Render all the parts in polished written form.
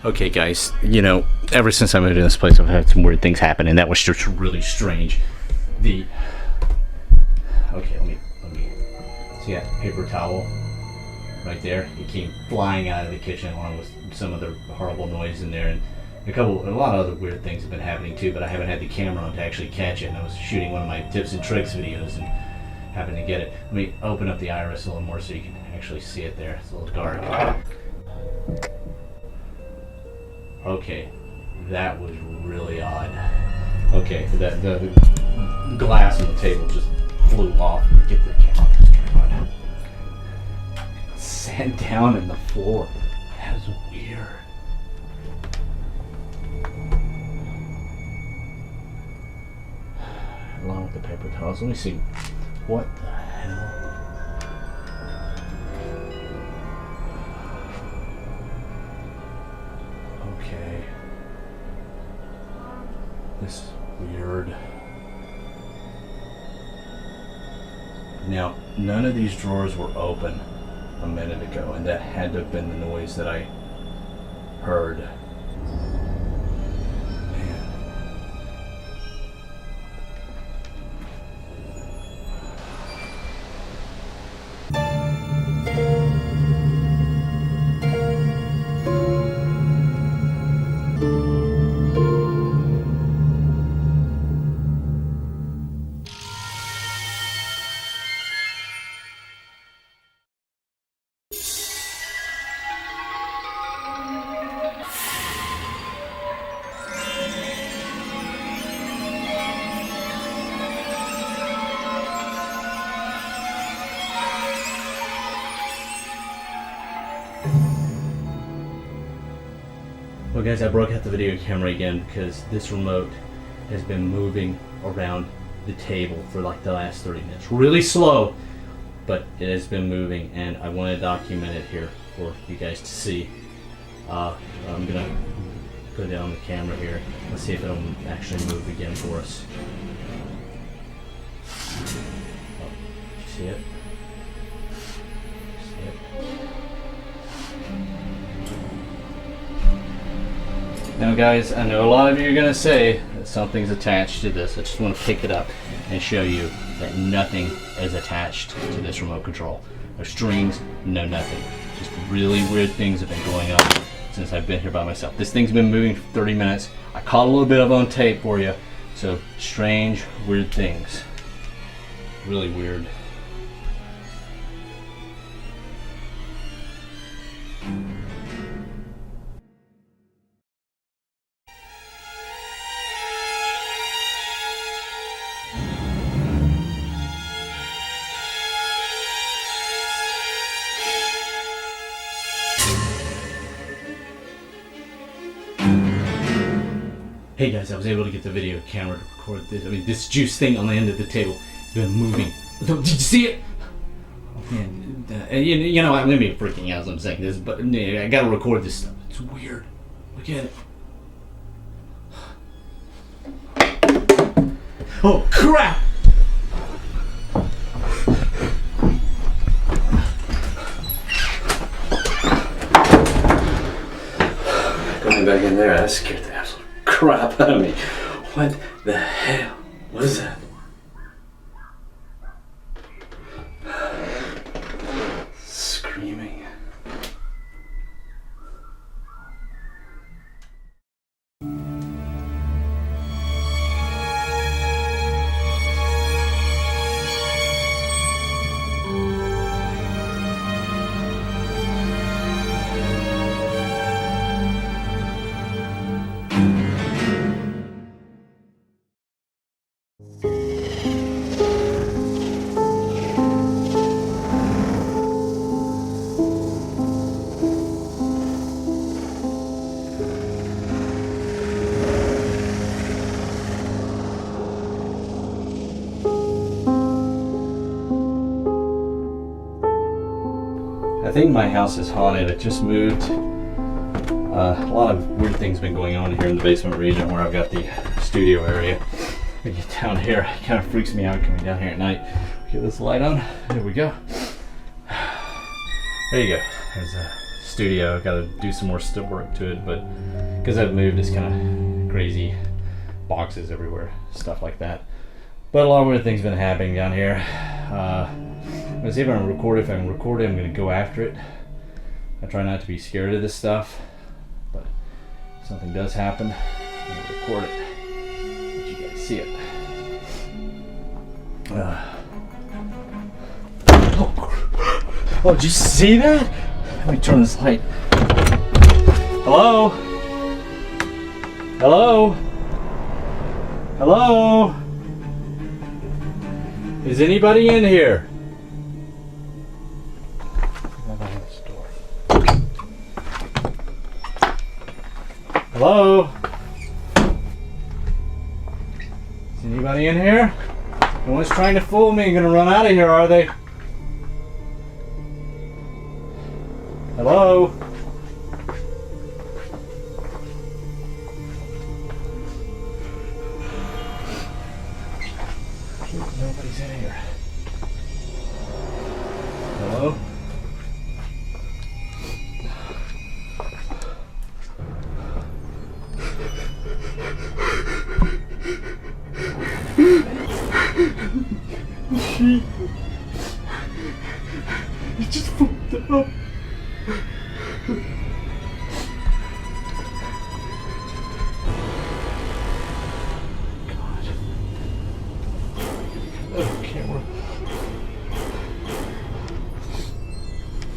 Okay guys, you know, ever since I moved in this place I've had some weird things happen, and that was just really strange. Okay, let me see that paper towel right there? It came flying out of the kitchen along with some of the horrible noise in there, and a lot of other weird things have been happening too, but I haven't had the camera on to actually catch it, and I was shooting one of my tips and tricks videos and happened to get it. Let me open up the iris a little more so you can actually see it there. It's a little dark. Okay, that was really odd. Okay, the glass on the table just flew off. Get the camera on. Sat down in the floor. That was weird. Along with the paper towels. Let me see. What the hell? Okay. This is weird. Now, none of these drawers were open a minute ago, and that had to have been the noise that I heard. Man. Well guys, I broke out the video camera again because this remote has been moving around the table for like the last 30 minutes. Really slow, but it has been moving, and I want to document it here for you guys to see. I'm gonna put it on the camera here. Let's see if it'll actually move again for us. Oh, see it? See it? Now guys, I know a lot of you are going to say that something's attached to this. I just want to pick it up and show you that nothing is attached to this remote control. No strings, no nothing. Just really weird things have been going on since I've been here by myself. This thing's been moving for 30 minutes. I caught a little bit of on tape for you. So strange, weird things. Really weird. Hey guys, I was able to get the video camera to record this. I mean, this juice thing on the end of the table has been moving. Did you see it? Oh, man, you know, I'm gonna be freaking out as I'm saying this, but I gotta record this stuff. It's weird. Look at it. Oh crap! Going back in there, that scared the absolute crap out of me. What the hell was that? Screaming. I think my house is haunted. It just moved. A lot of weird things been going on here in the basement region where I've got the studio area. I get down here, it kind of freaks me out coming down here at night. Get this light on. There we go. There you go. There's a studio. Got to do some more work to it, but because I've moved, it's kind of crazy, boxes everywhere, stuff like that. But a lot of weird things been happening down here. I'm gonna see if I can record it. If I can record it, I'm gonna go after it. I try not to be scared of this stuff, but if something does happen, I'm gonna record it. Let you guys see it. Oh, did you see that? Let me turn this light. Hello? Hello? Hello? Is anybody in here? Hello? Is anybody in here? No one's trying to fool me and gonna run out of here, are they? Hello? Nobody's in here. Hello? You just fucked it up. Camera.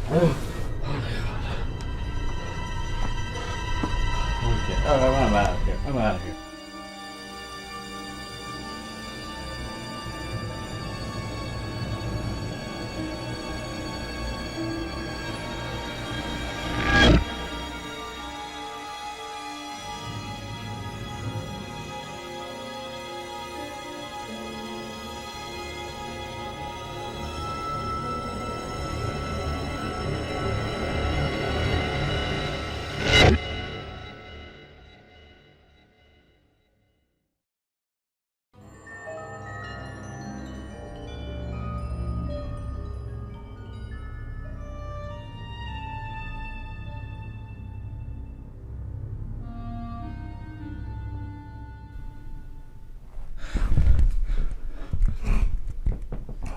Oh God. Okay. I'm out of here. I'm out of here.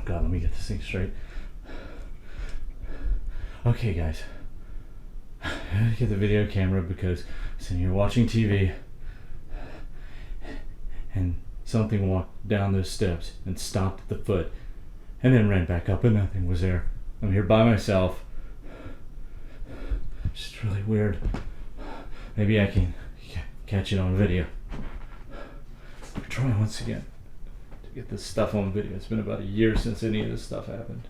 God, let me get this thing straight. Okay, guys. I had to get the video camera because I'm sitting here watching TV and something walked down those steps and stopped at the foot and then ran back up and nothing was there. I'm here by myself. It's just really weird. Maybe I can catch it on video. I'll try once again to get this stuff on video. It's been about a year since any of this stuff happened.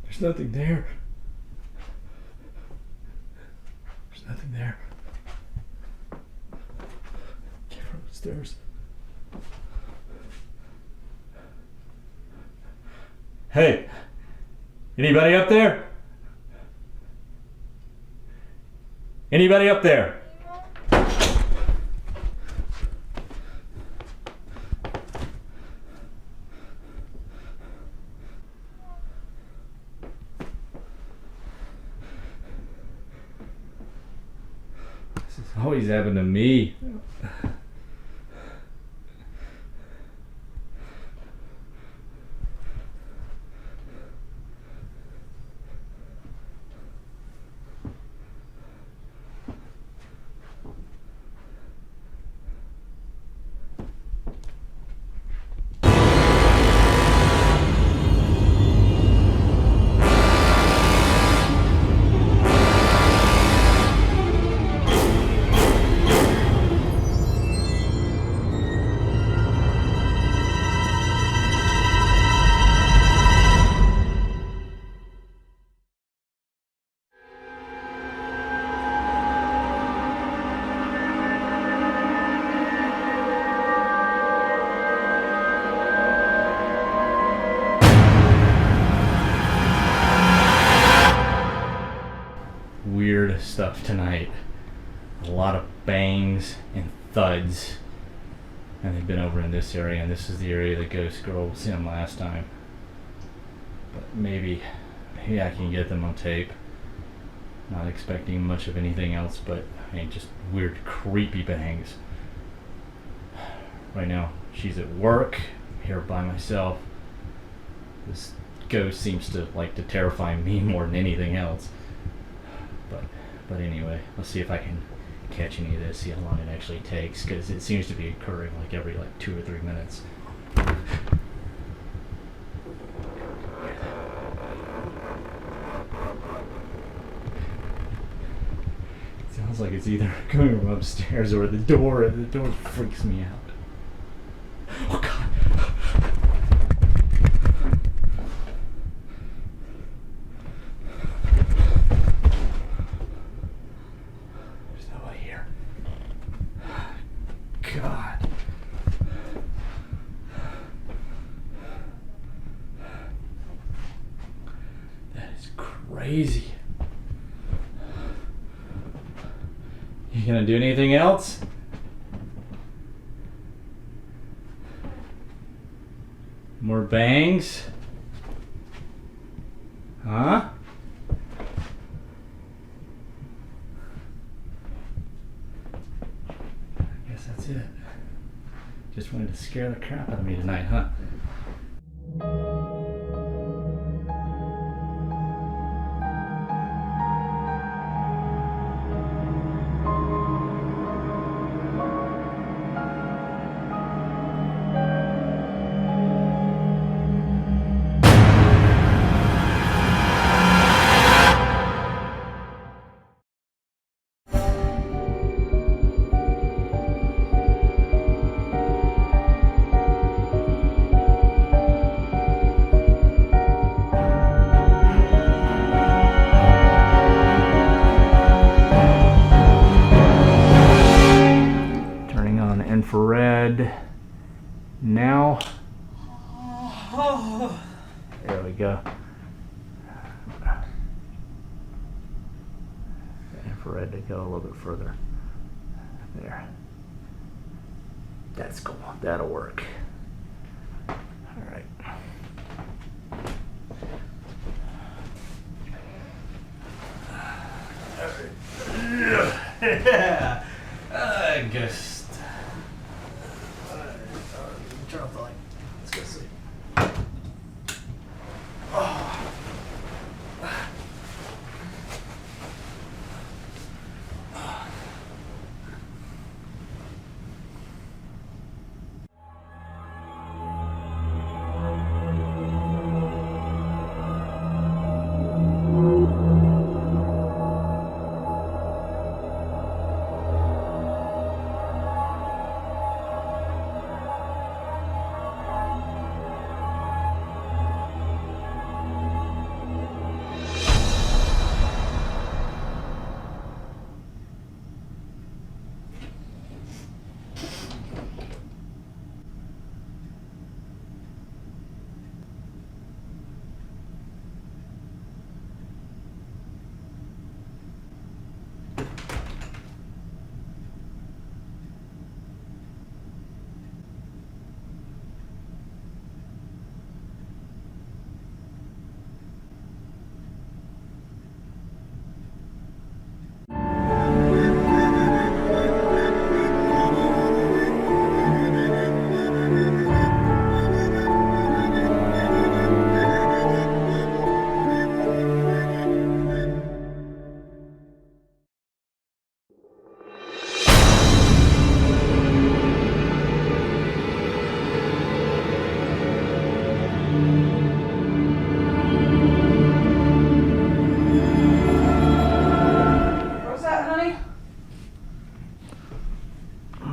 There's nothing there. There's nothing there. Came from upstairs. Hey, anybody up there? Anybody up there? This is always happened to me. tonight. A lot of bangs and thuds. And they've been over in this area, and this is the area the ghost girl was in last time. But maybe I can get them on tape. Not expecting much of anything else, but I mean, just weird, creepy bangs. Right now, she's at work, here by myself. This ghost seems to like to terrify me more than anything else. But anyway, let's see if I can catch any of this, see how long it actually takes, because it seems to be occurring like every 2 or 3 minutes. Sounds like it's either coming from upstairs or the door, and the door freaks me out. Oh God. God. That is crazy. You gonna do anything else? More bangs? Huh? That's it. Just wanted to scare the crap out of me tonight, huh? Infrared now. There we go. Infrared to go a little bit further. There. That's cool. That'll work. All right. Yeah. I guess. Turn off the light. Let's go sleep. Oh.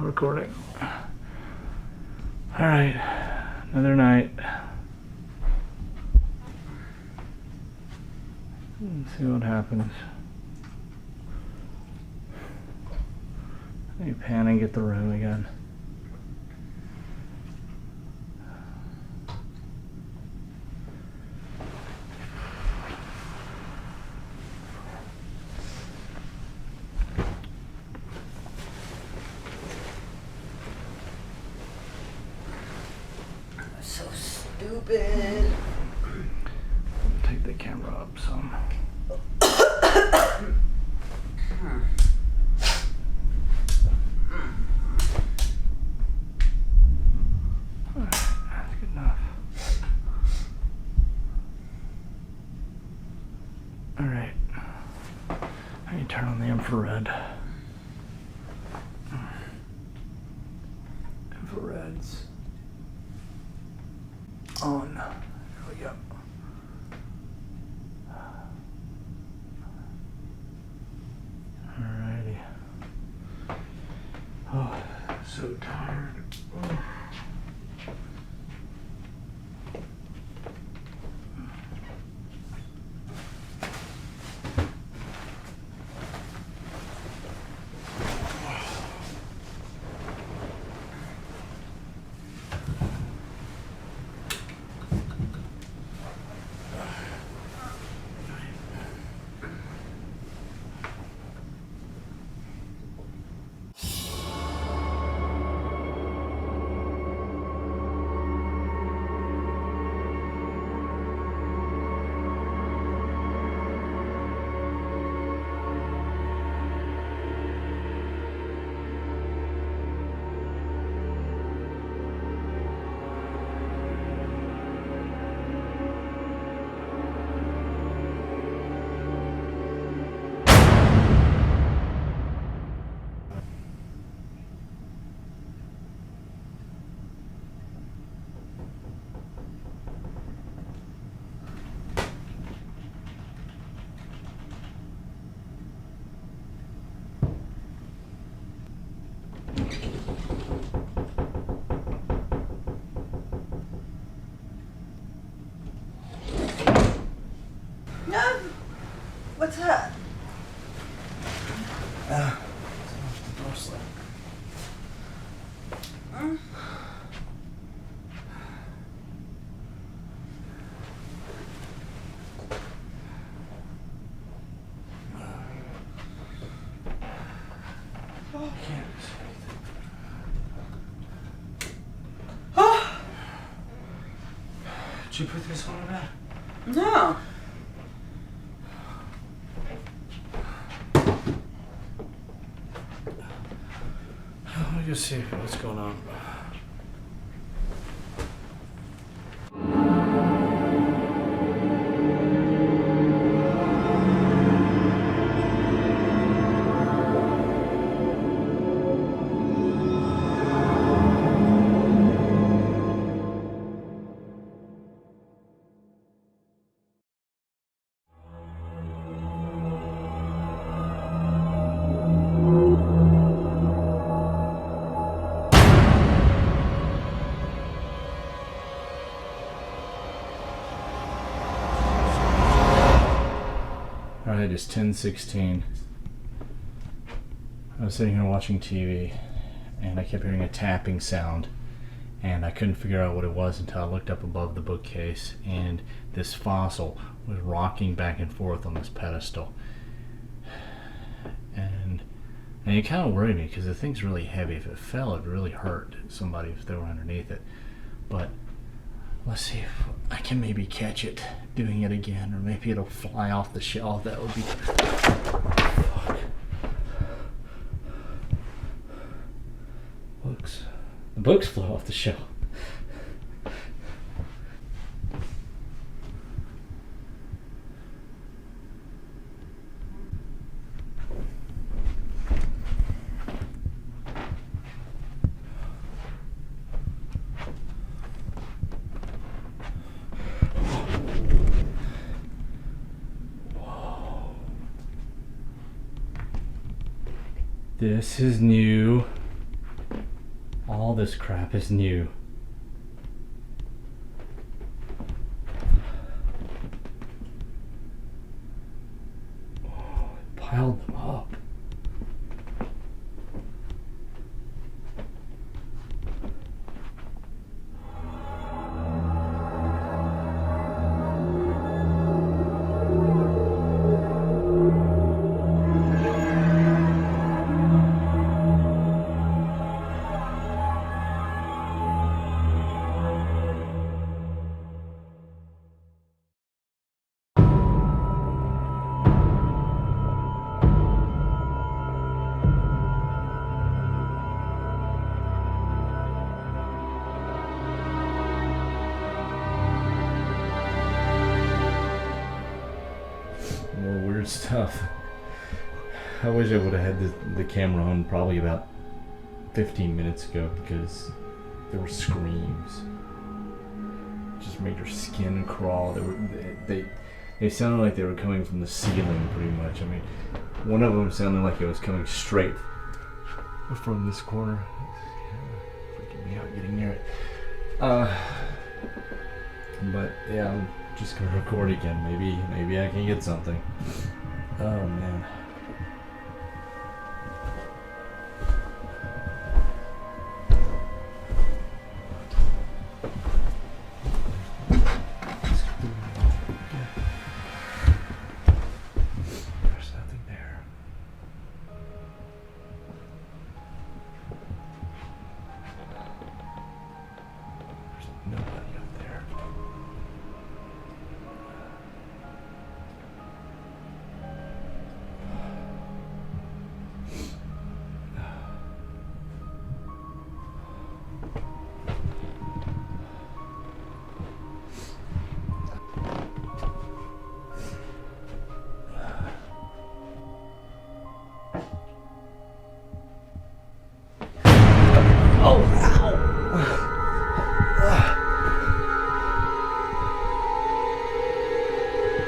Recording. All right, another night. Let's see what happens. Let me pan and get the room again. stupid. Take the camera up some. Alright, that's good enough. Alright. I need to turn on the infrared. Infrared's on. There we go. Alrighty. Oh, so tired. Oh. What's that? Did you put this on that? No. Let me just see what's going on. Alright, it's 10:16. I was sitting here watching TV and I kept hearing a tapping sound and I couldn't figure out what it was until I looked up above the bookcase and this fossil was rocking back and forth on this pedestal. And it kind of worried me because the thing's really heavy. If it fell, it'd really hurt somebody if they were underneath it. But let's see if I can maybe catch it doing it again, or maybe it'll fly off the shelf. That would be... Fuck. Books. The books flew off the shelf. This is new. All this crap is new. Oh, it piled them up. stuff. I wish I would have had the camera on probably about 15 minutes ago because there were screams. Just made your skin crawl. They sounded like they were coming from the ceiling pretty much. I mean, one of them sounded like it was coming straight from this corner. It's freaking me out getting near it. But yeah, I'm just gonna record again. Maybe I can get something. Oh man. There's nothing there. There's nobody up there.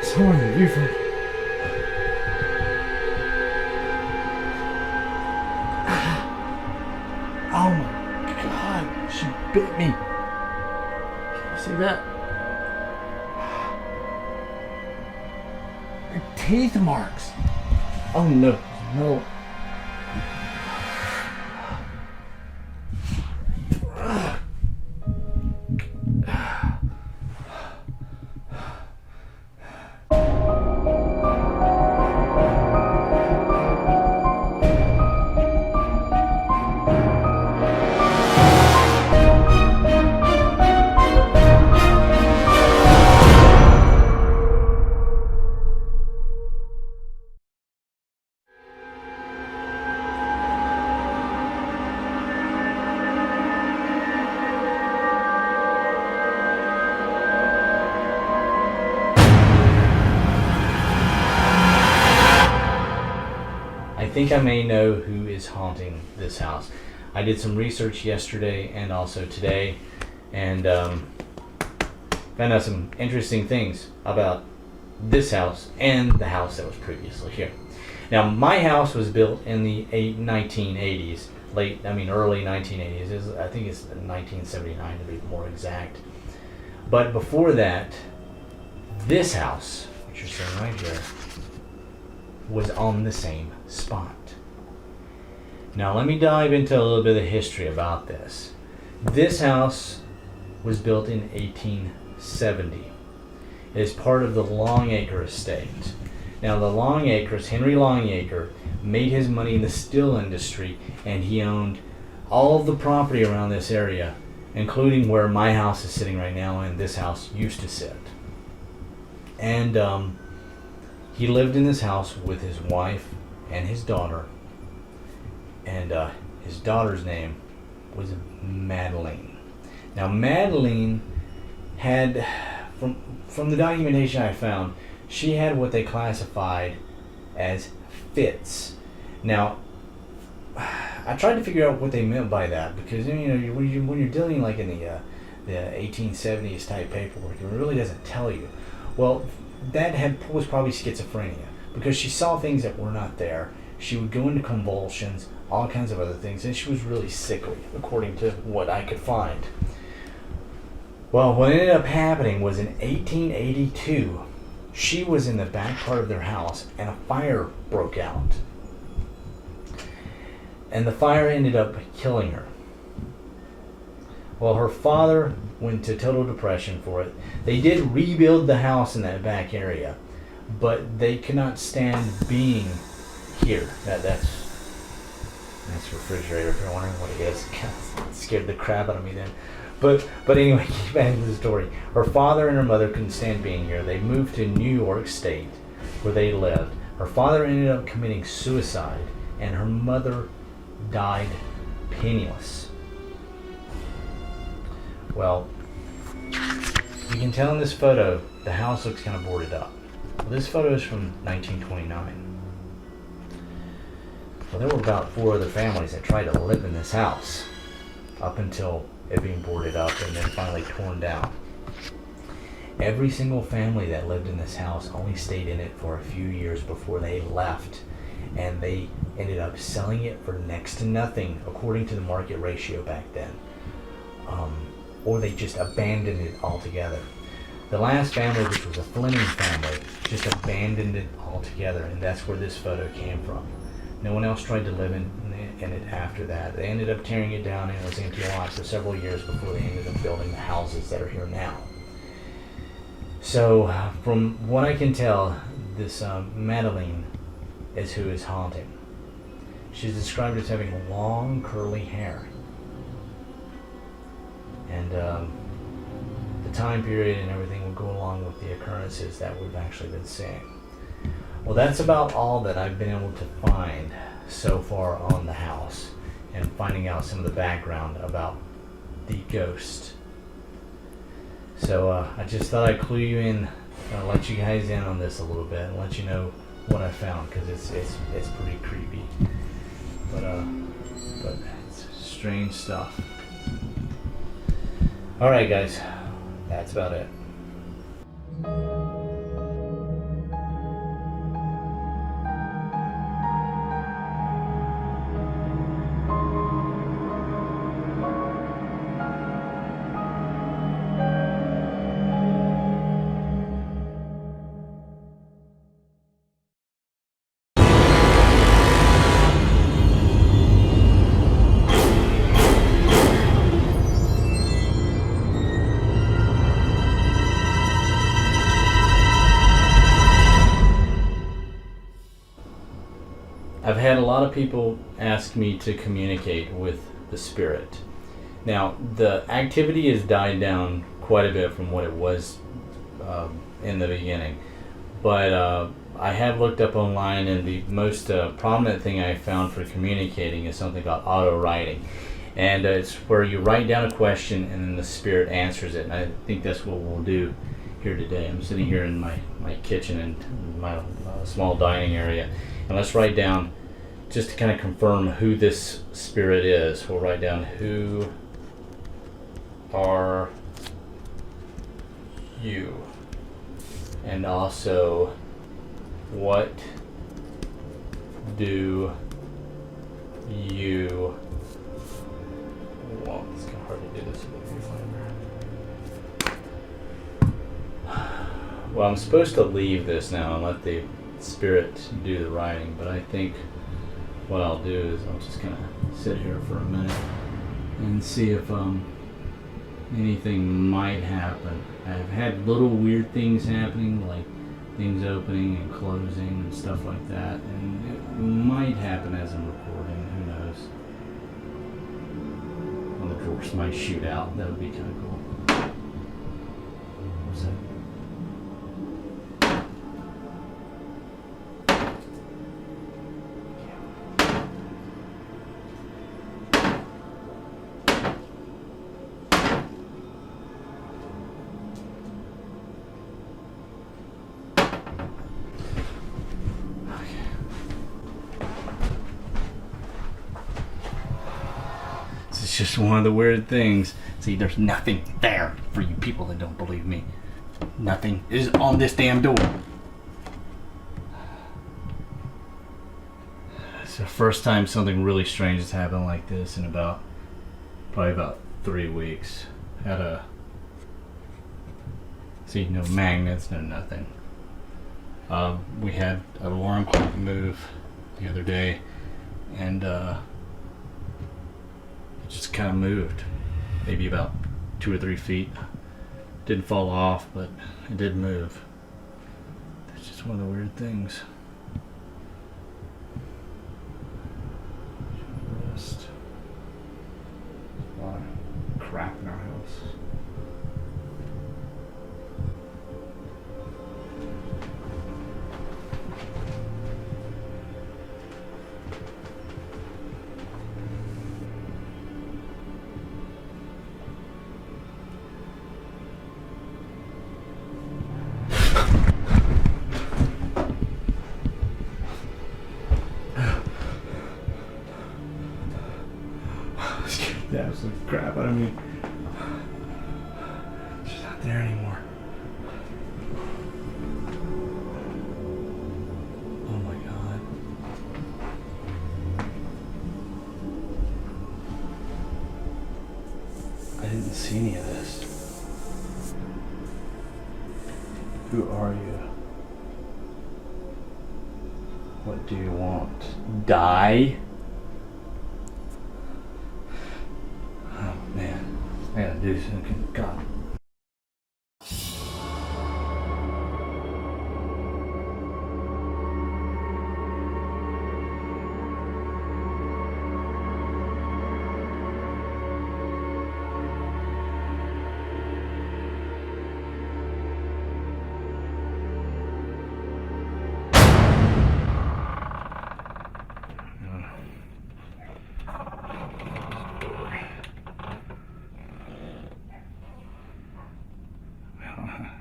Someone in the viewfield. Oh my god, she bit me. Can you see that? Her teeth marks. Oh no, no. I think I may know who is haunting this house. I did some research yesterday and also today, and found out some interesting things about this house and the house that was previously here. Now, my house was built in the 1980s, early 1980s. I think it's 1979 to be more exact. But before that, this house, which you're seeing right here, was on the same spot. Now let me dive into a little bit of history about this. This house was built in 1870. It is part of the Longacre estate. Now the Longacres, Henry Longacre, made his money in the steel industry, and he owned all of the property around this area, including where my house is sitting right now and this house used to sit. And he lived in this house with his wife and his daughter, and his daughter's name was Madeline. Now Madeline had, from the documentation I found, she had what they classified as fits. Now, I tried to figure out what they meant by that, because when you're dealing like in the 1870s type paperwork, it really doesn't tell you. Well, was probably schizophrenia, because she saw things that were not there. She would go into convulsions, all kinds of other things, and she was really sickly, according to what I could find. Well, what ended up happening was in 1882, she was in the back part of their house, and a fire broke out. And the fire ended up killing her. Well, her father went to total depression for it. They did rebuild the house in that back area, but they could not stand being here. That's refrigerator, if you're wondering what it is. It scared the crap out of me then. But anyway, keep back to the story. Her father and her mother couldn't stand being here. They moved to New York State, where they lived. Her father ended up committing suicide, and her mother died penniless. Well, you can tell in this photo, the house looks kind of boarded up. Well, this photo is from 1929. Well, there were about 4 other families that tried to live in this house up until it being boarded up and then finally torn down. Every single family that lived in this house only stayed in it for a few years before they left, and they ended up selling it for next to nothing according to the market ratio back then. Or they just abandoned it altogether. The last family, which was a Fleming family, just abandoned it altogether, and that's where this photo came from. No one else tried to live in it after that. They ended up tearing it down, and it was empty lot for several years before they ended up building the houses that are here now. So, from what I can tell, this Madeline is who is haunting. She's described as having long, curly hair. And the time period and everything will go along with the occurrences that we've actually been seeing. Well, that's about all that I've been able to find so far on the house, and finding out some of the background about the ghost. So I just thought I'd clue you in, let you guys in on this a little bit, and let you know what I found, because it's pretty creepy. But it's strange stuff. All right, guys, that's about it. I've had a lot of people ask me to communicate with the spirit. Now, the activity has died down quite a bit from what it was in the beginning, but I have looked up online, and the most prominent thing I found for communicating is something called auto writing, and it's where you write down a question and then the spirit answers it. And I think that's what we'll do here today. I'm sitting here in my kitchen and my small dining area, and let's write down, just to kind of confirm who this spirit is, we'll write down, who are you? And also, what do you want? It's kind of hard to do this with a viewfinder. Well, I'm supposed to leave this now and let the spirit do the writing, but I think what I'll do is I'll just kind of sit here for a minute and see if anything might happen. I've had little weird things happening, like things opening and closing and stuff like that, and it might happen as I'm recording, who knows. Well, the drawers might shoot out, that would be kind of cool. What's that? It's just one of the weird things. See, there's nothing there for you people that don't believe me. Nothing is on this damn door. It's the first time something really strange has happened like this in probably about 3 weeks. See, no magnets, no nothing. We had an alarm clock move the other day, and just kind of moved, maybe about 2 or 3 feet. Didn't fall off, but it did move. That's just one of the weird things. Just a lot of crap in our house. the absolute crap out of me. She's not there anymore. Oh my god. I didn't see any of this. Who are you? What do you want? Die? Oh man, I gotta do something. God.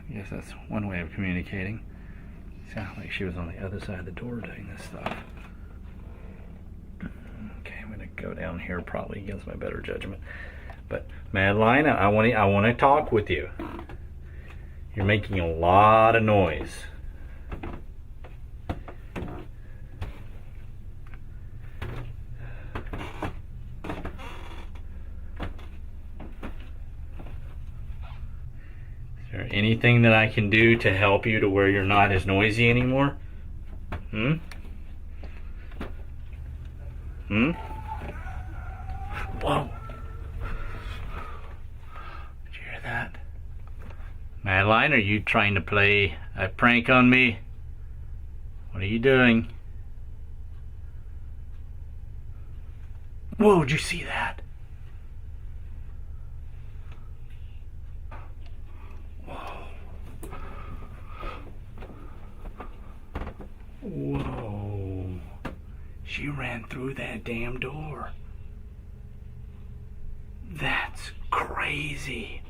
I guess that's one way of communicating. Sounded like she was on the other side of the door doing this stuff. Okay, I'm gonna go down here probably against my better judgment. But Madeline, I want to talk with you. You're making a lot of noise. Is there anything that I can do to help you to where you're not as noisy anymore? Hmm? Hmm? Whoa. Did you hear that? Madeline, are you trying to play a prank on me? What are you doing? Whoa, did you see that? Whoa. She ran through that damn door. That's crazy.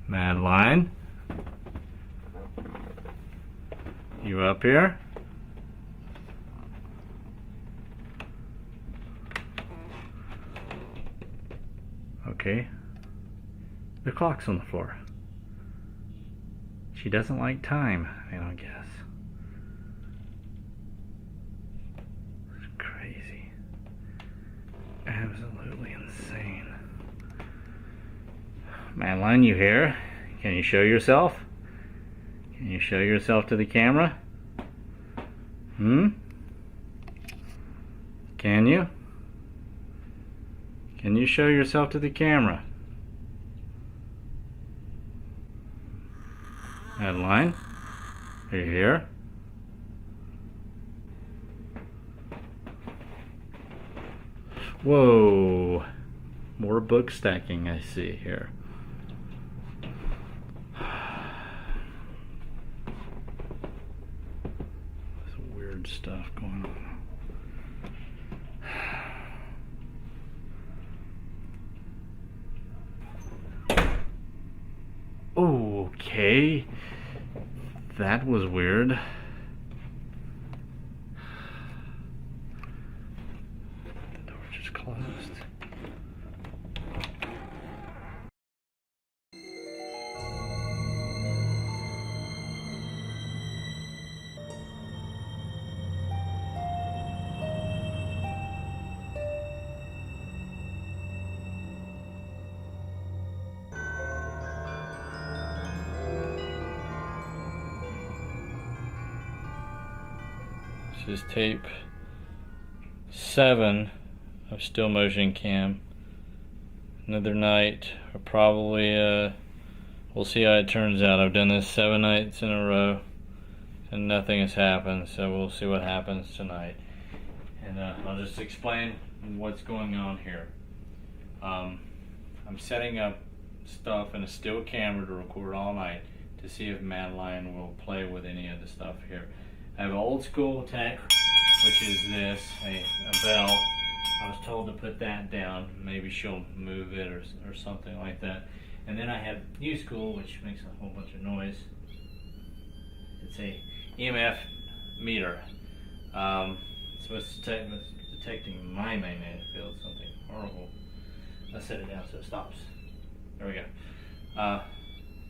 Madeline? You up here? Okay. The clock's on the floor. She doesn't like time, I don't guess. It's crazy. Absolutely insane. Madeline, you here? Can you show yourself? Can you show yourself to the camera? Hmm? Can you? Can you show yourself to the camera? Madeline, are you here? Whoa, more book stacking I see here. Some weird stuff going on. Okay. That was weird. The door just closed. This is tape 7 of Still Motion Cam. Another night, or probably, we'll see how it turns out. I've done this 7 nights in a row, and nothing has happened, so we'll see what happens tonight. And I'll just explain what's going on here. I'm setting up stuff in a still camera to record all night to see if Madeline will play with any of the stuff here. I have an old school tech, which is this, a bell. I was told to put that down. Maybe she'll move it or something like that. And then I have new school, which makes a whole bunch of noise. It's a EMF meter. It's supposed to detecting my magnetic field, something horrible. Let's set it down so it stops. There we go.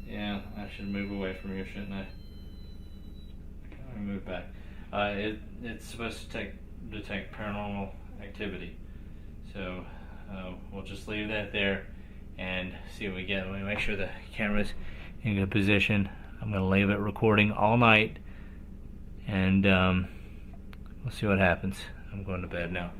Yeah, I should move away from here, shouldn't I? Let me move back. It's supposed to detect paranormal activity. So we'll just leave that there and see what we get. Let me make sure the camera's in good position. I'm going to leave it recording all night, and we'll see what happens. I'm going to bed now.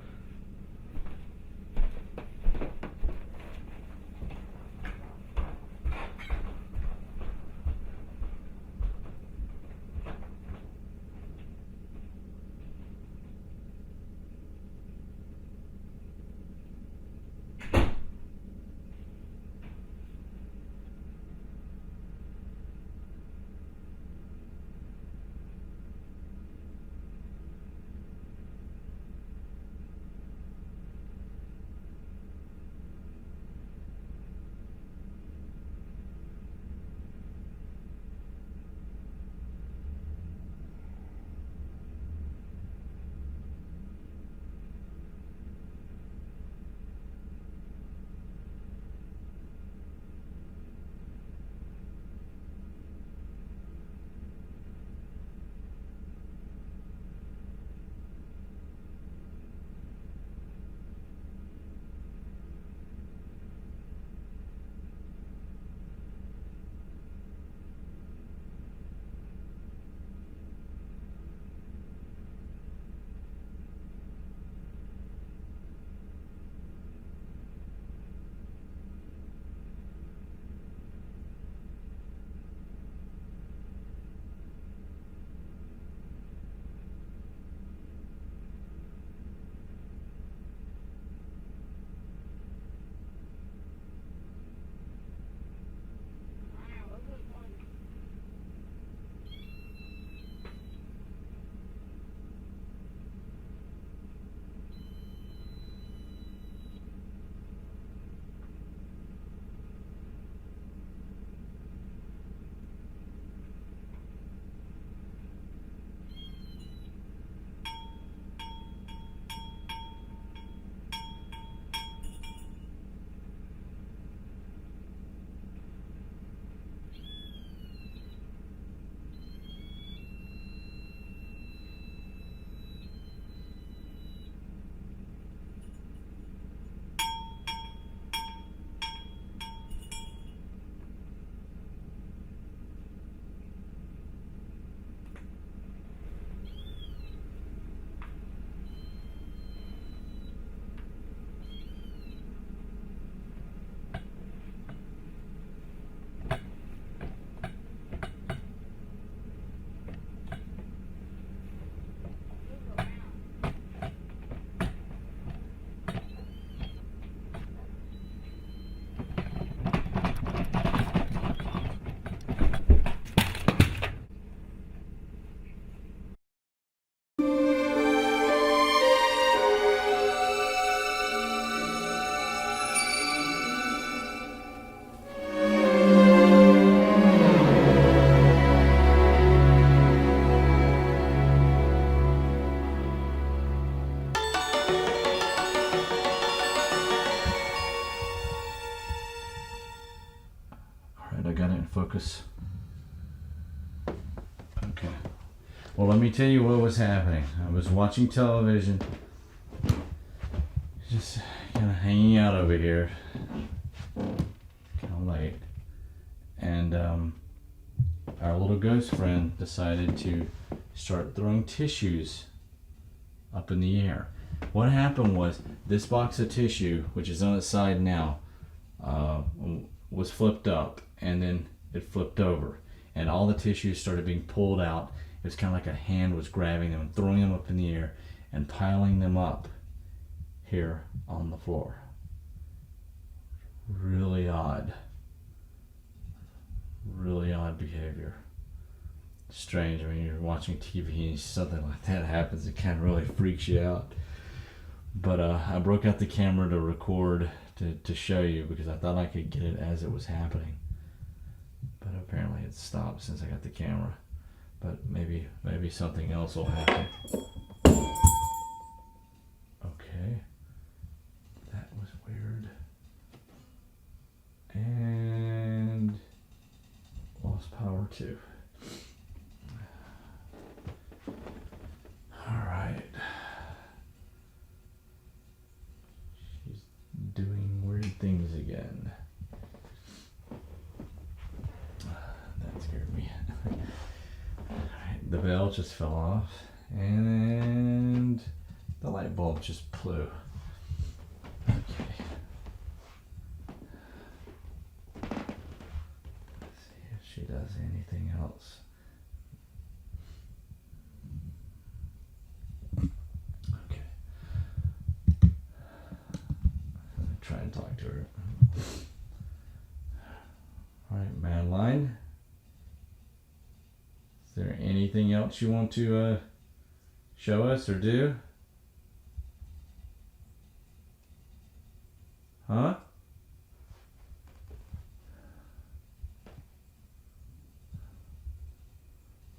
I got it in focus. Okay. Well, let me tell you what was happening. I was watching television, just kind of hanging out over here, kind of late, and our little ghost friend decided to start throwing tissues up in the air. What happened was this box of tissue, which is on its side now, was flipped up, and then it flipped over, and all the tissues started being pulled out. It was kind of like a hand was grabbing them and throwing them up in the air and piling them up here on the floor. Really odd behavior. Strange when you're watching TV and something like that happens. It kind of really freaks you out. But I broke out the camera to record to show you, because I thought I could get it as it was happening. But apparently it stopped since I got the camera. But maybe something else will happen. the bell just fell off, and the light bulb just blew. Okay. Let's see if she does anything else. Okay. I'm gonna try and talk to her. Alright, Madeline. Is there anything else you want to show us or do? Huh?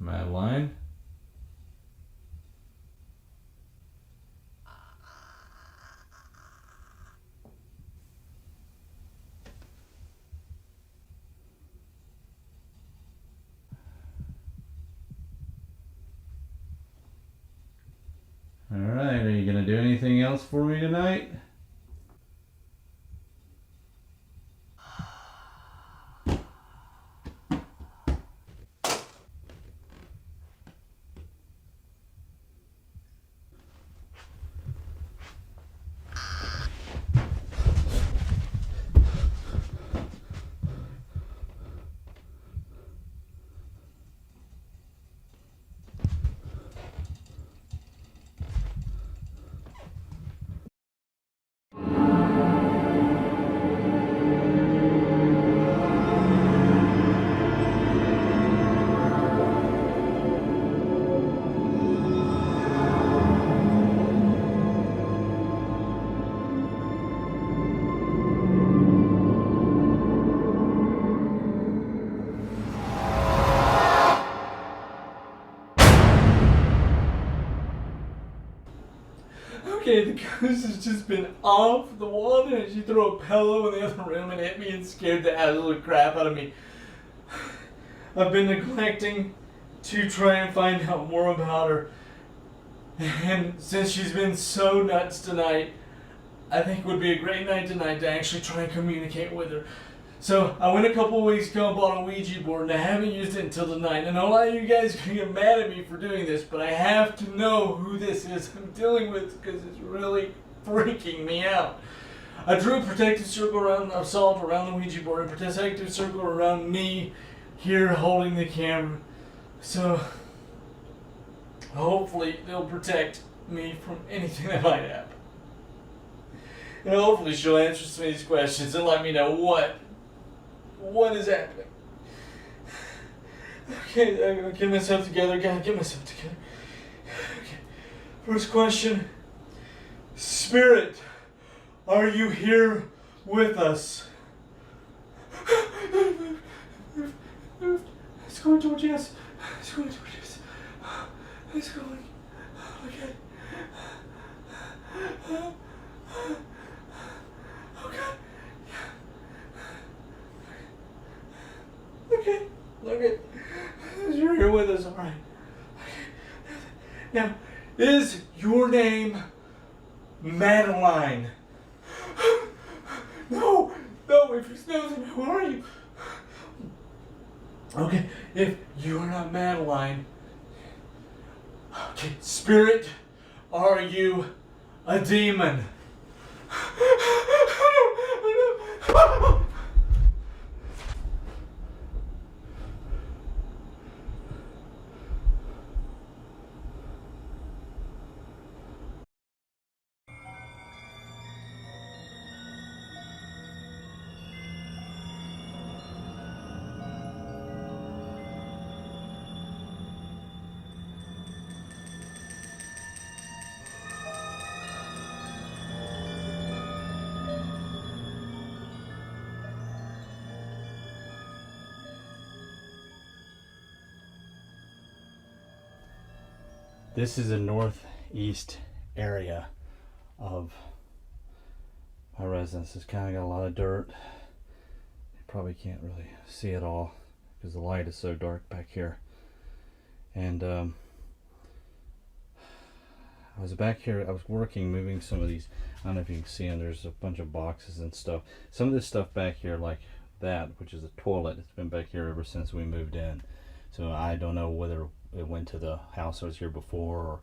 Madeline? Alright, are you gonna do anything else for me tonight? Okay, the ghost has just been off the wall, and she threw a pillow in the other room and hit me and scared the absolute crap out of me. I've been neglecting to try and find out more about her. And since she's been so nuts tonight, I think it would be a great night tonight to actually try and communicate with her. So I went a couple of weeks ago and bought a Ouija board, and I haven't used it until tonight. And a lot of you guys are going to get mad at me for doing this, but I have to know who this is I'm dealing with because it's really freaking me out. I drew a protective circle of salt around the Ouija board, a protective circle around me here holding the camera. So hopefully they'll protect me from anything that might happen. And hopefully she'll answer some of these questions and let me know what is happening. Okay, I'm gonna get myself together. Gotta get myself together. Okay. First question. Spirit, are you here with us? It's going towards yes. It's going towards yes. It's going. Okay. Okay. Okay. Okay. You're here with us, alright. Okay. Now, is your name Madeline? No! No, if it's not, then who are you? Okay, if you are not Madeline, okay, Spirit, are you a demon? This is a northeast area of my residence. It's kind of got a lot of dirt. You probably can't really see it all because the light is so dark back here. And I was back here, I was working, moving some of these, I don't know if you can see them, there's a bunch of boxes and stuff. Some of this stuff back here, like that, which is a toilet, it's been back here ever since we moved in. So I don't know whether it went to the house I was here before,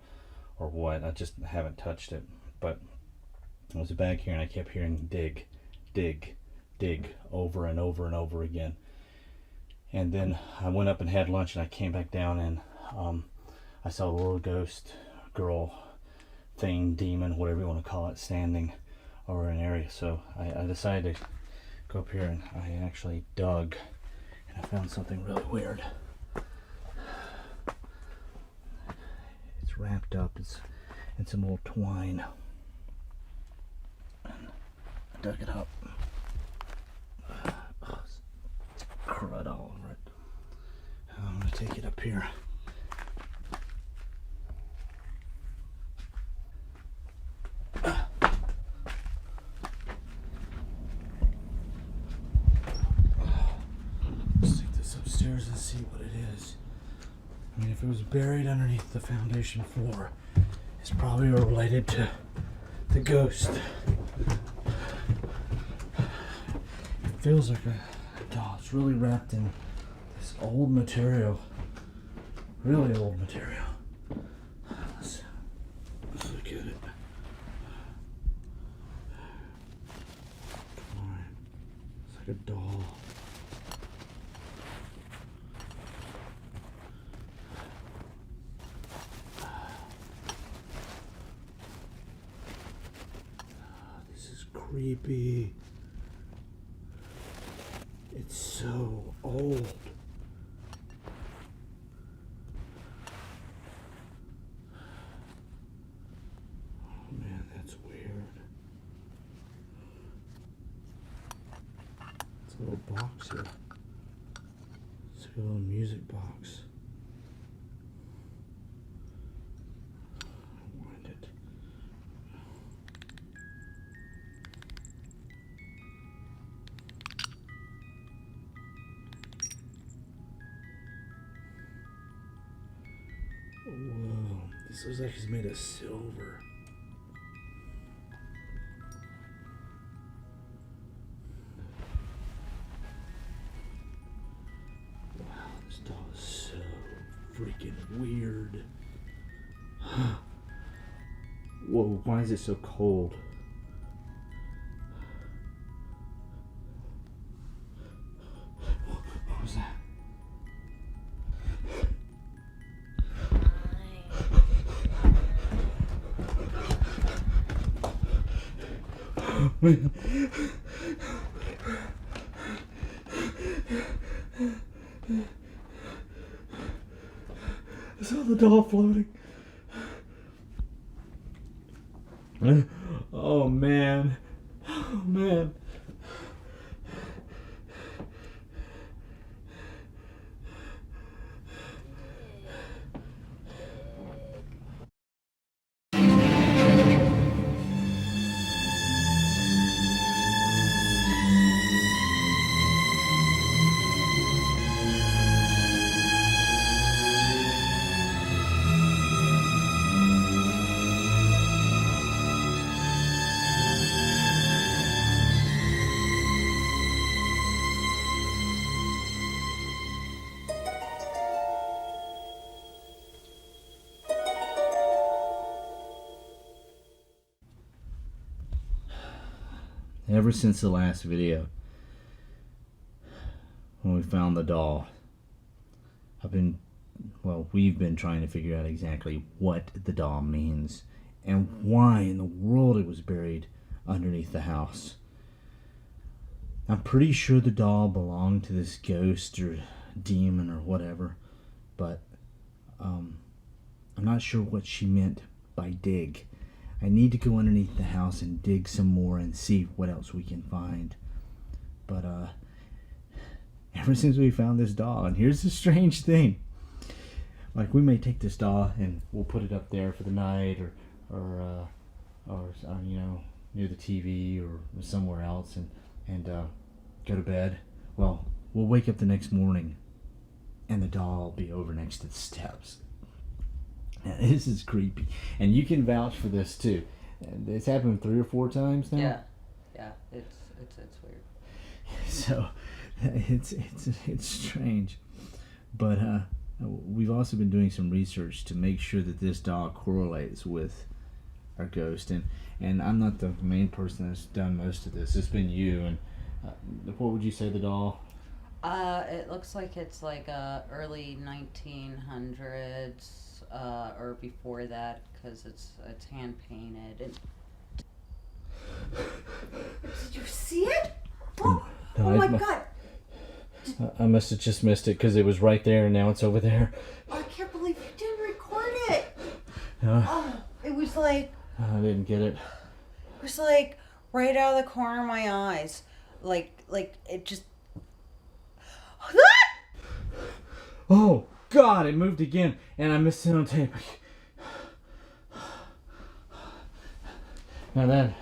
or what. I just haven't touched it. But I was back here and I kept hearing dig, dig, dig over and over and over again. And then I went up and had lunch, and I came back down, and I saw a little ghost girl thing, demon, whatever you want to call it, standing over an area. So I decided to go up here, and I actually dug, and I found something really weird. It's wrapped up. It's in some old twine. And I dug it up. Oh, crud all over it. I'm gonna take it up here. Let's take this upstairs and see what it is. I mean, if it was buried underneath the foundation floor, it's probably related to the ghost. It feels like a doll. It's really wrapped in this old material. Really old material. Let's look at it. It's like a doll. This is creepy. It's so old. Oh man, that's weird. It's a little box here. It's a little music box. Wind it. Whoa, this looks like it's made of silver. Wow, this doll is so freaking weird. Whoa, why is it so cold? What was that? Man. I saw the doll floating. Oh man. Oh man. Ever since the last video, when we found the doll, we've been trying to figure out exactly what the doll means and why in the world it was buried underneath the house. I'm pretty sure the doll belonged to this ghost or demon or whatever, but I'm not sure what she meant by dig. I need to go underneath the house and dig some more and see what else we can find. But ever since we found this doll, and here's the strange thing, like we may take this doll and we'll put it up there for the night, or you know, near the TV or somewhere else, and go to bed. Well, we'll wake up the next morning and the doll will be over next to the steps. Now, this is creepy, and you can vouch for this too. It's happened 3 or 4 times now. Yeah, it's weird. So it's strange, but We've also been doing some research to make sure that this doll correlates with our ghost, and I'm not the main person that's done most of this. It's been you. And what would you say the doll? It looks like it's like early 1900s or before that, because it's hand painted. And did you see it? Oh, No, oh my God! I must have just missed it because it was right there and now it's over there. I can't believe you didn't record it. Uh, Oh, it was like I didn't get it. right out of the corner of my eyes, like it just. Oh God! It moved again, and I missed it on tape. Now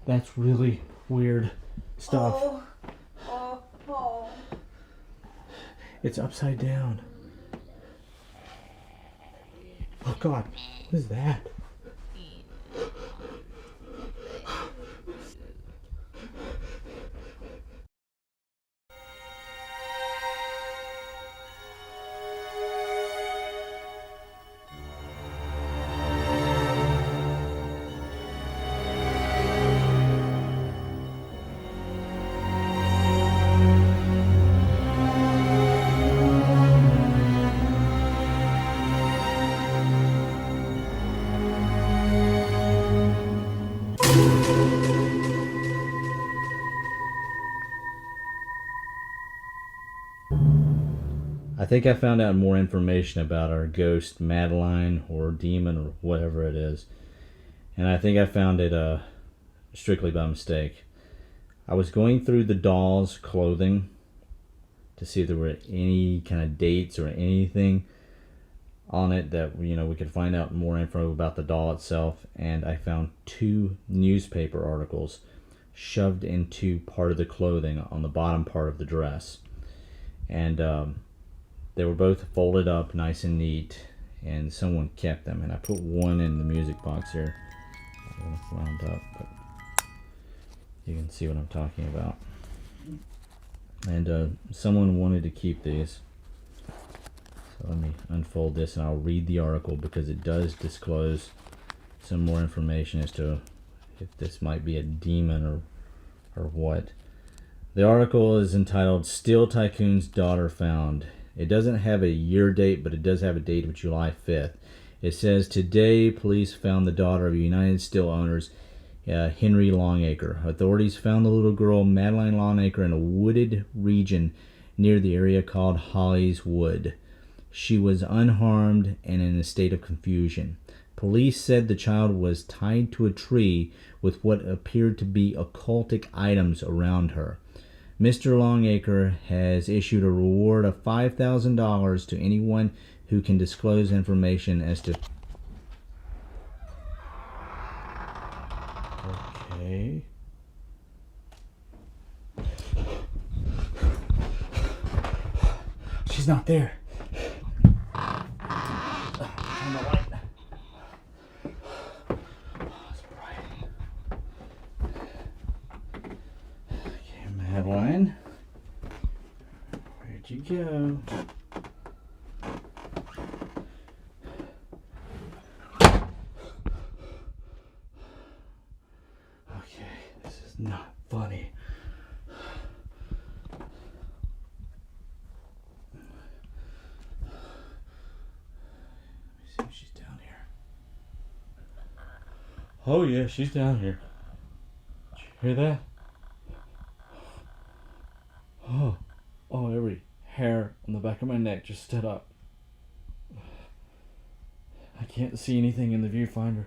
that's really weird stuff. Oh. It's upside down. Oh God, what is that? I think I found out more information about our ghost Madeline or demon or whatever it is. And I think I found it strictly by mistake. I was going through the doll's clothing to see if there were any kind of dates or anything on it that we could find out more info about the doll itself, and I found 2 newspaper articles shoved into part of the clothing on the bottom part of the dress. And they were both folded up nice and neat, and someone kept them, and I put one in the music box here. I'm going to round up, but you can see what I'm talking about. And someone wanted to keep these. So let me unfold this and I'll read the article because it does disclose some more information as to if this might be a demon or what. The article is entitled Steel Tycoon's Daughter Found. It doesn't have a year date, but it does have a date of July 5th. It says, today police found the daughter of United Steel owners Henry Longacre. Authorities found the little girl Madeline Longacre in a wooded region near the area called Holly's Wood. She was unharmed and in a state of confusion. Police said the child was tied to a tree with what appeared to be occultic items around her. Mr. Longacre has issued a reward of $5,000 to anyone who can disclose information as to... Okay. She's not there. Turn the light. Oh, it's bright. Okay, Madeline. Where'd you go? Okay, this is not funny. Let me see if she's down here. Oh yeah, she's down here. Did you hear that? Oh, every hair on the back of my neck just stood up. I can't see anything in the viewfinder.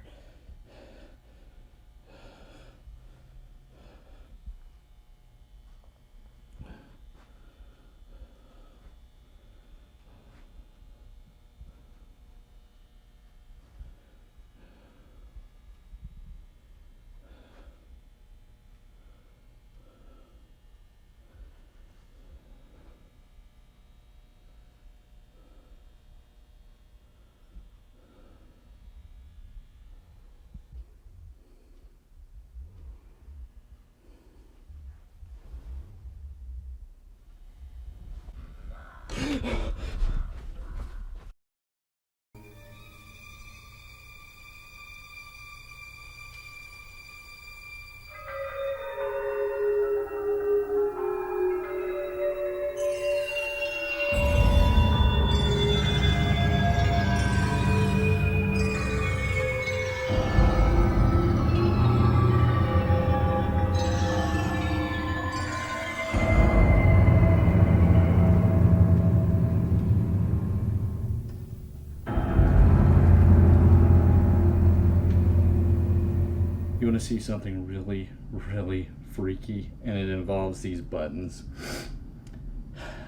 you want to see something really, really freaky, and it involves these buttons.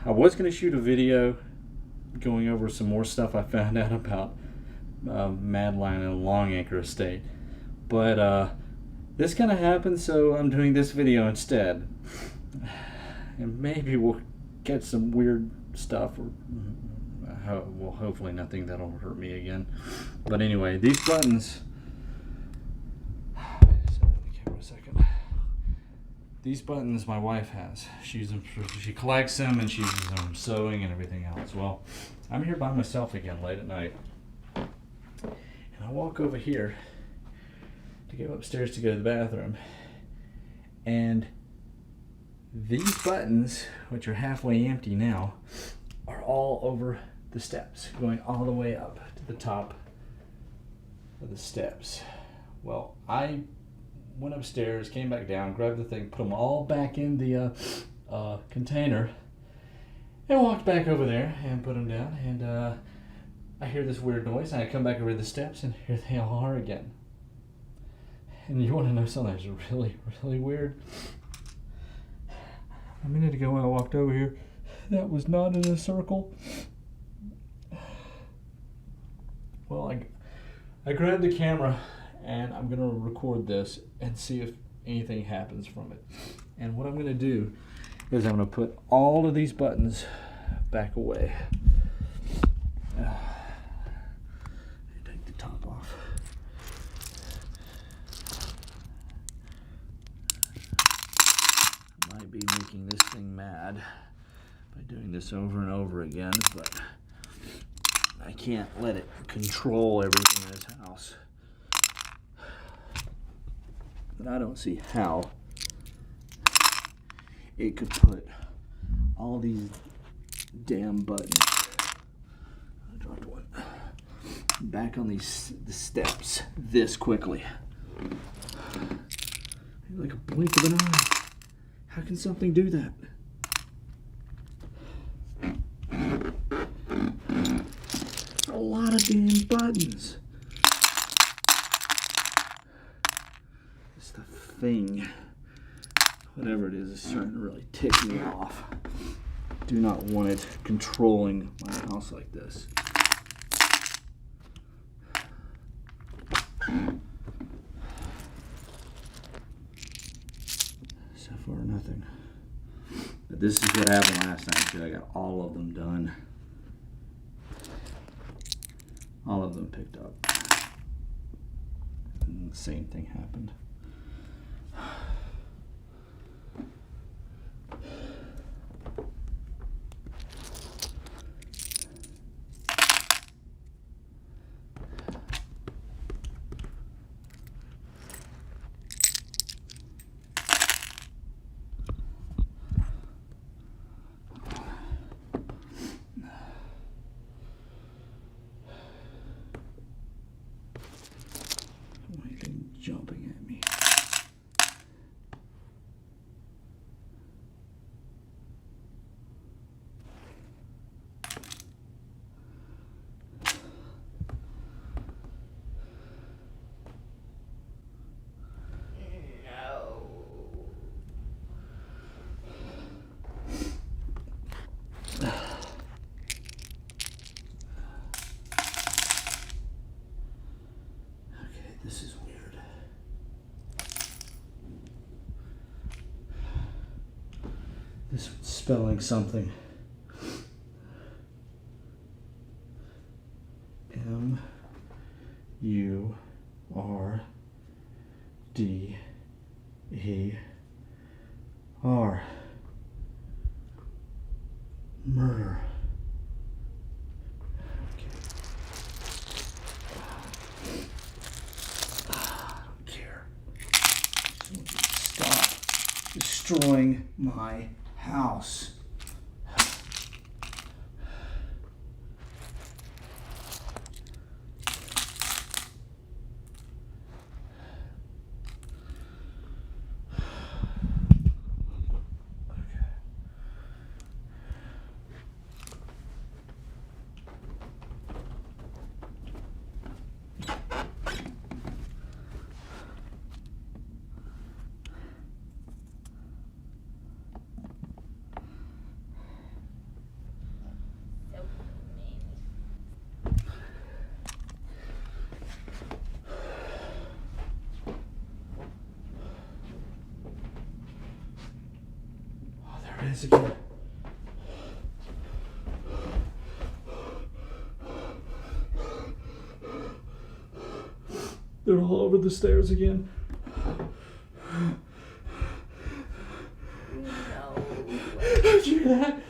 I was going to shoot a video going over some more stuff I found out about Madeline and Long Anchor Estate, but this kind of happened, so I'm doing this video instead. And maybe we'll get some weird stuff, or well, hopefully nothing that'll hurt me again. But anyway, these buttons. These buttons my wife has. She collects them and she uses them sewing and everything else. Well, I'm here by myself again late at night, and I walk over here to go upstairs to go to the bathroom, and these buttons, which are halfway empty now, are all over the steps, going all the way up to the top of the steps. Well, I went upstairs, came back down, grabbed the thing, put them all back in the container, and walked back over there and put them down. And I hear this weird noise, and I come back over the steps, and here they all are again. And you want to know something that's really, really weird? A minute ago when I walked over here, that was not in a circle. Well, I grabbed the camera, and I'm going to record this and see if anything happens from it. And what I'm going to do is I'm going to put all of these buttons back away. Take the top off. I might be making this thing mad by doing this over and over again, but I can't let it control everything in this house. But I don't see how it could put all these damn buttons, I dropped one, back on the steps this quickly. Like a blink of an eye. How can something do that? A lot of damn buttons. Thing, whatever it is starting to really tick me off. Do not want it controlling my house like this. So far, nothing. But this is what happened last night too. I got all of them done. All of them picked up. And the same thing happened. Jumping at me. This is weird. This one's spelling something. M-U-R-D-E-R. Murder. Destroying my house. stairs again. They're all over the stairs again. No. Did you hear that?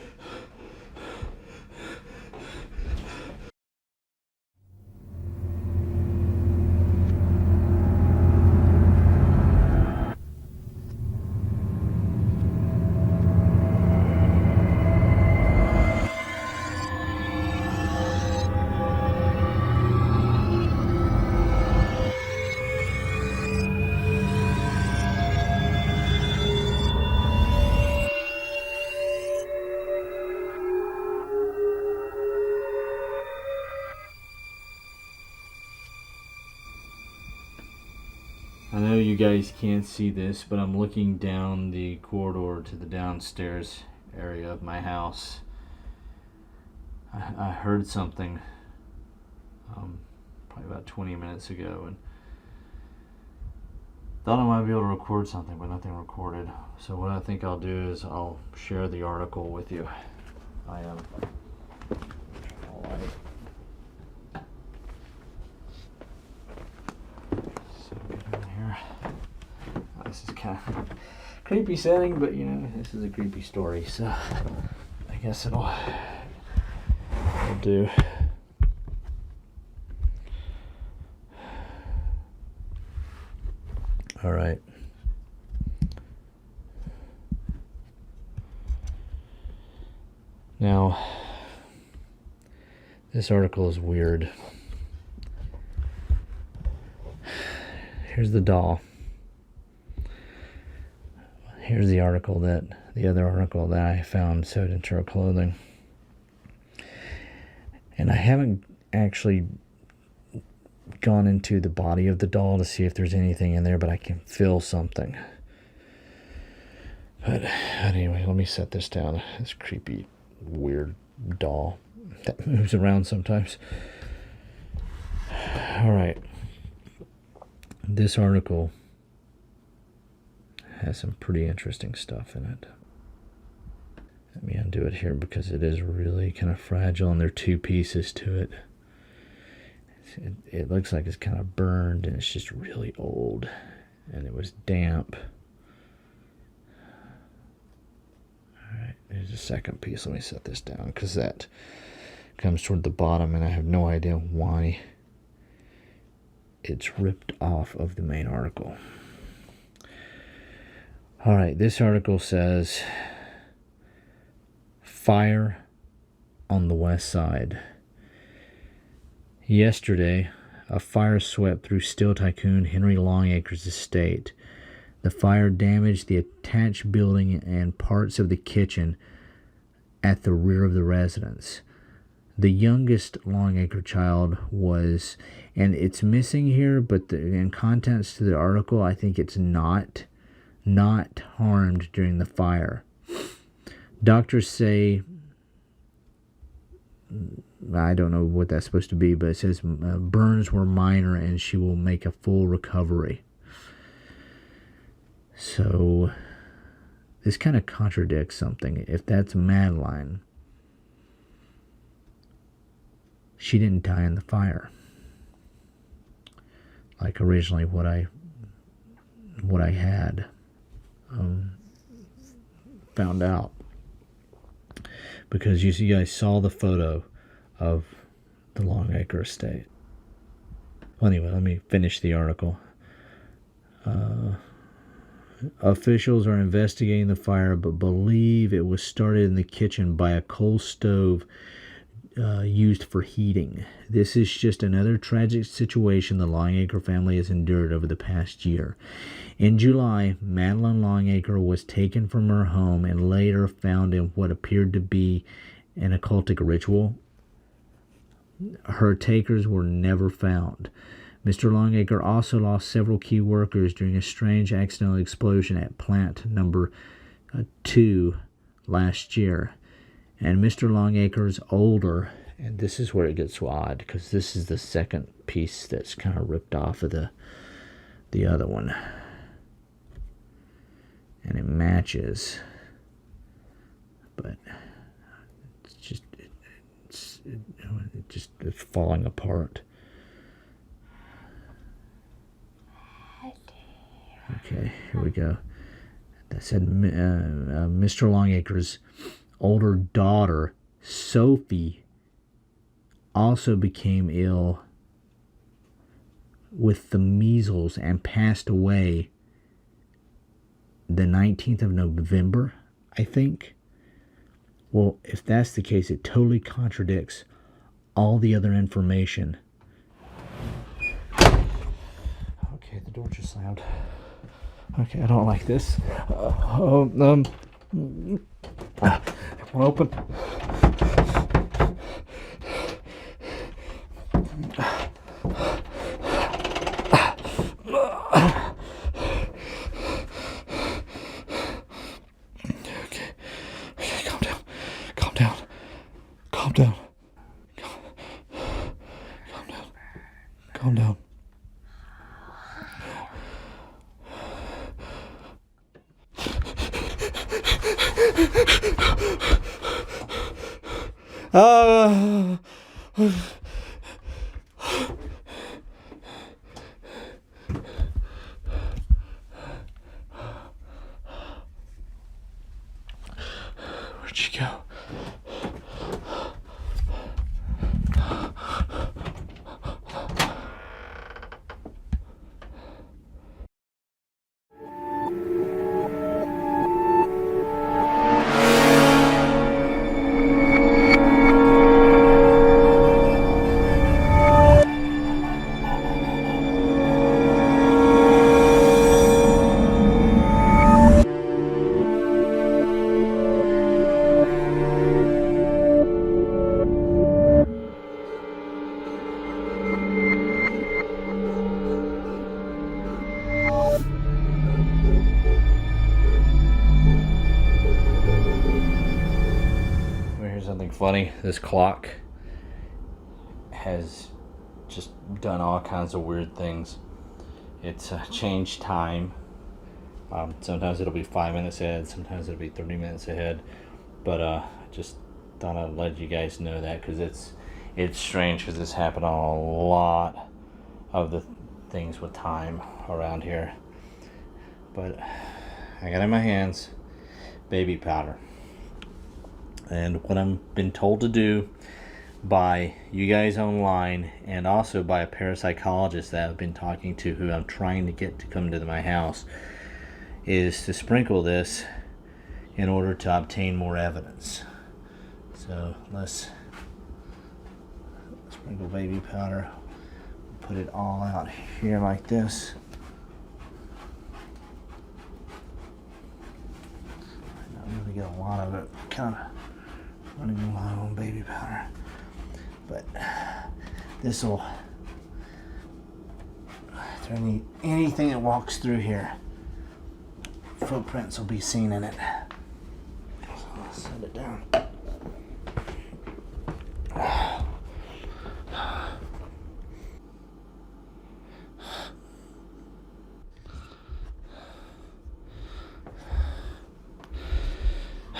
I know you guys can't see this, but I'm looking down the corridor to the downstairs area of my house. I heard something probably about 20 minutes ago and thought I might be able to record something, but nothing recorded. So what I think I'll do is I'll share the article with you. I am. So get in here. This is kind of creepy setting, but you know, this is a creepy story, so I guess it'll do. All right. Now, this article is weird. Here's the doll. Here's the other article that I found sewed into her clothing. And I haven't actually gone into the body of the doll to see if there's anything in there, but I can feel something. But anyway, let me set this down. This creepy, weird doll that moves around sometimes. All right. This article has some pretty interesting stuff in it. Let me undo it here because it is really kind of fragile and there are two pieces to it. It looks like it's kind of burned and it's just really old and it was damp. Alright, there's a second piece. Let me set this down because that comes toward the bottom and I have no idea why it's ripped off of the main article. Alright, this article says fire on the west side. Yesterday, a fire swept through steel tycoon Henry Longacre's estate. The fire damaged the attached building and parts of the kitchen at the rear of the residence. The youngest Longacre child was, and it's missing here, but in contents to the article, I think it's not harmed during the fire. Doctors say, I don't know what that's supposed to be, but it says burns were minor and she will make a full recovery. So this kind of contradicts something. If that's Madeline, she didn't die in the fire, like originally what I had found out. Because you guys saw the photo of the Longacre estate. Well, anyway, let me finish the article. Officials are investigating the fire, but believe it was started in the kitchen by a coal stove used for heating. This is just another tragic situation the Longacre family has endured over the past year. In July, Madeline Longacre was taken from her home and later found in what appeared to be an occultic ritual. Her takers were never found. Mr. Longacre also lost several key workers during a strange accidental explosion at plant number 2 last year. And Mr. Longacre's older, and this is where it gets odd, because this is the second piece that's kind of ripped off of the other one. And it matches but it's falling apart. Okay, here we go. That said, Mr. Longacre's older daughter, Sophie, also became ill with the measles and passed away the 19th of November, I think. Well, if that's the case, it totally contradicts all the other information. Okay, the door just slammed. Okay, I don't like this. It won't open. Okay, calm down. Calm down. Calm down. Calm down. Calm down. Where'd she go? Something funny. This clock has just done all kinds of weird things. It's changed time. Sometimes it'll be 5 minutes ahead, sometimes it'll be 30 minutes ahead. But just thought I'd let you guys know that, because it's strange, because this happened on a lot of the things with time around here. But I got in my hands baby powder. And what I've been told to do by you guys online, and also by a parapsychologist that I've been talking to, who I'm trying to get to come to my house, is to sprinkle this in order to obtain more evidence. So let's sprinkle baby powder, put it all out here like this. I'm gonna get a lot of it, kind of running low on baby powder, but this will, if there anything that walks through here, footprints will be seen in it. So let's set it down.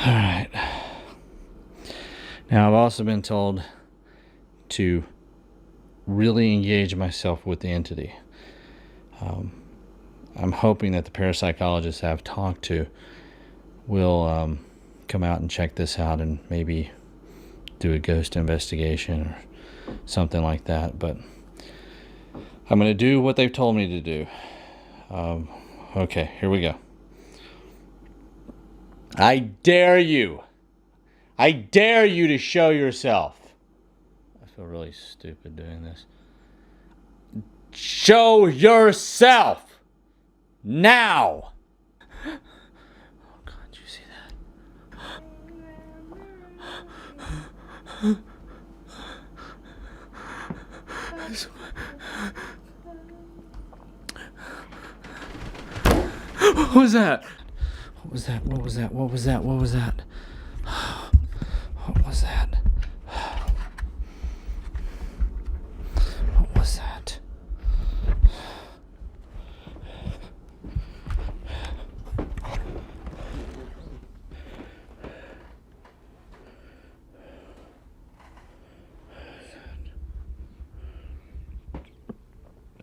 All right. Now, I've also been told to really engage myself with the entity. I'm hoping that the parapsychologists I've talked to will come out and check this out and maybe do a ghost investigation or something like that. But I'm going to do what they've told me to do. Okay, here we go. I dare you. I dare you to show yourself. I feel really stupid doing this. Show yourself now. Oh God, did you see that? What was that? What was that? What was that? What was that? What was that? What was that? What was that?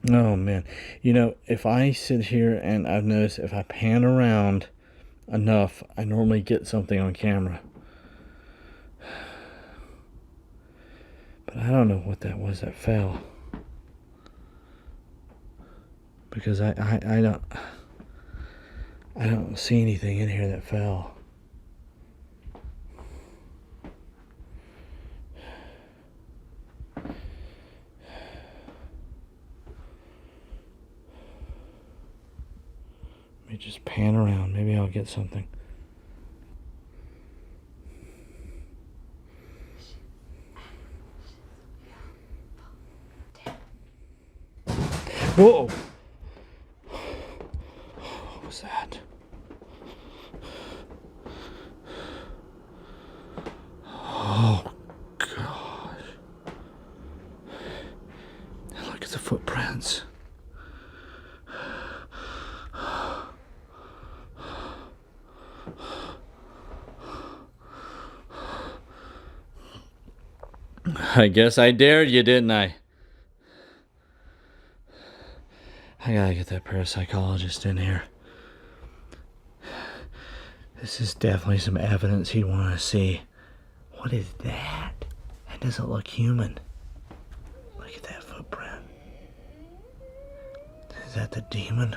Oh man, you know, if I sit here and I've noticed if I pan around enough, I normally get something on camera. But I don't know what that was that fell. Because I don't see anything in here that fell. Let me just pan around. Maybe I'll get something. Whoa! What was that? Oh, gosh. Look at the footprints. I guess I dared you, didn't I? I gotta get that parapsychologist in here. This is definitely some evidence he'd want to see. What is that? That doesn't look human. Look at that footprint. Is that the demon?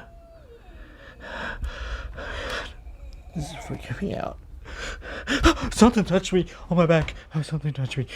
This is freaking me out. Something touched me on my back. Oh, something touched me.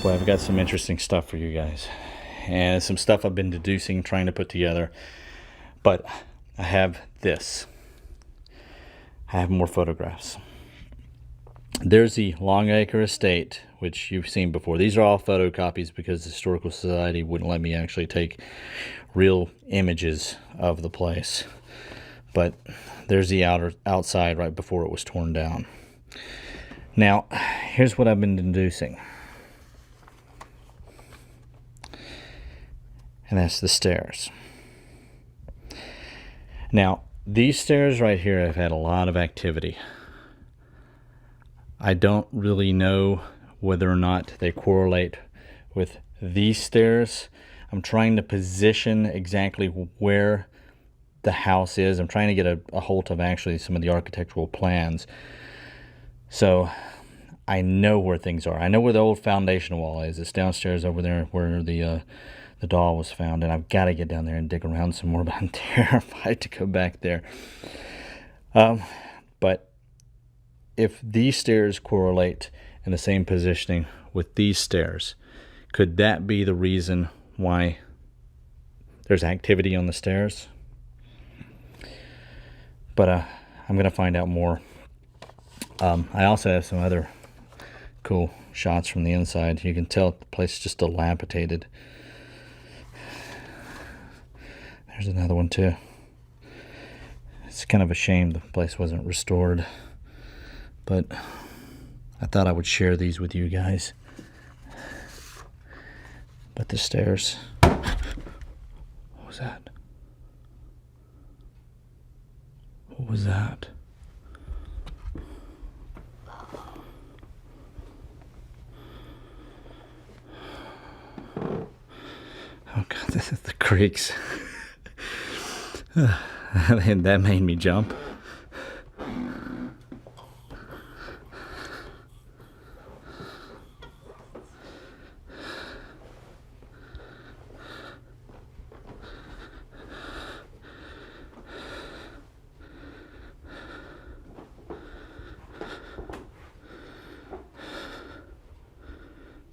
Boy, I've got some interesting stuff for you guys. And some stuff I've been deducing, trying to put together. But I have this. I have more photographs. There's the Longacre Estate, which you've seen before. These are all photocopies because the Historical Society wouldn't let me actually take real images of the place. But there's the outside right before it was torn down. Now, here's what I've been deducing. And that's the stairs. Now, these stairs right here have had a lot of activity. I don't really know whether or not they correlate with these stairs. I'm trying to position exactly where the house is. I'm trying to get a hold of actually some of the architectural plans. So I know where things are. I know where the old foundation wall is. It's downstairs over there where the doll was found, and I've got to get down there and dig around some more, but I'm terrified to go back there. But if these stairs correlate in the same positioning with these stairs, could that be the reason why there's activity on the stairs? But I'm going to find out more. I also have some other cool shots from the inside. You can tell the place is just dilapidated. There's another one too. It's kind of a shame the place wasn't restored, but I thought I would share these with you guys. But the stairs. What was that? What was that? Oh God, this is the creaks. And that made me jump. I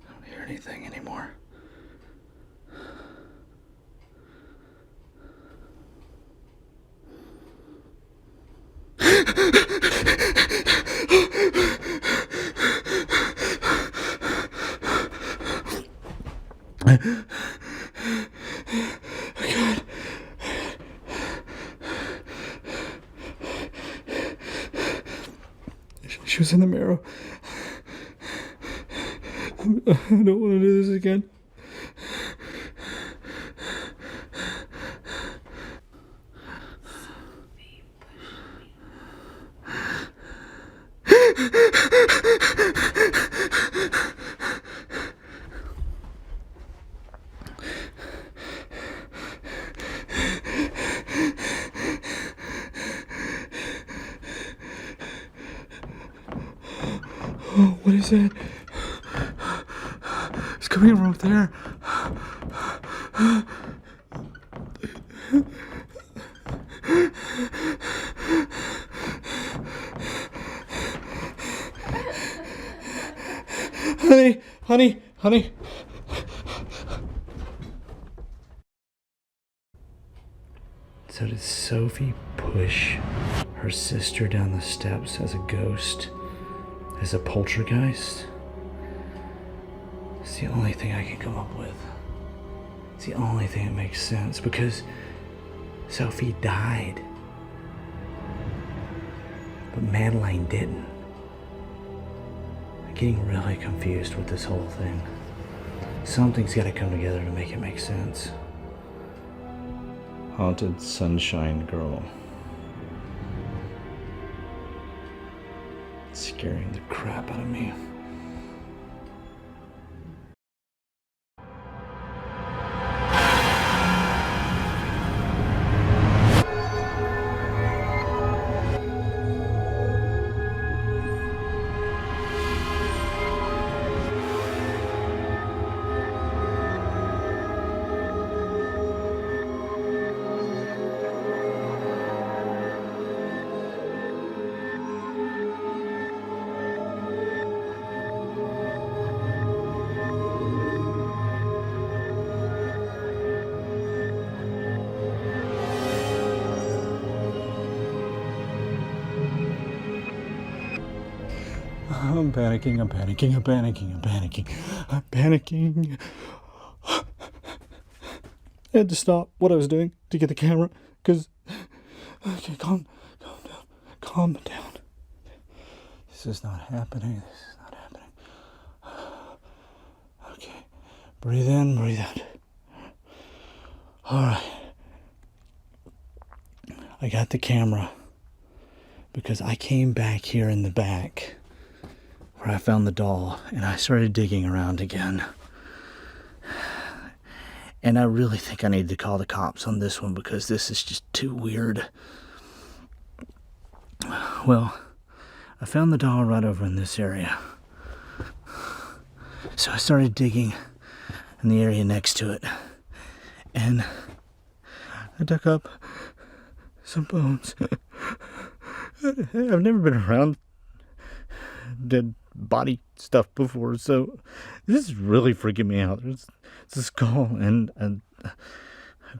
don't hear anything anymore. She was in the mirror. I don't want to do this again. Oh, what is that? It's coming from up there. Honey. So did Sophie push her sister down the steps as a ghost? As a poltergeist? It's the only thing I can come up with. It's the only thing that makes sense, because Sophie died, but Madeline didn't. I'm getting really confused with this whole thing. Something's got to come together to make it make sense. Haunted Sunshine Girl. It's scaring the crap out of me. I'm panicking. I had to stop what I was doing to get the camera, because... Okay, calm down. This is not happening. Okay, breathe in, breathe out. Alright. I got the camera because I came back here in the back where I found the doll, and I started digging around again. And I really think I need to call the cops on this one, because this is just too weird. Well, I found the doll right over in this area. So I started digging in the area next to it. And I dug up some bones. I've never been around dead body stuff before, so this is really freaking me out. There's a skull and a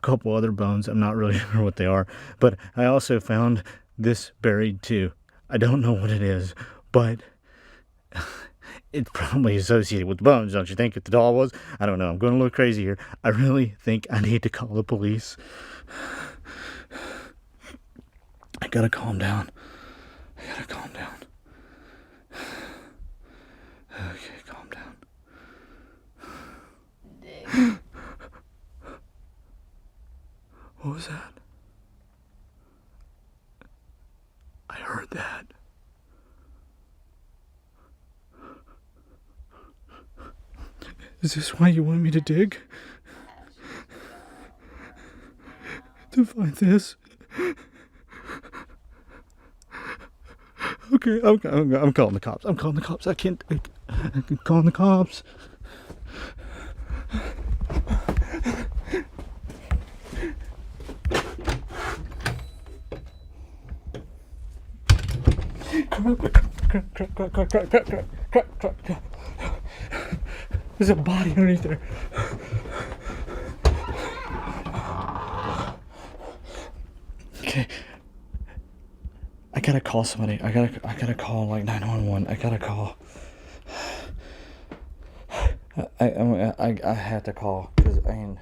couple other bones. I'm not really sure what they are, but I also found this buried too. I don't know what it is, but it's probably associated with bones, don't you think? If the doll was, I don't know. I'm going a little crazy here. I really think I need to call the police. I gotta calm down. Okay, calm down. What was that? I heard that. Is this why you want me to dig? To find this? Okay, I'm calling the cops. I'm calling the cops. I can call the cops. Crap. There's a body underneath there. Okay. I gotta call somebody. I gotta call like 911. I gotta call. I have to call because I mean.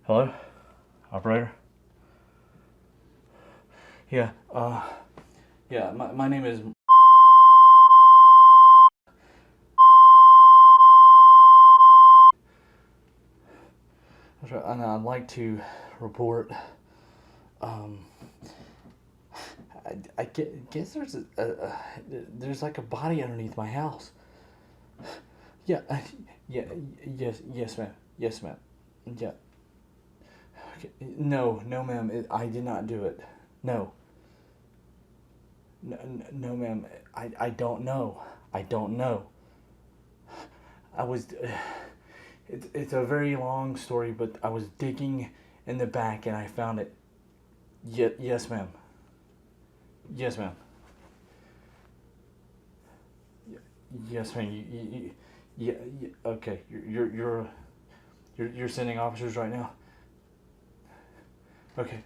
Hello, operator. Yeah. Yeah. My name is. And I'd like to report. I guess there's like a body underneath my house. Yeah. Yes, ma'am. Yes, ma'am. Yeah. Okay. No, ma'am. I did not do it. No. No, ma'am. I don't know. I don't know. I was. It's a very long story, but I was digging in the back and I found it. Yes, ma'am. Yes, ma'am. Yes, ma'am. Yeah. Okay. You're sending officers right now. Okay.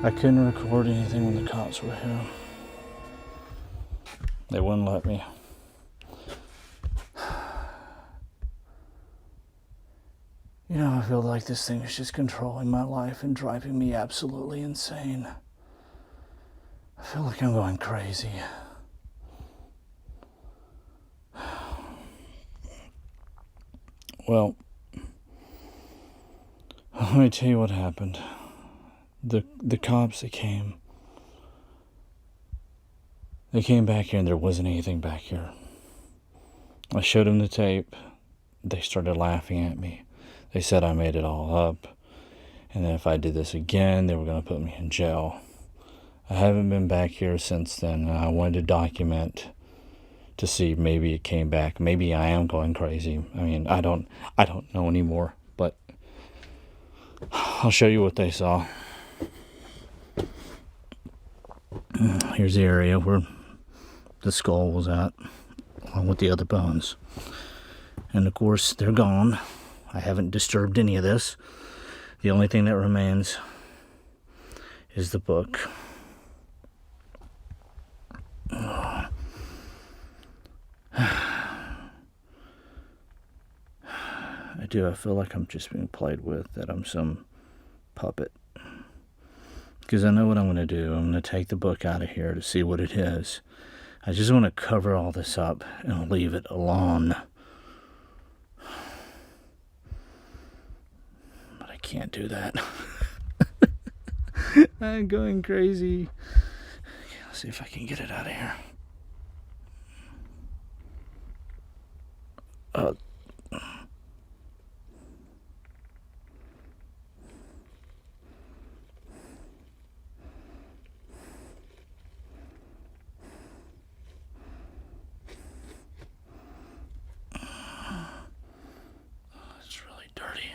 I couldn't record anything when the cops were here. They wouldn't let me. You know, I feel like this thing is just controlling my life and driving me absolutely insane. I feel like I'm going crazy. Well, let me tell you what happened. The cops, they came back here and there wasn't anything back here. I showed them the tape. They started laughing at me. They said I made it all up. And that if I did this again, they were going to put me in jail. I haven't been back here since then. I wanted to document to see maybe it came back. Maybe I am going crazy. I mean, I don't know anymore. But I'll show you what they saw. Here's the area where the skull was at, along with the other bones. And of course, they're gone. I haven't disturbed any of this. The only thing that remains is the book. I feel like I'm just being played with, that I'm some puppet. Because I know what I'm going to do. I'm going to take the book out of here to see what it is. I just want to cover all this up and leave it alone. But I can't do that. I'm going crazy. Okay, let's see if I can get it out of here. It's really dirty.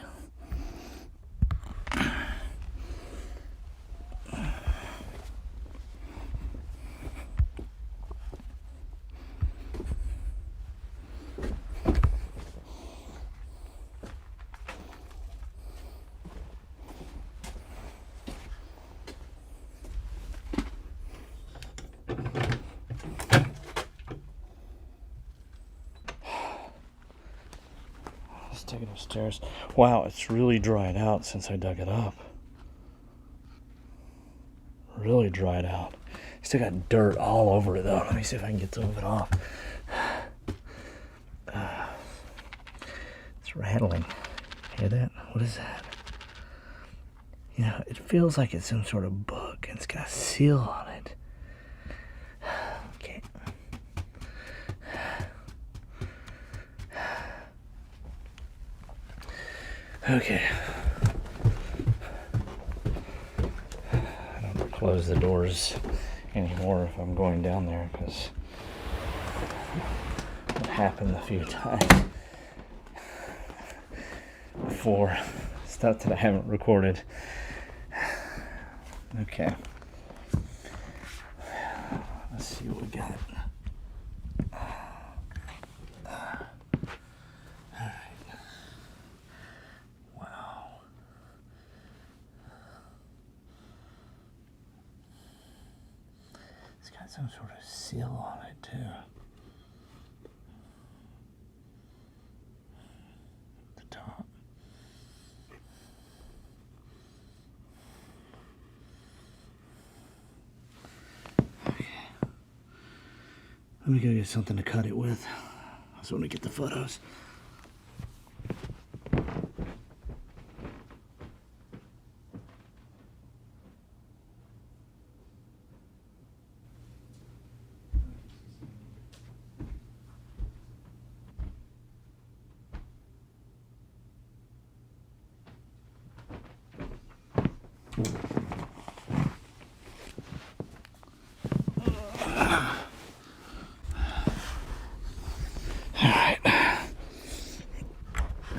Let's take it upstairs. Wow, it's really dried out since I dug it up. Really dried out. Still got dirt all over it though. Let me see if I can get some of it off. It's rattling. Hear that? What is that? You know, it feels like it's some sort of book and it's got a seal on it. Okay. Okay. I don't close the doors anymore if I'm going down there because it happened a few times before. Stuff that I haven't recorded. Okay. Let's see what we got. Alright. Wow. It's got some sort of seal on it too. At the top. Let me go get something to cut it with. I just want to get the photos.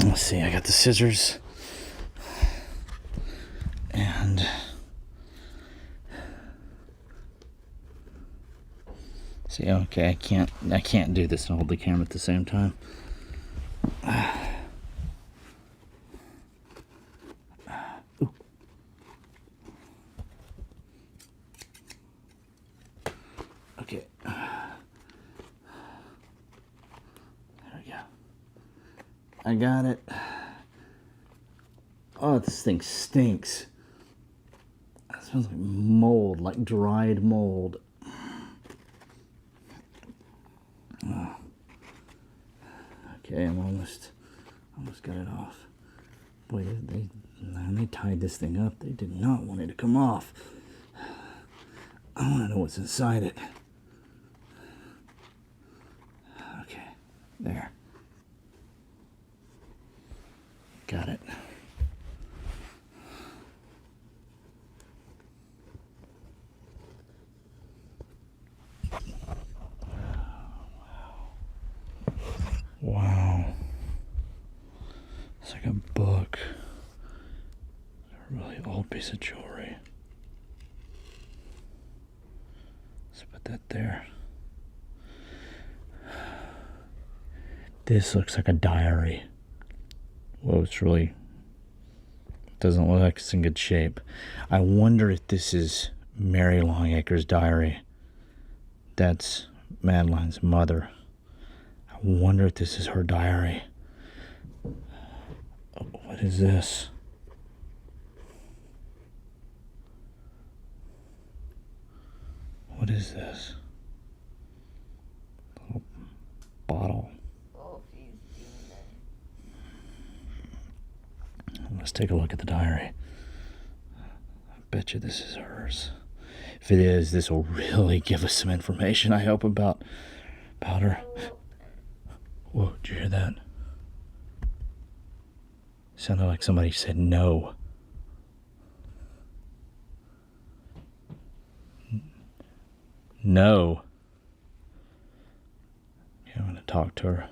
Let's see, I got the scissors and see, okay, I can't do this and hold the camera at the same time. Okay. There we go. I got it. Oh, this thing stinks. It smells like mold, like dried mold. Oh. Okay, I'm almost got it off. Boy, they tied this thing up. They did not want it to come off. I want to know what's inside it. Okay, there. Got it. Wow. It's like a book. A really old piece of jewelry. Let's put that there. This looks like a diary. Whoa, it's really doesn't look like it's in good shape. I wonder if this is Mary Longacre's diary. That's Madeline's mother. I wonder if this is her diary. Oh, what is this? What is this? A little bottle. Let's take a look at the diary. I bet you this is hers. If it is, this will really give us some information, I hope, about her. Whoa, did you hear that? Sounded like somebody said no. No. Okay, I'm going to talk to her.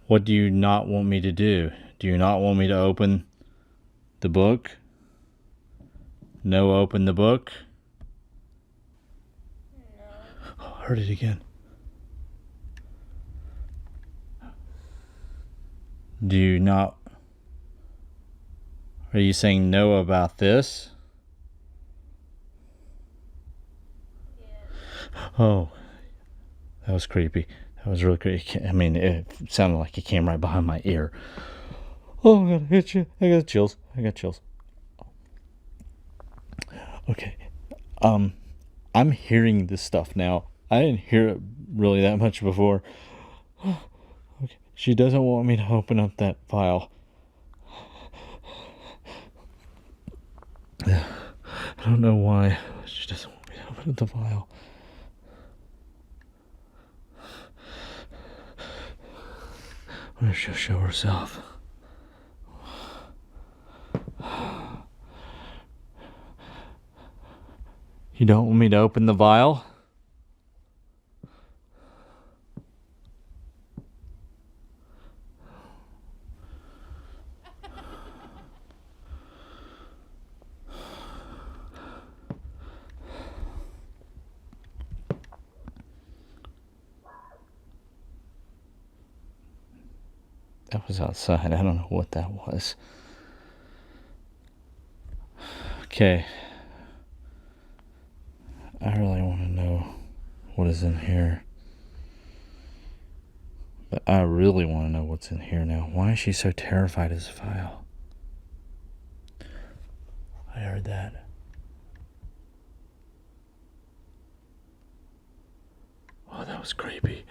What do you not want me to do? Do you not want me to open the book? No, open the book? No. Oh, I heard it again. Do you not... Are you saying no about this? Yeah. Oh, that was creepy. That was really creepy. I mean, it sounded like it came right behind my ear. Oh, I'm gonna hit you. I got chills. Okay. I'm hearing this stuff now. I didn't hear it really that much before. Okay. She doesn't want me to open up that file. I don't know why. She doesn't want me to open the file. I wonder if she'll show herself. You don't want me to open the vial? That was outside. I don't know what that was. Okay. I really want to know what is in here. But I really want to know what's in here now. Why is she so terrified of this file? I heard that. Oh, that was creepy.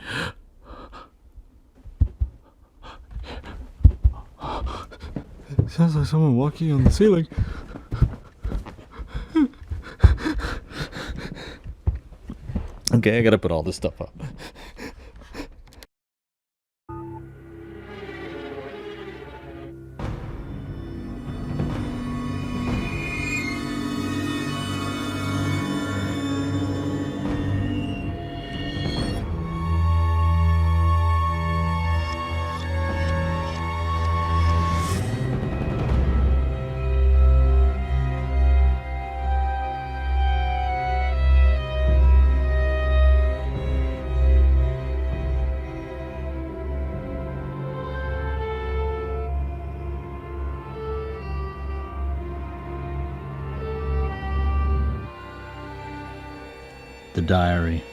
Sounds like someone walking on the ceiling. Okay, I gotta put all this stuff up. The diary.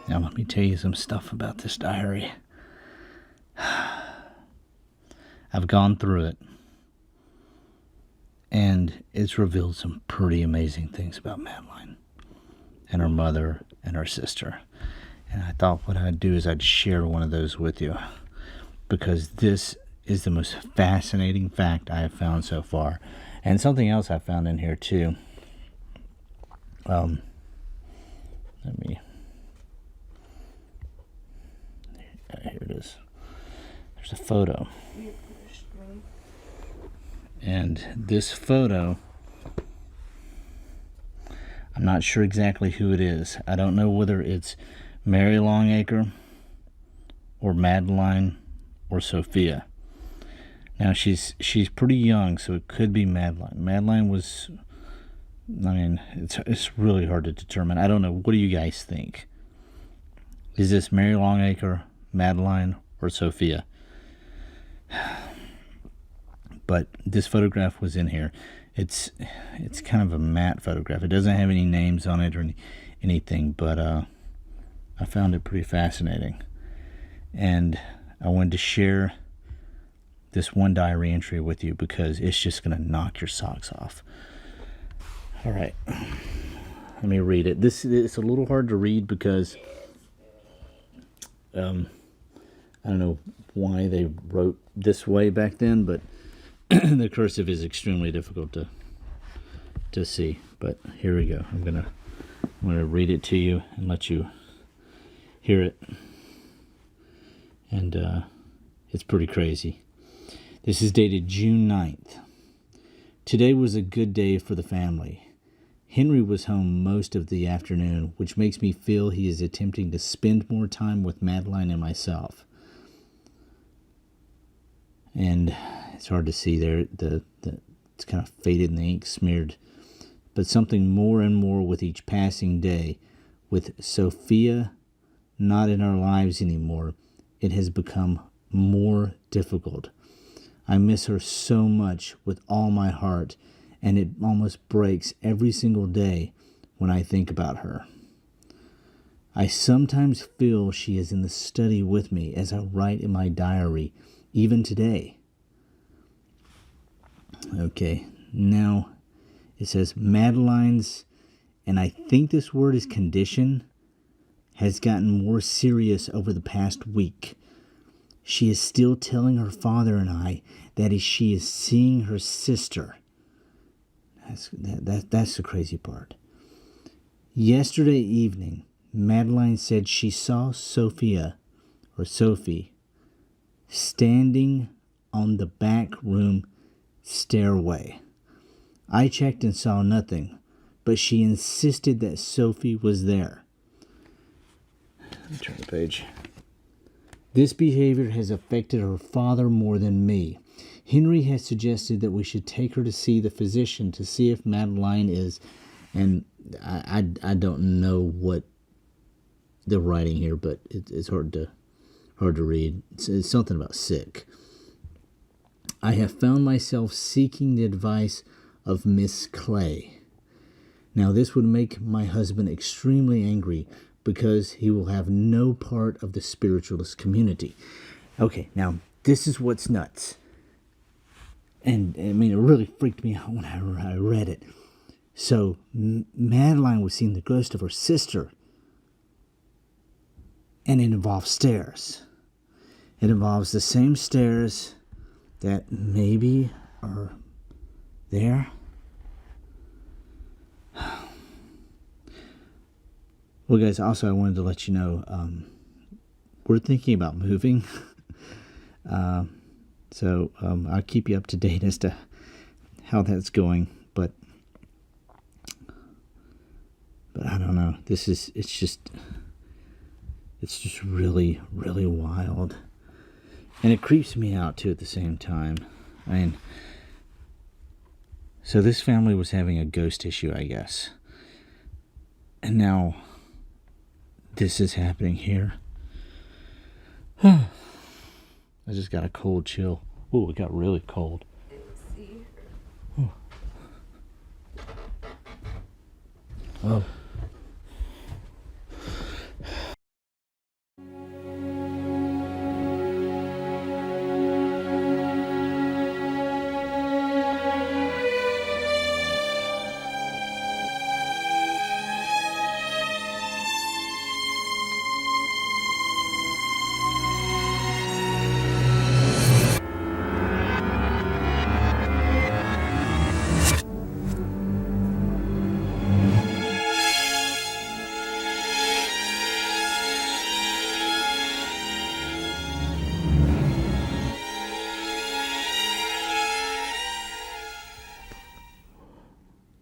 Now let me tell you some stuff about this diary. I've gone through it, and it's revealed some pretty amazing things about Madeline and her mother and her sister. And I thought what I'd do is I'd share one of those with you, because this is the most fascinating fact I have found so far. And something else I found in here too. Here it is. There's a photo. And this photo, I'm not sure exactly who it is. I don't know whether it's Mary Longacre or Madeline or Sophia. Now she's pretty young, so it could be Madeline. Madeline was, I mean, it's really hard to determine. I don't know. What do you guys think? Is this Mary Longacre, Madeline, or Sophia? But this photograph was in here. It's kind of a matte photograph. It doesn't have any names on it or anything, but I found it pretty fascinating. And I wanted to share this one diary entry with you because it's just going to knock your socks off. All right. Let me read it. It's a little hard to read because I don't know why they wrote this way back then, but the cursive is extremely difficult to see. But here we go. I'm gonna read it to you and let you hear it. And it's pretty crazy. This is dated June 9th. Today was a good day for the family. Henry was home most of the afternoon, which makes me feel he is attempting to spend more time with Madeline and myself. And it's hard to see there. It's kind of faded and the ink smeared. But something more and more with each passing day. With Sophia not in our lives anymore, it has become more difficult. I miss her so much with all my heart, and it almost breaks every single day when I think about her. I sometimes feel she is in the study with me as I write in my diary, even today. Okay, now it says Madeline's, and I think this word is condition, has gotten more serious over the past week. She is still telling her father and I that she is seeing her sister. That's the crazy part. Yesterday evening, Madeline said she saw Sophie standing on the back room stairway. I checked and saw nothing, but she insisted that Sophie was there. Let me turn the page. This behavior has affected her father more than me. Henry has suggested that we should take her to see the physician to see if Madeline is, and I don't know what they're writing here, but it's hard to read. It's something about sick. I have found myself seeking the advice of Miss Clay. Now, this would make my husband extremely angry because he will have no part of the spiritualist community. Okay, now, this is what's nuts. And, I mean, it really freaked me out when I read it. So, Madeline was seeing the ghost of her sister. And it involves stairs. It involves the same stairs that maybe are there. Well, guys, also I wanted to let you know, we're thinking about moving. So I'll keep you up to date as to how that's going. But I don't know. It's just really, really wild. And it creeps me out, too, at the same time. I mean, so this family was having a ghost issue, I guess. And now this is happening here. I just got a cold chill. Oh, it got really cold. Oh.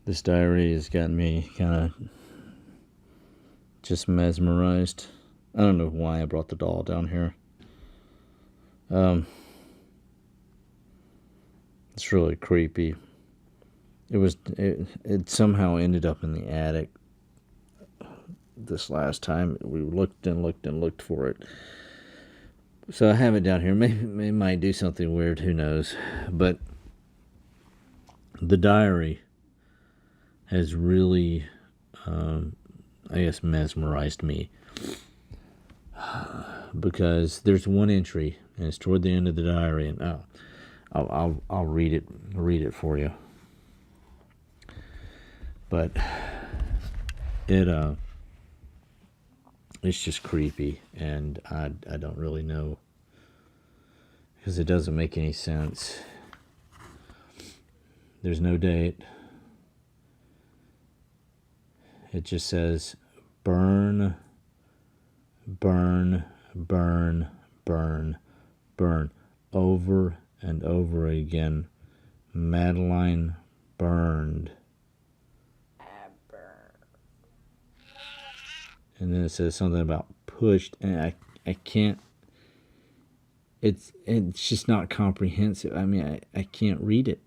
This diary has gotten me kind of just mesmerized. I don't know why I brought the doll down here. It's really creepy. It somehow ended up in the attic this last time. We looked and looked and looked for it. So I have it down here. Maybe it might do something weird, who knows. But the diary has really, I guess, mesmerized me. Because there's one entry, and it's toward the end of the diary, and I'll read it for you. But it's just creepy, and I don't really know, because it doesn't make any sense. There's no date. It just says, burn, burn, burn, burn, burn, over and over again. Madeline burned. And then it says something about pushed, and I can't, it's just not comprehensive. I mean, I can't read it.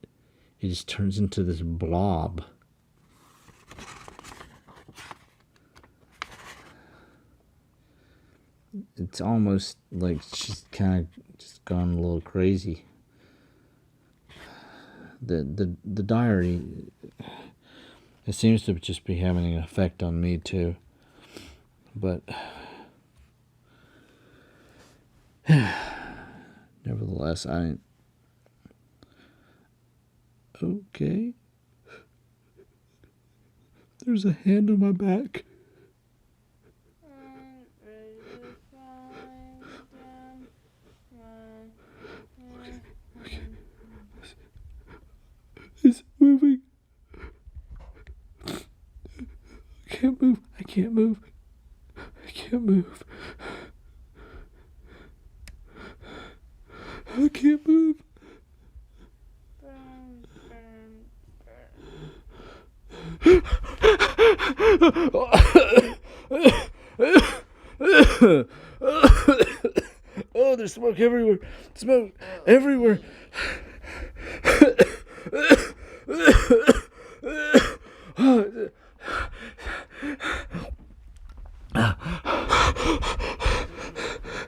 It just turns into this blob. It's almost like she's kind of just gone a little crazy. The diary, it seems to just be having an effect on me too. But nevertheless, okay. There's a hand on my back. Okay. It's moving. can't move. I can't move. I can't move. Oh, there's smoke everywhere. Smoke everywhere.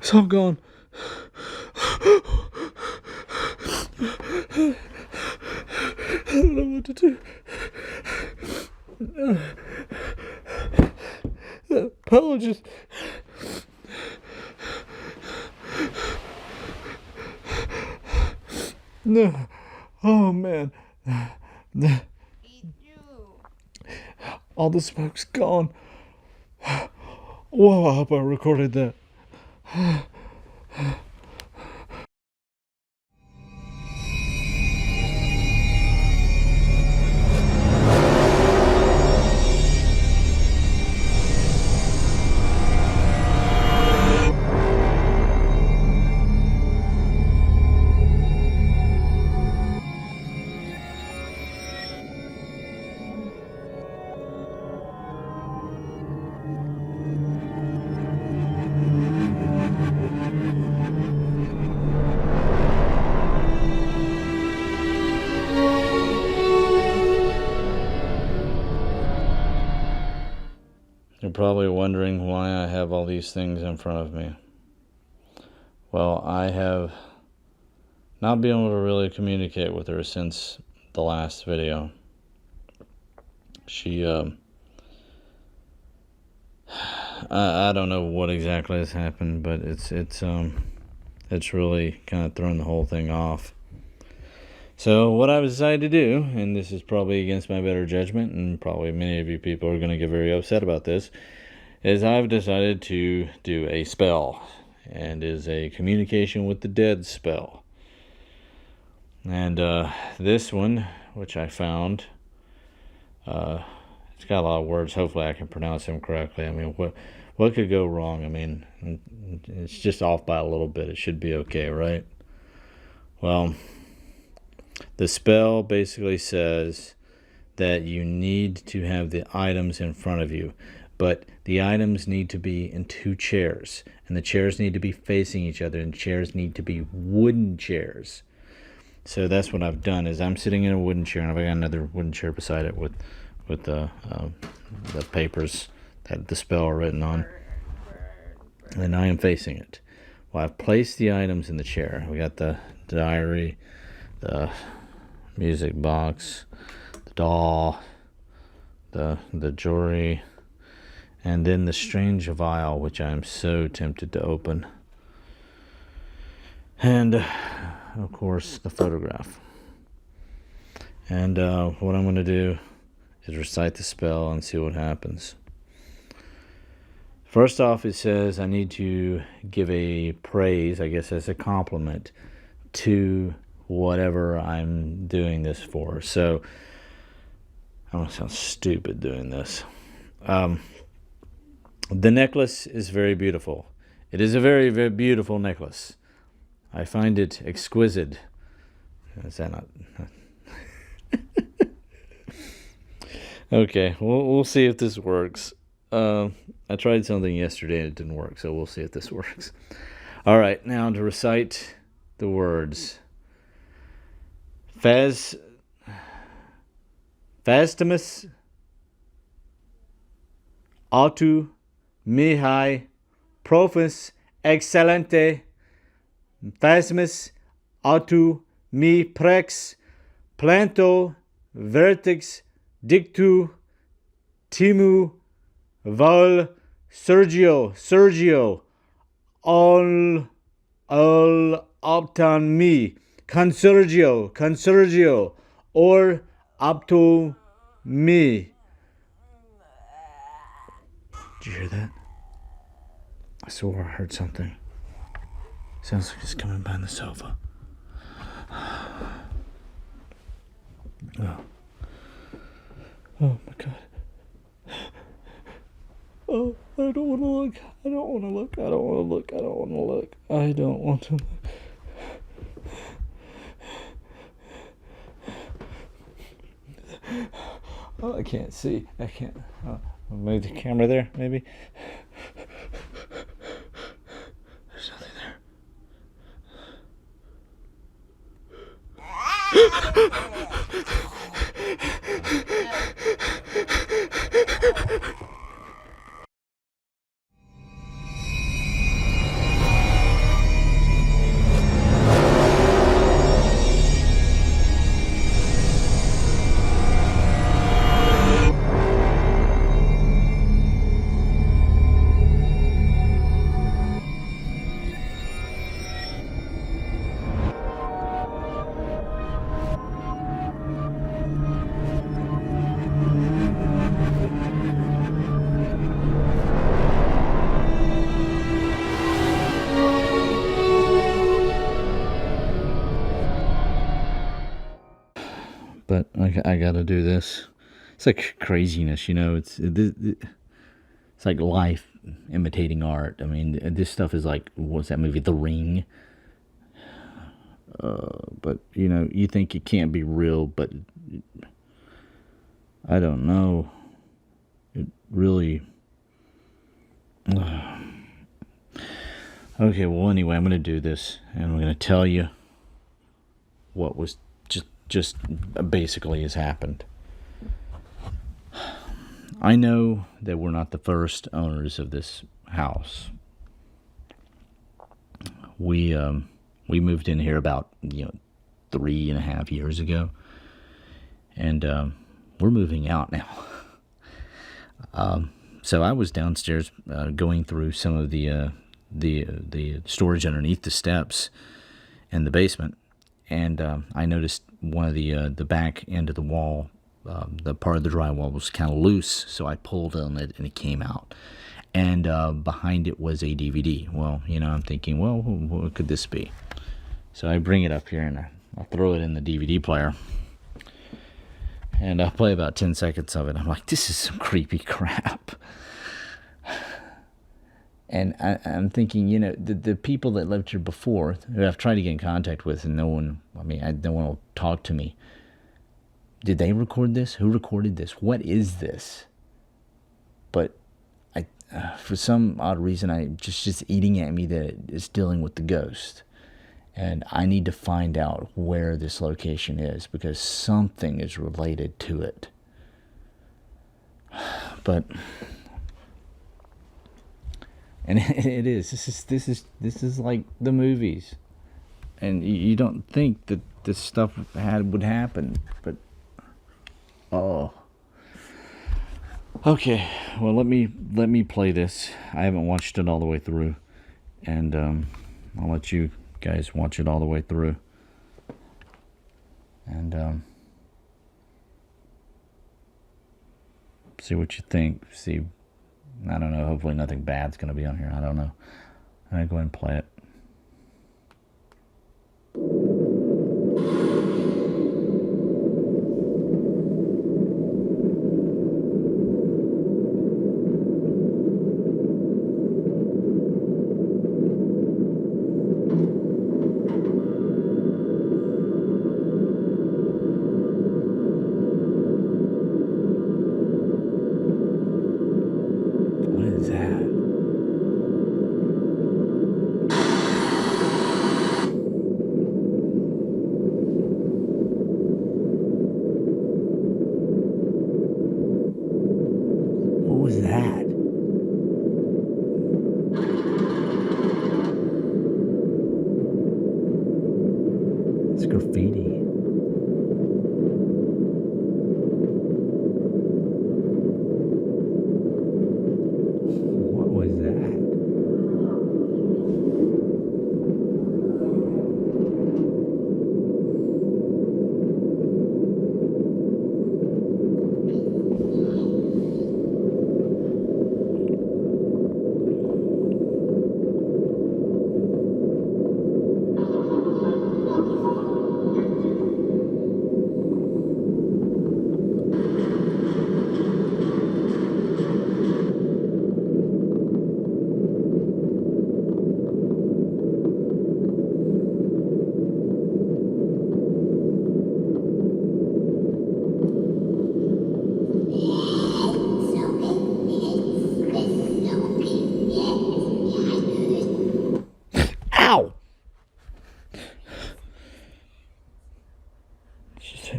So I'm gone. I don't know what to do. Apologies. No. Oh man. All the smoke's gone. Whoa, I hope I recorded that. You're probably wondering why I have all these things in front of me. Well, I have not been able to really communicate with her since the last video. She, I don't know what exactly has happened, but it's really kind of thrown the whole thing off. So what I've decided to do, and this is probably against my better judgment, and probably many of you people are going to get very upset about this, is I've decided to do a spell, and is a communication with the dead spell. And this one, which I found, it's got a lot of words. Hopefully I can pronounce them correctly. I mean, what could go wrong? I mean, it's just off by a little bit. It should be okay, right? Well, the spell basically says that you need to have the items in front of you, but the items need to be in two chairs, and the chairs need to be facing each other, and chairs need to be wooden chairs. So that's what I've done, is I'm sitting in a wooden chair, and I've got another wooden chair beside it with the papers that the spell are written on, and I am facing it. Well, I've placed the items in the chair. We got the diary, the music box, the doll, the jewelry, and then the strange vial, which I am so tempted to open, and of course the photograph. And what I'm going to do is recite the spell and see what happens. First off, it says I need to give a praise, I guess as a compliment, to whatever I'm doing this for. So I'm going to sound stupid doing this. The necklace is very beautiful. It is a very, very beautiful necklace. I find it exquisite. Is that not? Okay, we'll see if this works. I tried something yesterday and it didn't work, so we'll see if this works. All right, now to recite the words. Fastimus autu mihi profus excellente Fastimus autu mi prex planto vertex dictu timu vol Sergio all optan mi consurgio or opto me. Did you hear that? I swore I heard something. Sounds like it's coming behind the sofa. Oh my God. Oh, I don't want to look. I don't want to look. I don't want to look. I don't want to look. I don't want to look. Oh, I can't see. I can't. Oh, I'll move the camera there, maybe. There's nothing there. But I gotta do this. It's like craziness, you know. It's like life imitating art. I mean, this stuff is like, what's that movie, The Ring? But you know, you think it can't be real, but I don't know. It really. Okay, well, anyway, I'm gonna do this, and I'm gonna tell you what was just basically has happened. I know that we're not the first owners of this house. We moved in here about 3.5 years ago, and we're moving out now. So I was downstairs going through some of the storage underneath the steps in the basement, and I noticed one of the back end of the wall, the part of the drywall was kind of loose, so I pulled on it and it came out. And behind it was a DVD. Well, I'm thinking, well, what could this be? So I bring it up here and I throw it in the DVD player. And I play about 10 seconds of it. I'm like, this is some creepy crap. And I'm thinking, the people that lived here before, who I've tried to get in contact with, and no one will talk to me. Did they record this? Who recorded this? What is this? But for some odd reason, I just eating at me that it's dealing with the ghost. And I need to find out where this location is, because something is related to it. But, and it is. This is like the movies, and you don't think that this stuff would happen, but oh. Okay, well, let me play this. I haven't watched it all the way through, and I'll let you guys watch it all the way through, and see what you think. See, I don't know, hopefully nothing bad's gonna be on here. I don't know. I'm gonna go ahead and play it.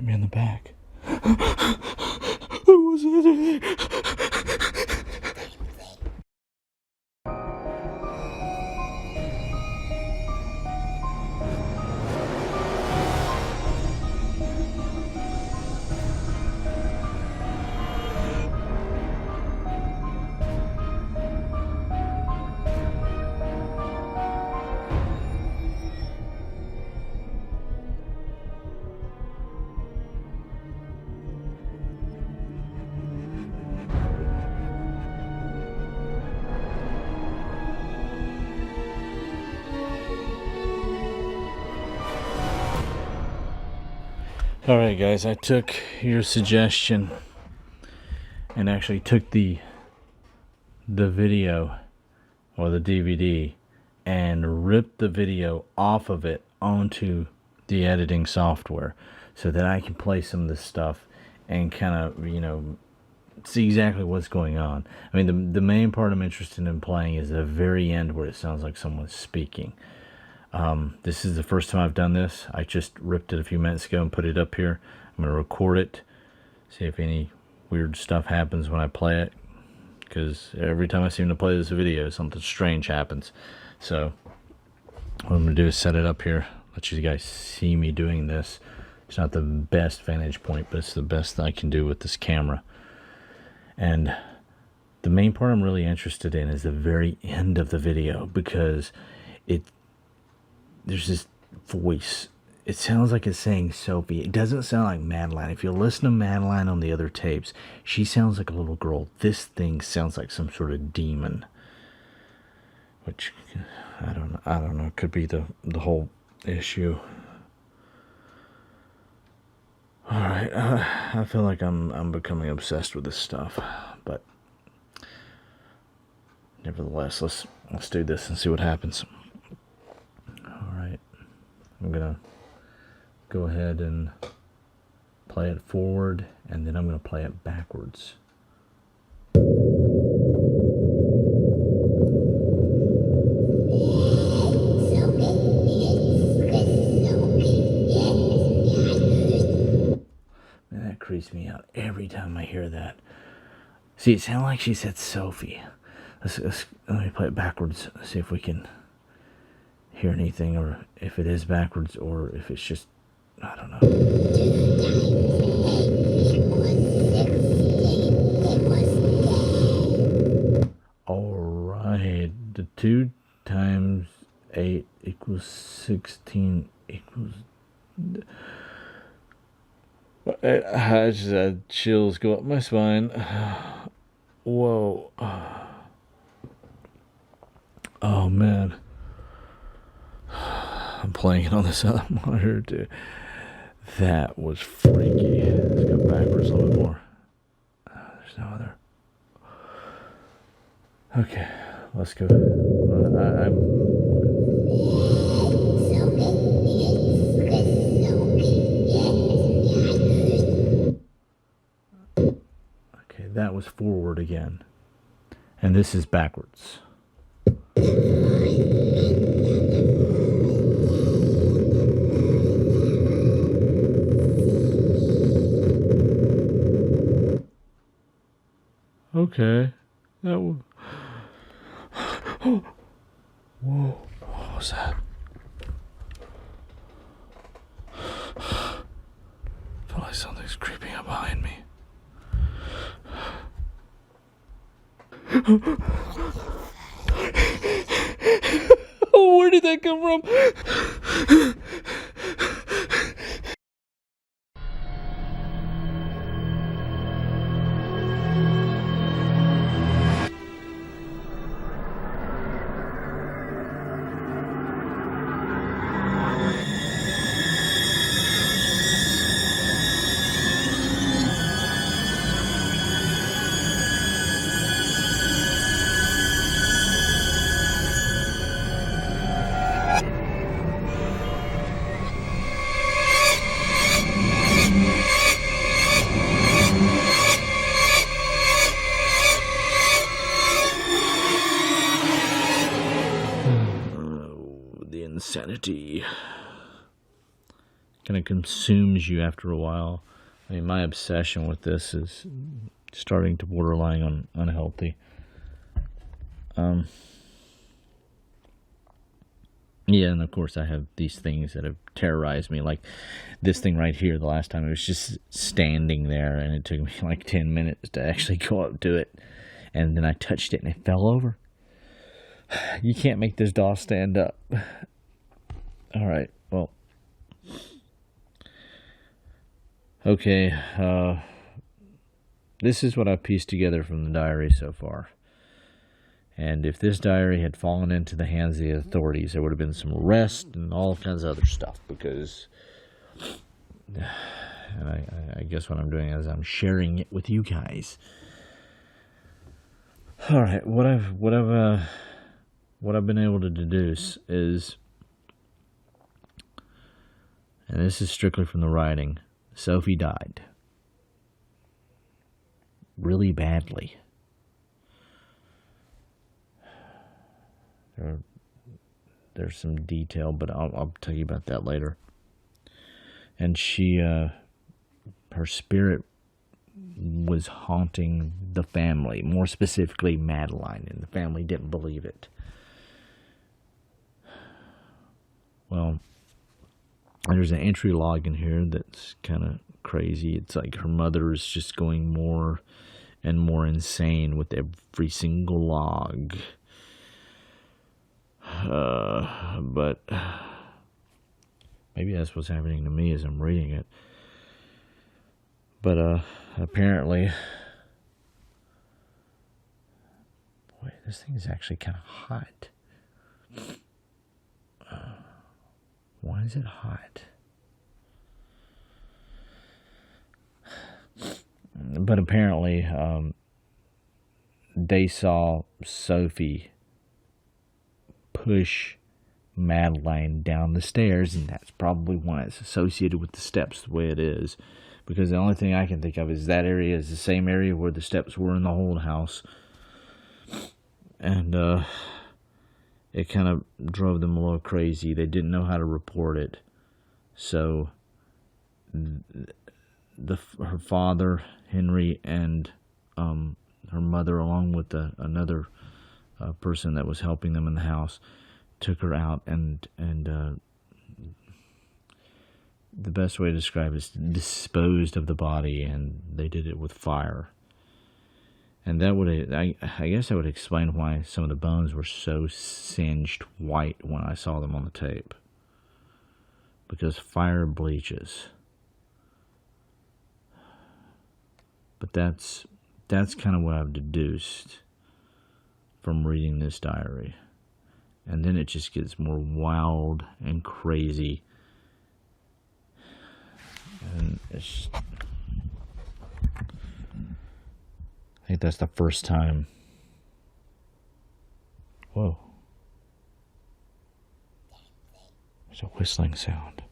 me in the back. Who was it? Alright guys, I took your suggestion and actually took the video or the DVD and ripped the video off of it onto the editing software so that I can play some of this stuff and kind of, you know, see exactly what's going on. I mean, the main part I'm interested in playing is the very end where it sounds like someone's speaking. This is the first time I've done this. I just ripped it a few minutes ago and put it up here. I'm going to record it, see if any weird stuff happens when I play it, because every time I seem to play this video, something strange happens. So what I'm going to do is set it up here, let you guys see me doing this. It's not the best vantage point, but it's the best I can do with this camera. And the main part I'm really interested in is the very end of the video, because there's this voice. It sounds like it's saying Sophie. It doesn't sound like Madeline. If you listen to Madeline on the other tapes, she sounds like a little girl. This thing sounds like some sort of demon. Which, I don't know. It could be the whole issue. Alright, I feel like I'm becoming obsessed with this stuff. But, nevertheless, let's do this and see what happens. Alright, I'm gonna go ahead and play it forward, and then I'm gonna play it backwards. Man, that creeps me out every time I hear that. See, it sounded like she said Sophie. Let me play it backwards, see if we can hear anything, or if it is backwards, or if it's just, I don't know. Alright, the 2 times 8 equals 16 equals... I just had chills go up my spine. Whoa. Oh man. I'm playing it on this other monitor too. That was freaky. Let's go backwards a little bit more. There's no other. Okay, let's go. Okay, that was forward again. And this is backwards. Okay, that was... Whoa, what was that? I feel like something's creeping up behind me. Oh, where did that come from? Insanity. kind of consumes you after a while. I mean, my obsession with this is starting to borderline on unhealthy. Yeah, and of course I have these things that have terrorized me, like this thing right here. The last time it was just standing there, and it took me like 10 minutes to actually go up to it, and then I touched it and it fell over. You can't make this doll stand up. All right, well, okay, this is what I've pieced together from the diary so far. And if this diary had fallen into the hands of the authorities, there would have been some arrest and all kinds of other stuff. Because, and I guess what I'm doing is I'm sharing it with you guys. All right, what I've been able to deduce is, and this is strictly from the writing, Sophie died really badly. There's some detail, but I'll tell you about that later. And she, her spirit was haunting the family, more specifically Madeline, and the family didn't believe it. Well, there's an entry log in here that's kind of crazy. It's like her mother is just going more and more insane with every single log. But maybe that's what's happening to me as I'm reading it. But apparently, boy, this thing is actually kind of hot. Why is it hot? But apparently, they saw Sophie push Madeline down the stairs, and that's probably why it's associated with the steps the way it is. Because the only thing I can think of is that area is the same area where the steps were in the old house. And it kind of drove them a little crazy. They didn't know how to report it. So her father, Henry, and her mother, along with another person that was helping them in the house, took her out and the best way to describe it is disposed of the body, and they did it with fire. And that would, I guess that would explain why some of the bones were so singed white when I saw them on the tape. Because fire bleaches. But that's kind of what I've deduced from reading this diary. And then it just gets more wild and crazy. And it's, I think that's the first time. Whoa. There's a whistling sound.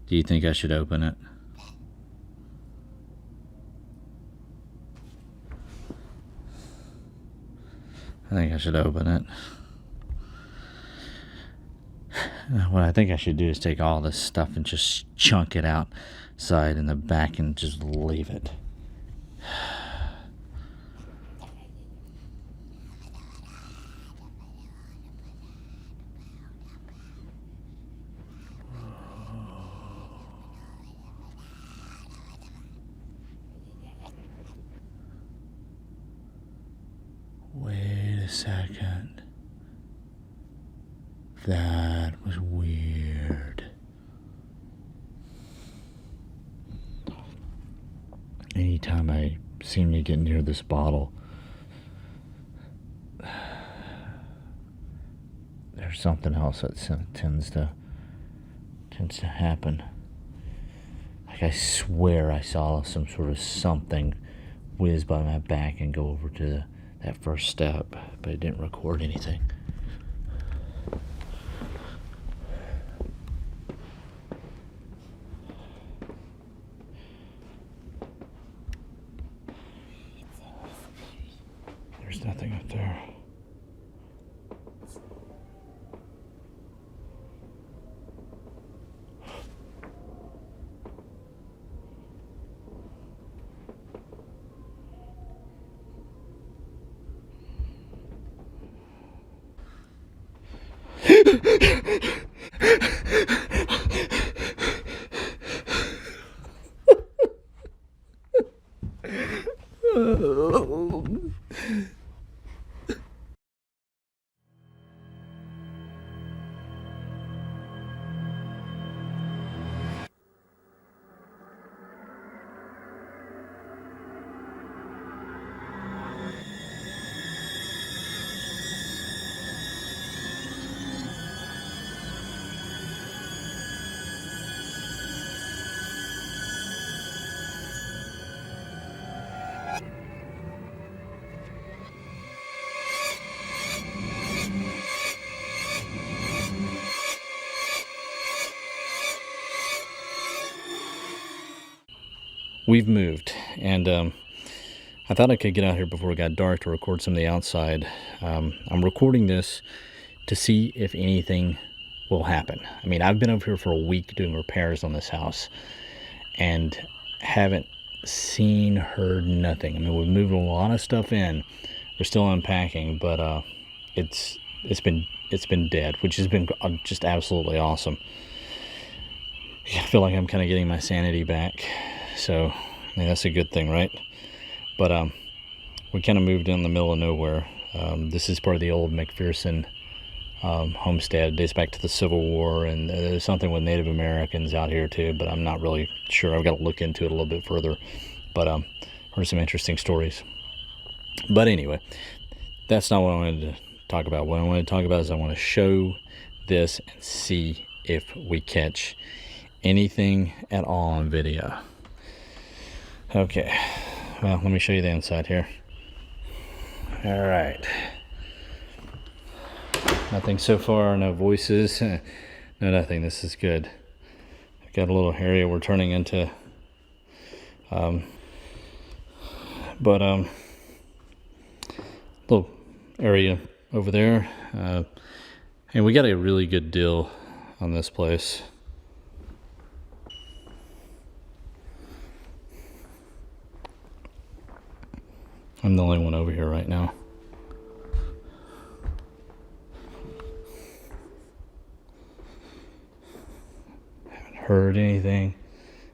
Do you think I should open it? I think I should open it. What I think I should do is take all this stuff and just chunk it outside in the back and just leave it. second. That was weird. Anytime I seem to get near this bottle, there's something else that tends to happen. Like, I swear I saw some sort of something whiz by my back and go over to that first step, but it didn't record anything. There's nothing up there. We've moved, and I thought I could get out here before it got dark to record some of the outside. I'm recording this to see if anything will happen. I mean, I've been over here for a week doing repairs on this house and haven't seen, heard nothing. I mean, we've moved a lot of stuff in. We're still unpacking, but it's been dead, which has been just absolutely awesome. I feel like I'm kind of getting my sanity back, so I mean, that's a good thing, right? But we kind of moved in the middle of nowhere. This is part of the old McPherson homestead. It dates back to the Civil War, and there's something with Native Americans out here too, but I'm not really sure. I've got to look into it a little bit further, but heard some interesting stories. But anyway, that's not what I wanted to talk about. What I wanted to talk about is I want to show this and see if we catch anything at all on video. Okay, well, let me show you the inside here. All right, nothing so far, no voices, no nothing. This is good. I've got a little area we're turning into, little area over there, and we got a really good deal on this place. I'm the only one over here right now. Haven't heard anything.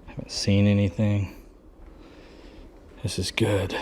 Haven't seen anything. This is good.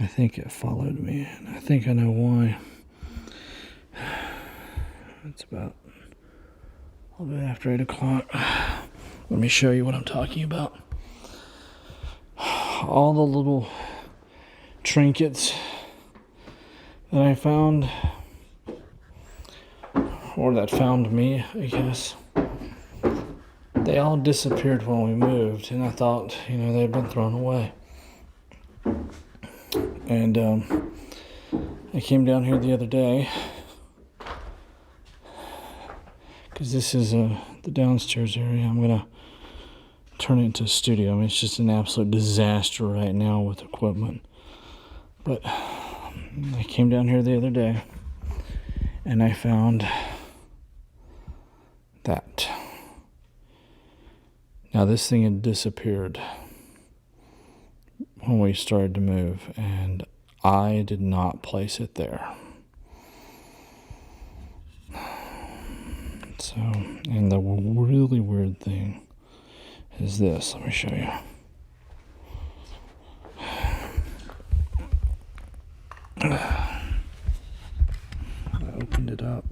I think it followed me, and I think I know why. It's about a little bit after 8 o'clock. Let me show you what I'm talking about. All the little trinkets that I found, or that found me, I guess, they all disappeared when we moved, and I thought, they had been thrown away. And I came down here the other day, because this is the downstairs area. I'm gonna turn it into a studio. I mean, it's just an absolute disaster right now with equipment. But I came down here the other day and I found that. Now this thing had disappeared when we started to move, and I did not place it there. So, and the really weird thing is this. Let me show you. I opened it up.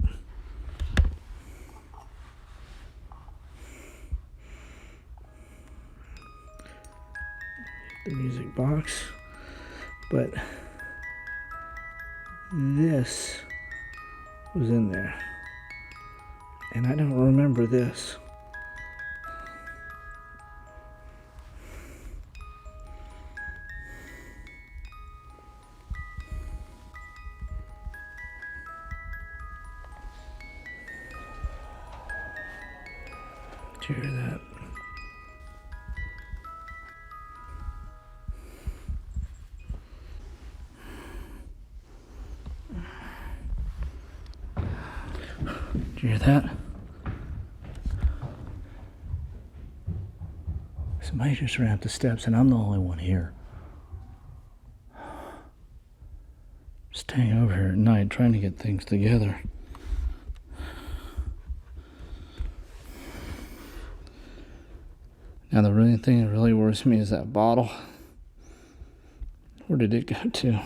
The music box, but this was in there, and I don't remember this. Did you hear that? Did you hear that? Somebody just ran up the steps, and I'm the only one here. Staying over here at night, trying to get things together. Now the really thing that really worries me is that bottle. Where did it go to?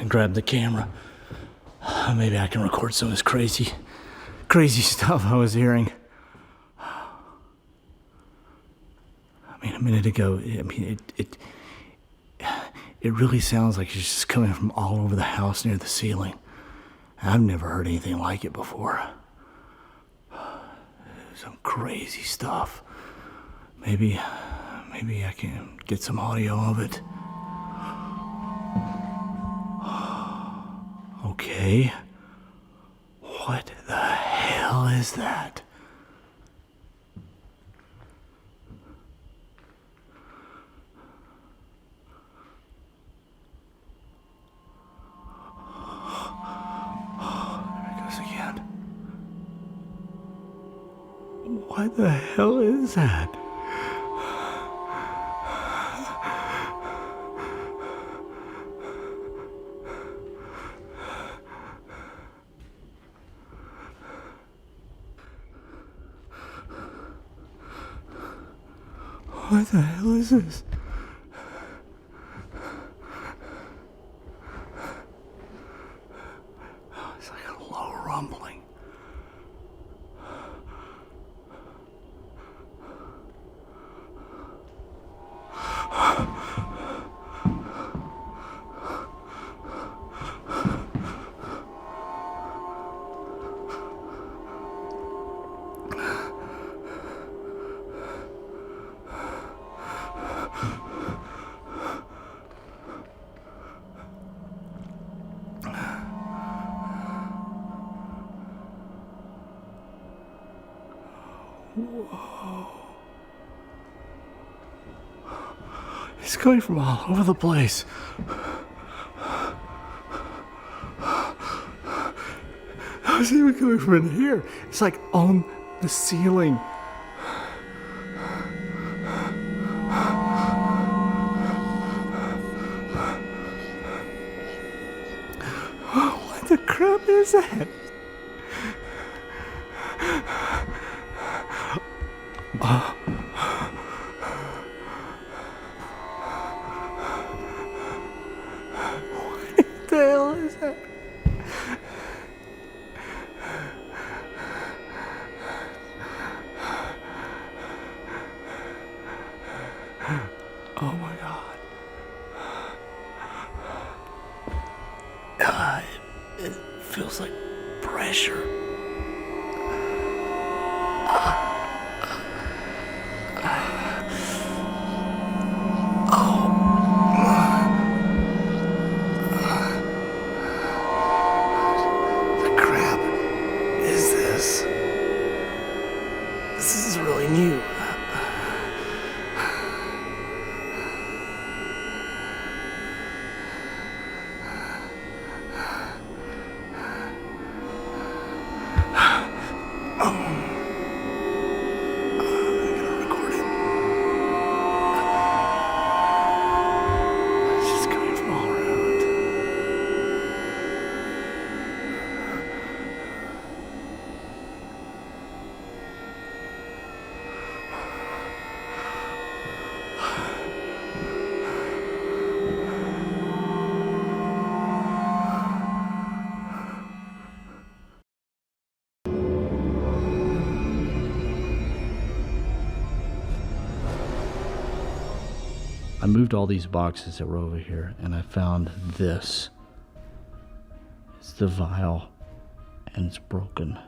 Grab the camera. Maybe I can record some of this crazy stuff I was hearing. I mean, a minute ago, it really sounds like it's just coming from all over the house near the ceiling. I've never heard anything like it before. Some crazy stuff. Maybe I can get some audio of it. Okay. What the hell is that? There it goes again. What the hell is that? What the hell is this? Oh, it's like a low rumbling. Whoa. It's coming from all over the place. How is it even coming from in here? It's like on the ceiling. What the crap is that? hell is that? Oh my God. It feels like pressure. The crap is this? This is really new. I moved all these boxes that were over here, and I found this. It's the vial, and it's broken.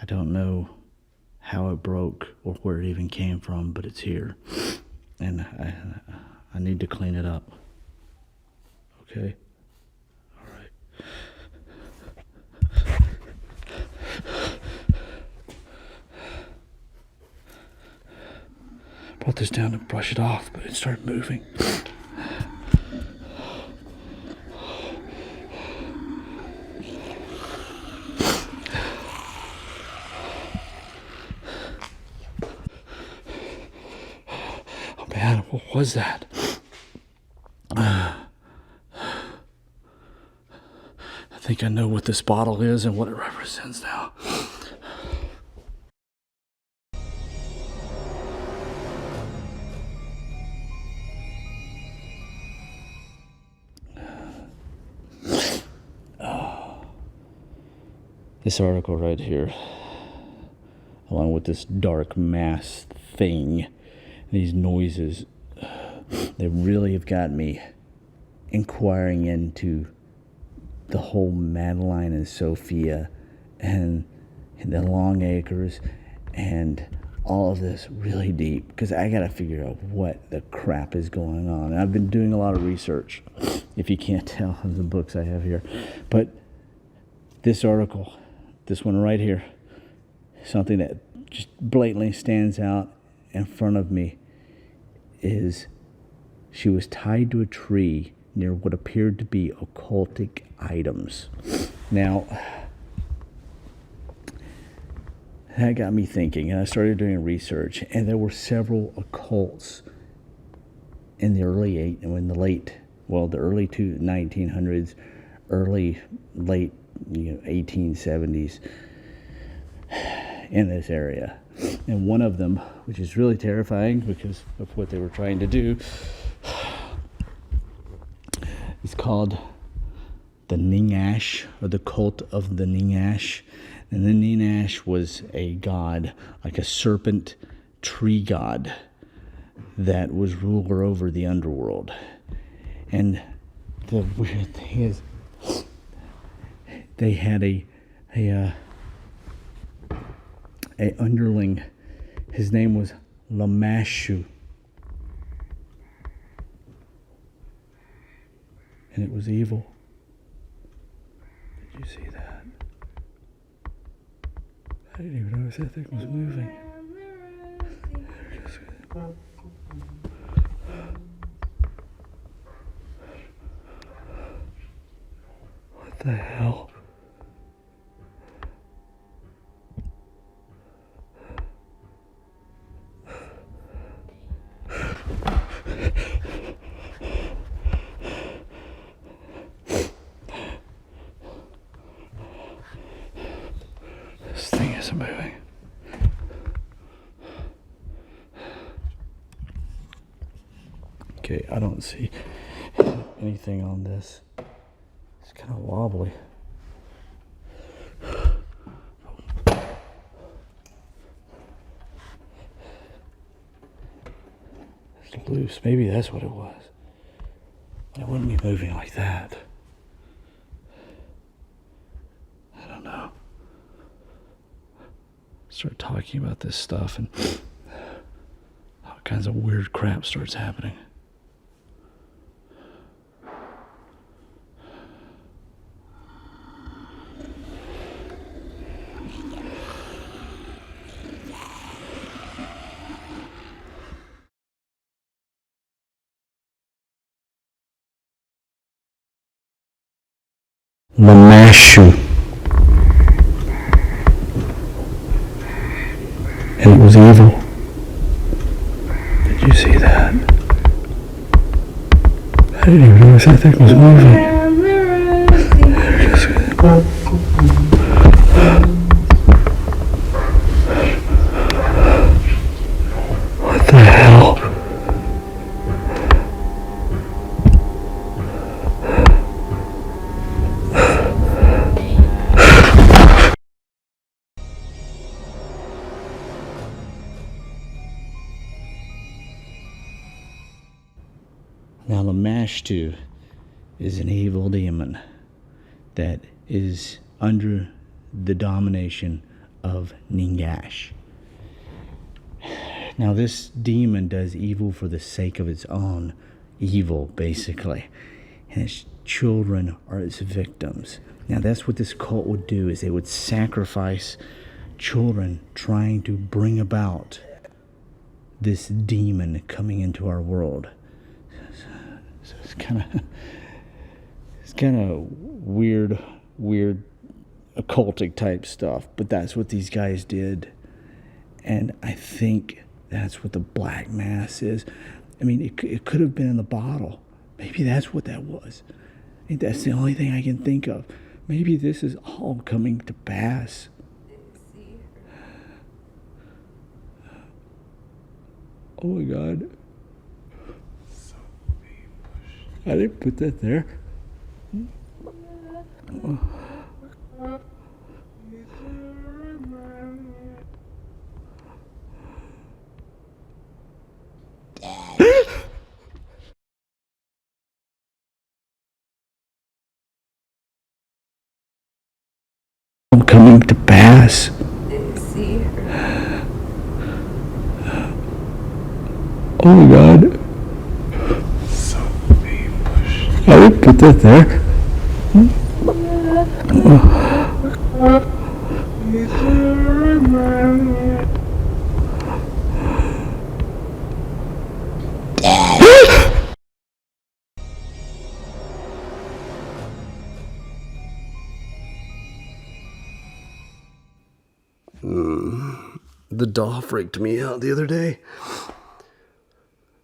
I don't know how it broke or where it even came from, but it's here, and I need to clean it up. Okay? All right. Brought this down to brush it off, but it started moving. Oh man, what was that? I think I know what this bottle is and what it represents now. This article right here, along with this dark mass thing, these noises, they really have got me inquiring into the whole Madeline and Sophia and the Long Acres and all of this really deep, because I got to figure out what the crap is going on. And I've been doing a lot of research, if you can't tell in the books I have here. But this article, this one right here, something that just blatantly stands out in front of me is she was tied to a tree near what appeared to be occultic items. Now, that got me thinking, and I started doing research, and there were several occults in the early 1900s, late 1870s in this area. And one of them, which is really terrifying because of what they were trying to do, is called the Ningash, or the cult of the Ningash. And the Ningash was a god, like a serpent tree god, that was ruler over the underworld. And the weird thing is, they had a underling. His name was Lamashtu, and it was evil. Did you see that? I didn't even notice that thing was moving. What the hell? This thing isn't moving. Okay, I don't see anything on this. It's kind of wobbly. It's loose. Maybe that's what it was. It wouldn't be moving like that. I don't know. Start talking about this stuff and all kinds of weird crap starts happening. Lamashtu. And it was evil. Did you see that? I didn't even notice that thing was moving. What the hell? Now, Lamashtu is an evil demon that is under the domination of Ningash. Now, this demon does evil for the sake of its own evil, basically. And its children are its victims. Now, that's what this cult would do, is they would sacrifice children trying to bring about this demon coming into our world. So it's kind of weird occultic type stuff, but that's what these guys did. And I think that's what the black mass is. I mean, it could have been in the bottle. Maybe that's what that was. I think that's the only thing I can think of. Maybe this is all coming to pass. Oh my God. I didn't put that there. Coming to pass. Oh my God. I would put that there. The doll freaked me out the other day.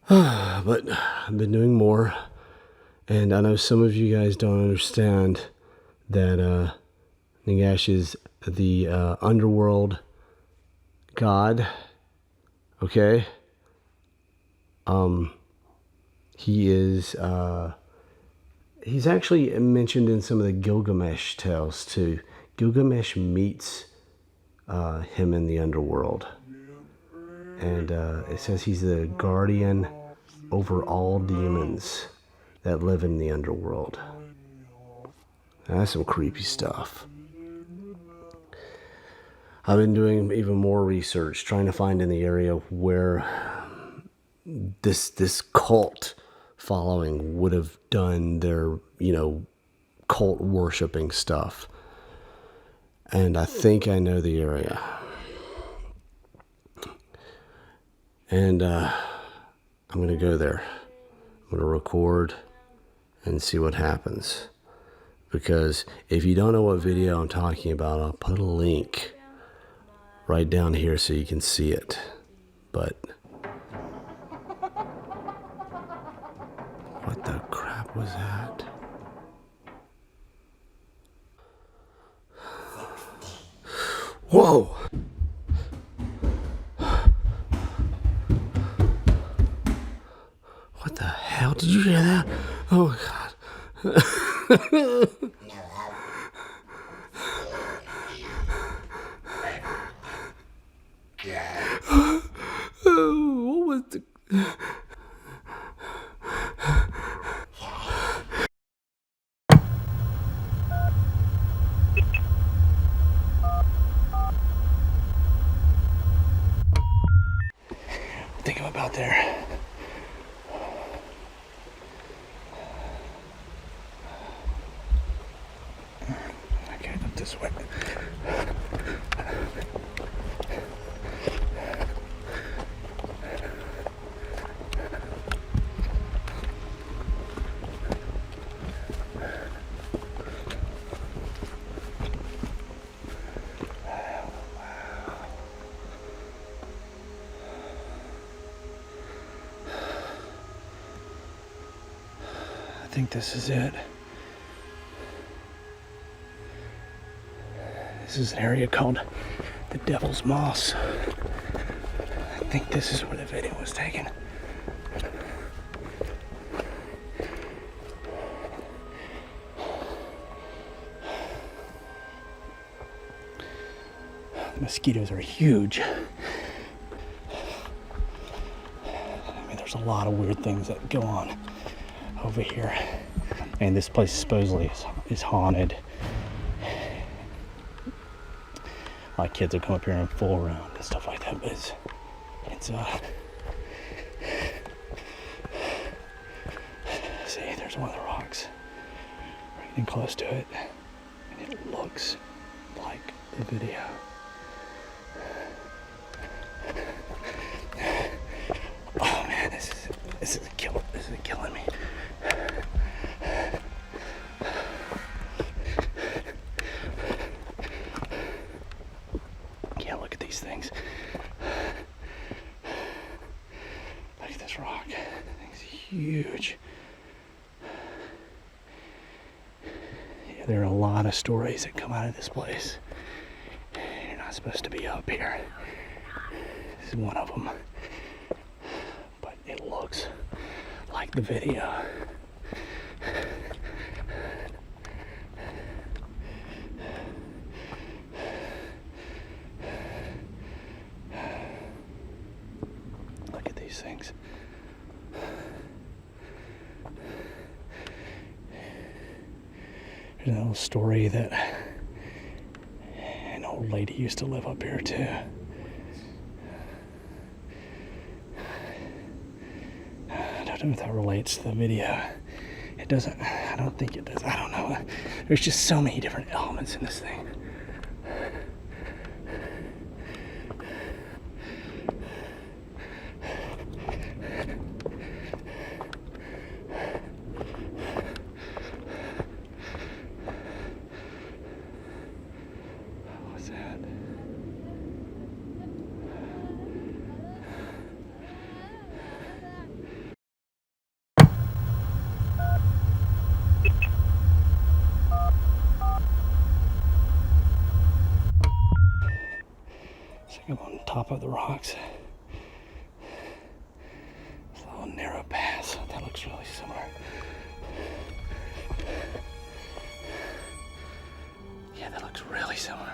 But I've been doing more. And I know some of you guys don't understand that Ningash is the underworld god. Okay? He is, he's actually mentioned in some of the Gilgamesh tales too. Gilgamesh meets him in the underworld. And it says he's the guardian over all demons that live in the underworld. That's some creepy stuff. I've been doing even more research, trying to find in the area where this cult following would have done their, cult worshipping stuff. And I think I know the area. And I'm going to go there. I'm going to record and see what happens. Because if you don't know what video I'm talking about, I'll put a link right down here so you can see it. But what the crap was that? Whoa! What the heck? hell? Did you hear that? Oh my god. What was the... I think I'm about there. Okay, up this way. I think this is it. This is an area called the Devil's Moss. I think this is where the video was taken. The mosquitoes are huge. I mean, there's a lot of weird things that go on over here. And this place supposedly is haunted. Like kids will come up here and fool around and stuff like that, but it's see, there's one of the rocks. We're getting close to it, and it looks like the video. Oh man, this is killing me. Things. Look at this rock. That thing's huge. Yeah, there are a lot of stories that come out of this place. You're not supposed to be up here. This is one of them. But it looks like the video. Things. There's an old story that an old lady used to live up here too. I don't know if that relates to the video. It doesn't. I don't think it does. I don't know. There's just so many different elements in this thing. I'm on top of the rocks. It's a little narrow path. That looks really similar. Yeah, that looks really similar.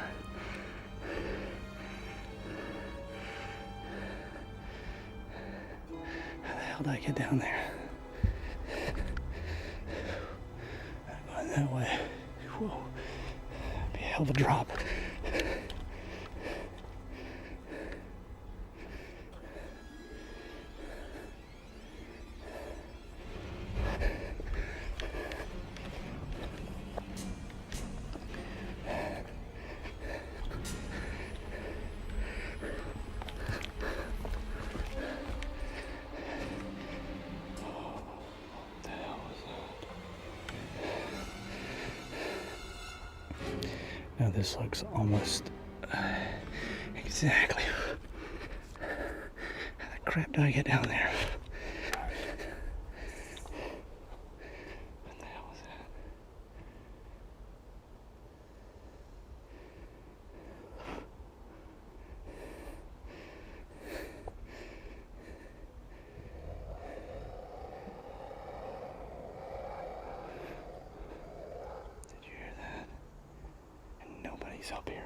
How the hell did I get down there? I'm going that way. Whoa. That'd be a hell of a drop. Now this looks almost exactly. How the crap did I get down there? What the hell was that? place up here.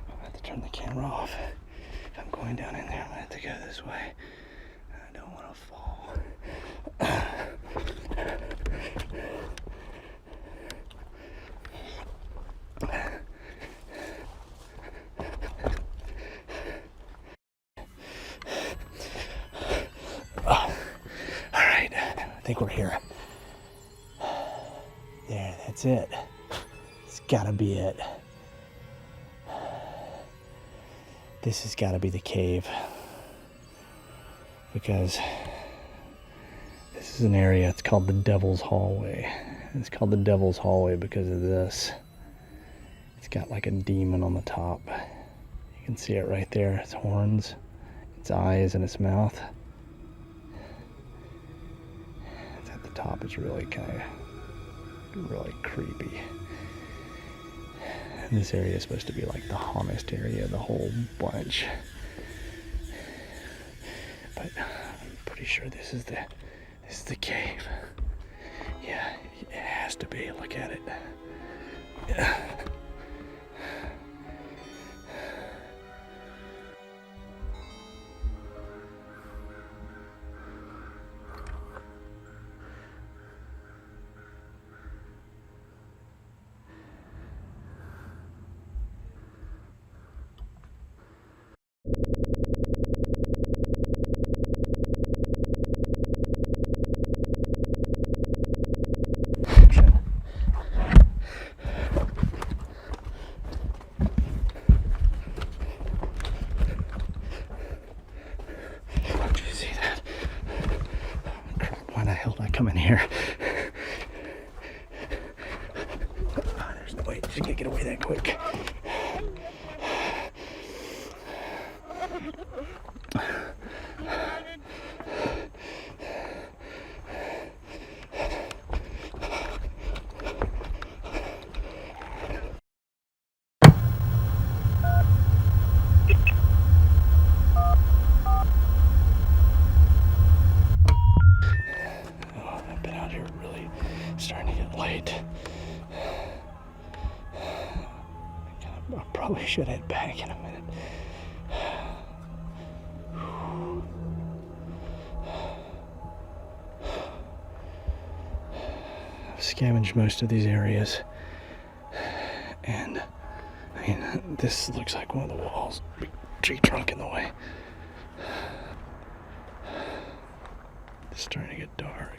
I'm gonna have to turn the camera off. If I'm going down in there, I'm gonna have to go this way. I don't want to fall. Alright, I think we're here. There, that's it. It's gotta be it. This has gotta be the cave. Because this is an area, it's called the Devil's Hallway. It's called the Devil's Hallway because of this. It's got like a demon on the top. You can see it right there, its horns, its eyes, and its mouth. It's at the top, it's really kind of really creepy. And this area is supposed to be like the haunted area of the whole bunch. But I'm pretty sure this is the cave. Yeah, it has to be. Look at it. Yeah. Did you see that? Crap, why the hell did I come in here? Oh, there's no way. She can't get away that quick. I've been out here really starting to get late. I probably should head back in a minute. I've scavenged most of these areas. And, I mean, this looks like one of the walls. Big tree trunk in the way. It's starting to get dark.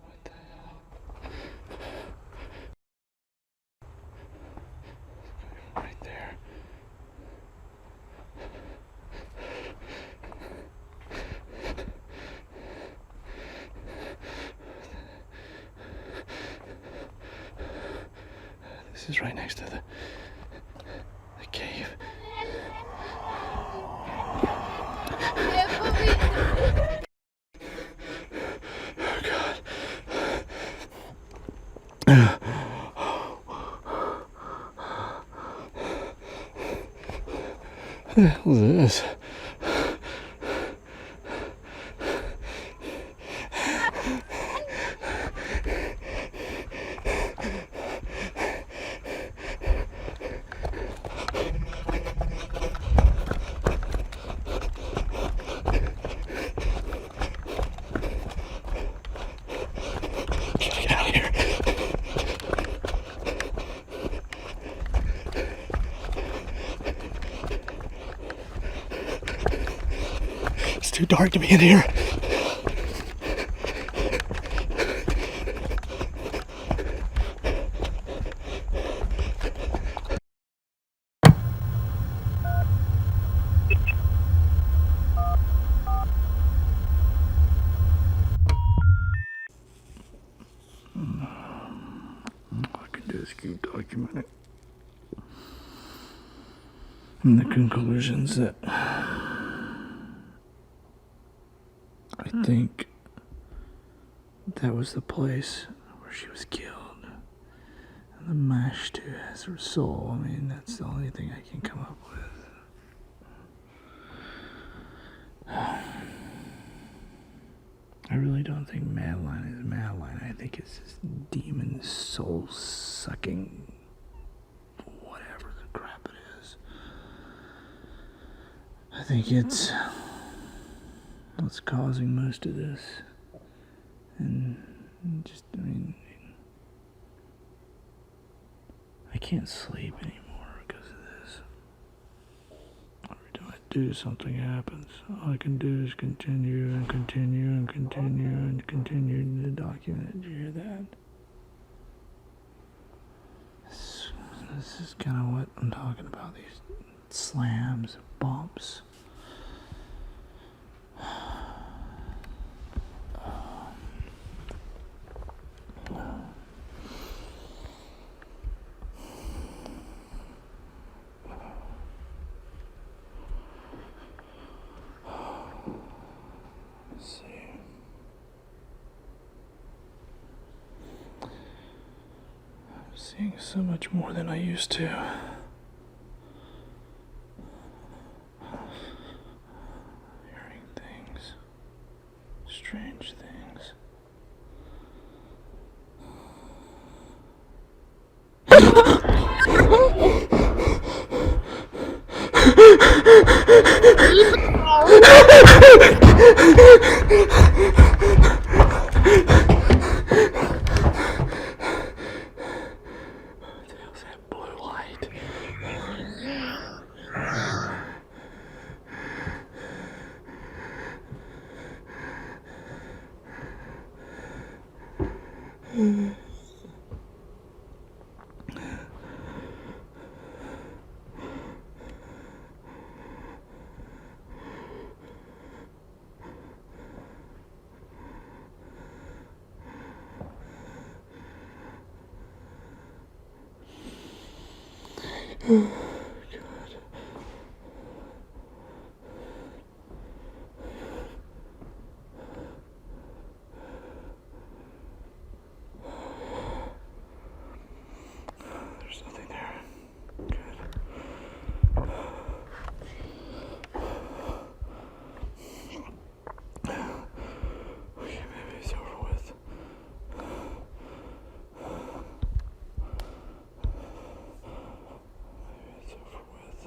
What the hell? Right there. This is right next to the cave. Oh God. What the hell is this? Get out of here. It's too dark to be in here. All I can do is keep documenting. And the conclusions that I think that was the place where she was killed. And Lamashtu has her soul. I mean, that's the only thing I can come up with. I really don't think Madeline is Madeline. I think it's this demon soul-sucking whatever the crap it is. I think it's what's causing most of this. And just, I mean, I can't sleep anymore because of this. Every time I do, something happens. All I can do is continue and continue and continue and continue to document it. Did you hear that? This is kind of what I'm talking about. These slams, bumps. Seeing so much more than I used to. Hearing things, strange things. There's nothing there. Good. Okay, maybe it's over with. Maybe it's over with.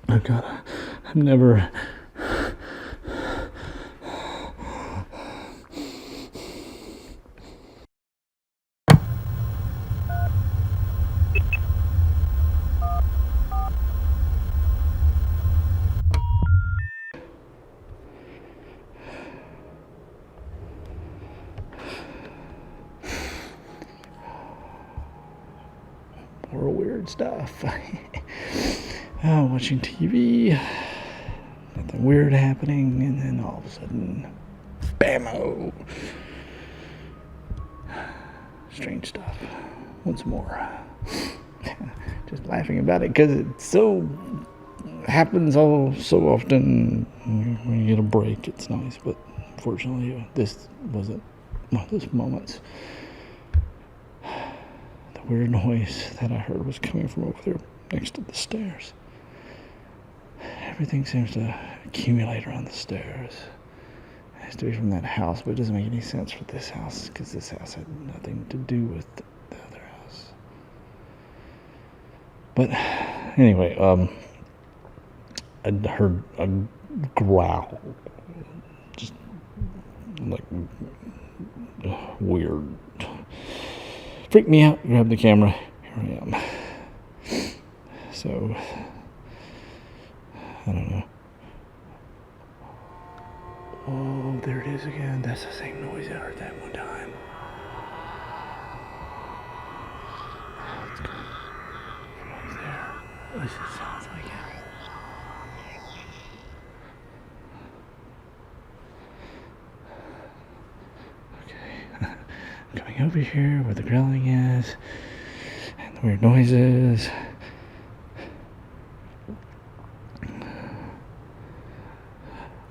Oh God, I've never. More weird stuff. Watching TV, nothing weird happening, and then all of a sudden, bammo! Strange stuff. Once more. Just laughing about it because it so happens all so often. When you get a break, it's nice, but unfortunately, this wasn't one of those moments. The weird noise that I heard was coming from over there next to the stairs. Everything seems to accumulate around the stairs. It has to be from that house, but it doesn't make any sense for this house because this house had nothing to do with the other house. But anyway, I heard a growl, just like weird. Freaked me out. Grabbed the camera. Here I am. So. I don't know. Oh, there it is again. That's the same noise I heard that one time. At least it sounds like it. Okay. Coming over here where the growling is and the weird noises.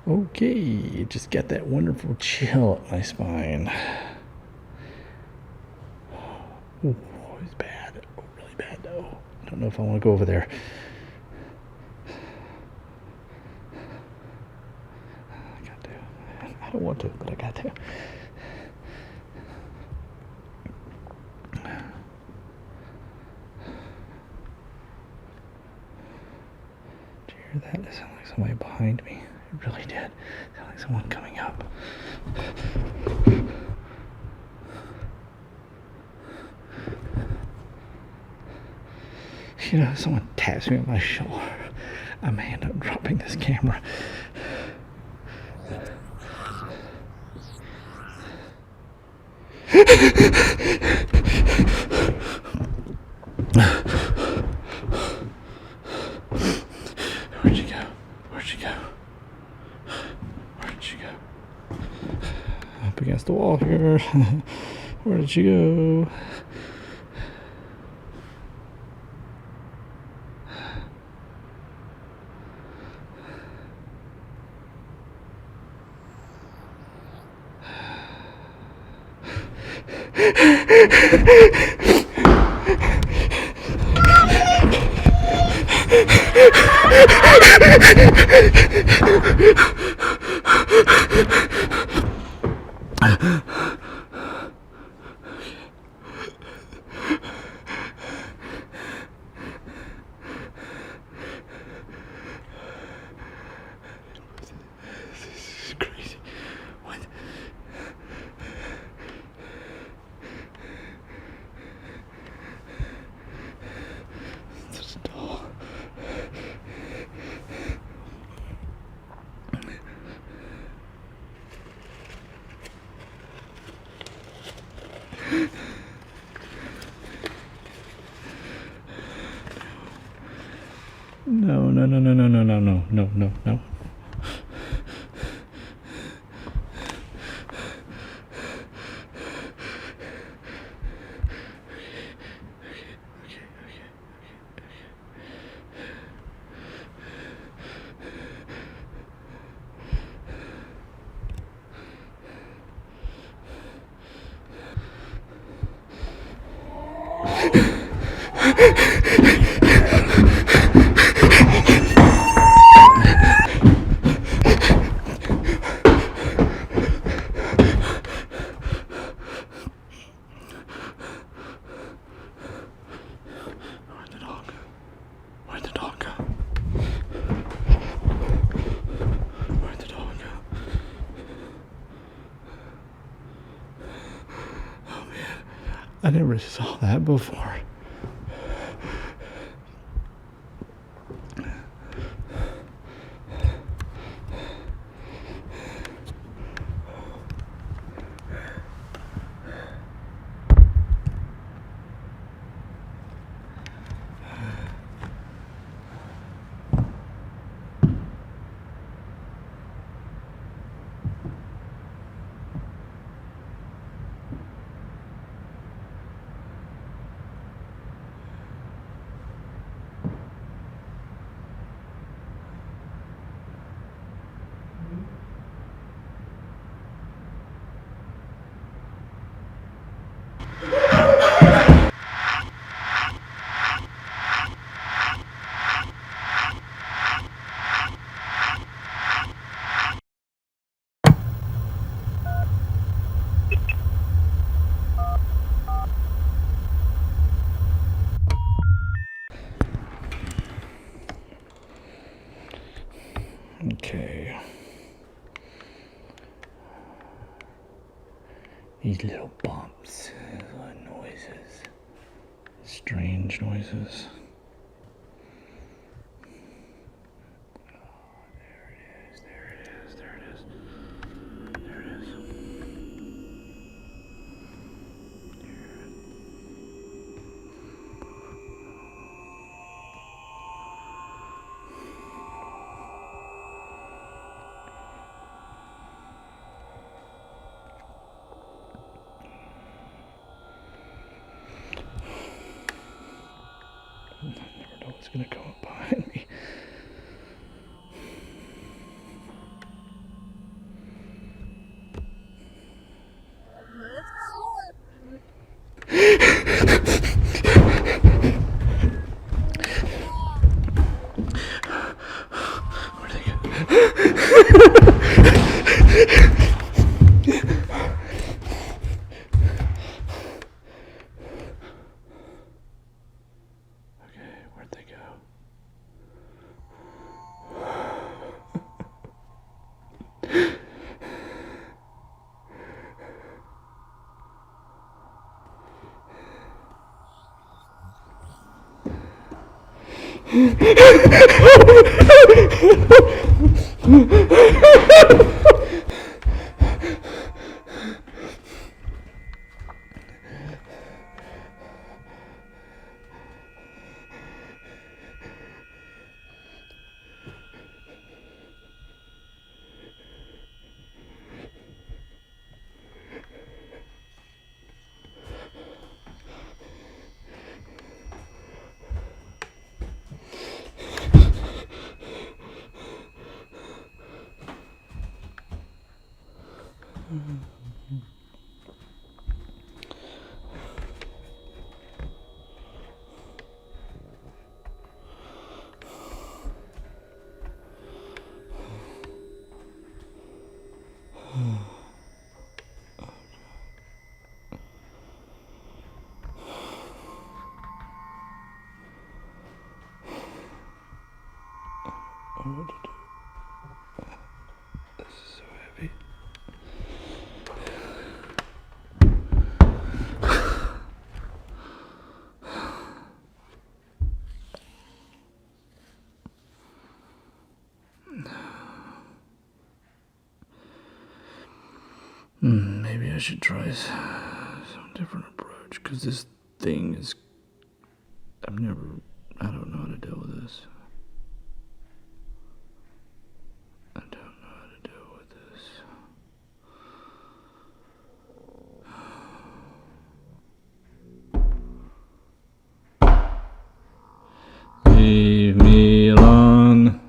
Okay, just got that wonderful chill up my spine. Oh, it's bad. Oh, really bad though. I don't know if I want to go over there. I got to. I don't want to, but I got to. Did you hear that? It sounded like somebody behind me. It really did. It sounded like someone coming up. You know, someone taps me on my shoulder. I may end up dropping this camera. Where'd you go? Where'd you go? Where'd you go? Up against the wall here. Where did you go? This is crazy. What? It's a doll. No, no, no, no, no, no, no, no, no, no, no. I never saw that before. Okay. These little bumps, noises, strange noises. There it is, there it is, there it is. There it is. gonna come up behind me. Where'd they go? Okay, where'd they go? I don't know what to do. This is so heavy. Maybe I should try some different approach, because this thing is... I don't know how to deal with this. I don't know how to deal with this. Leave me alone.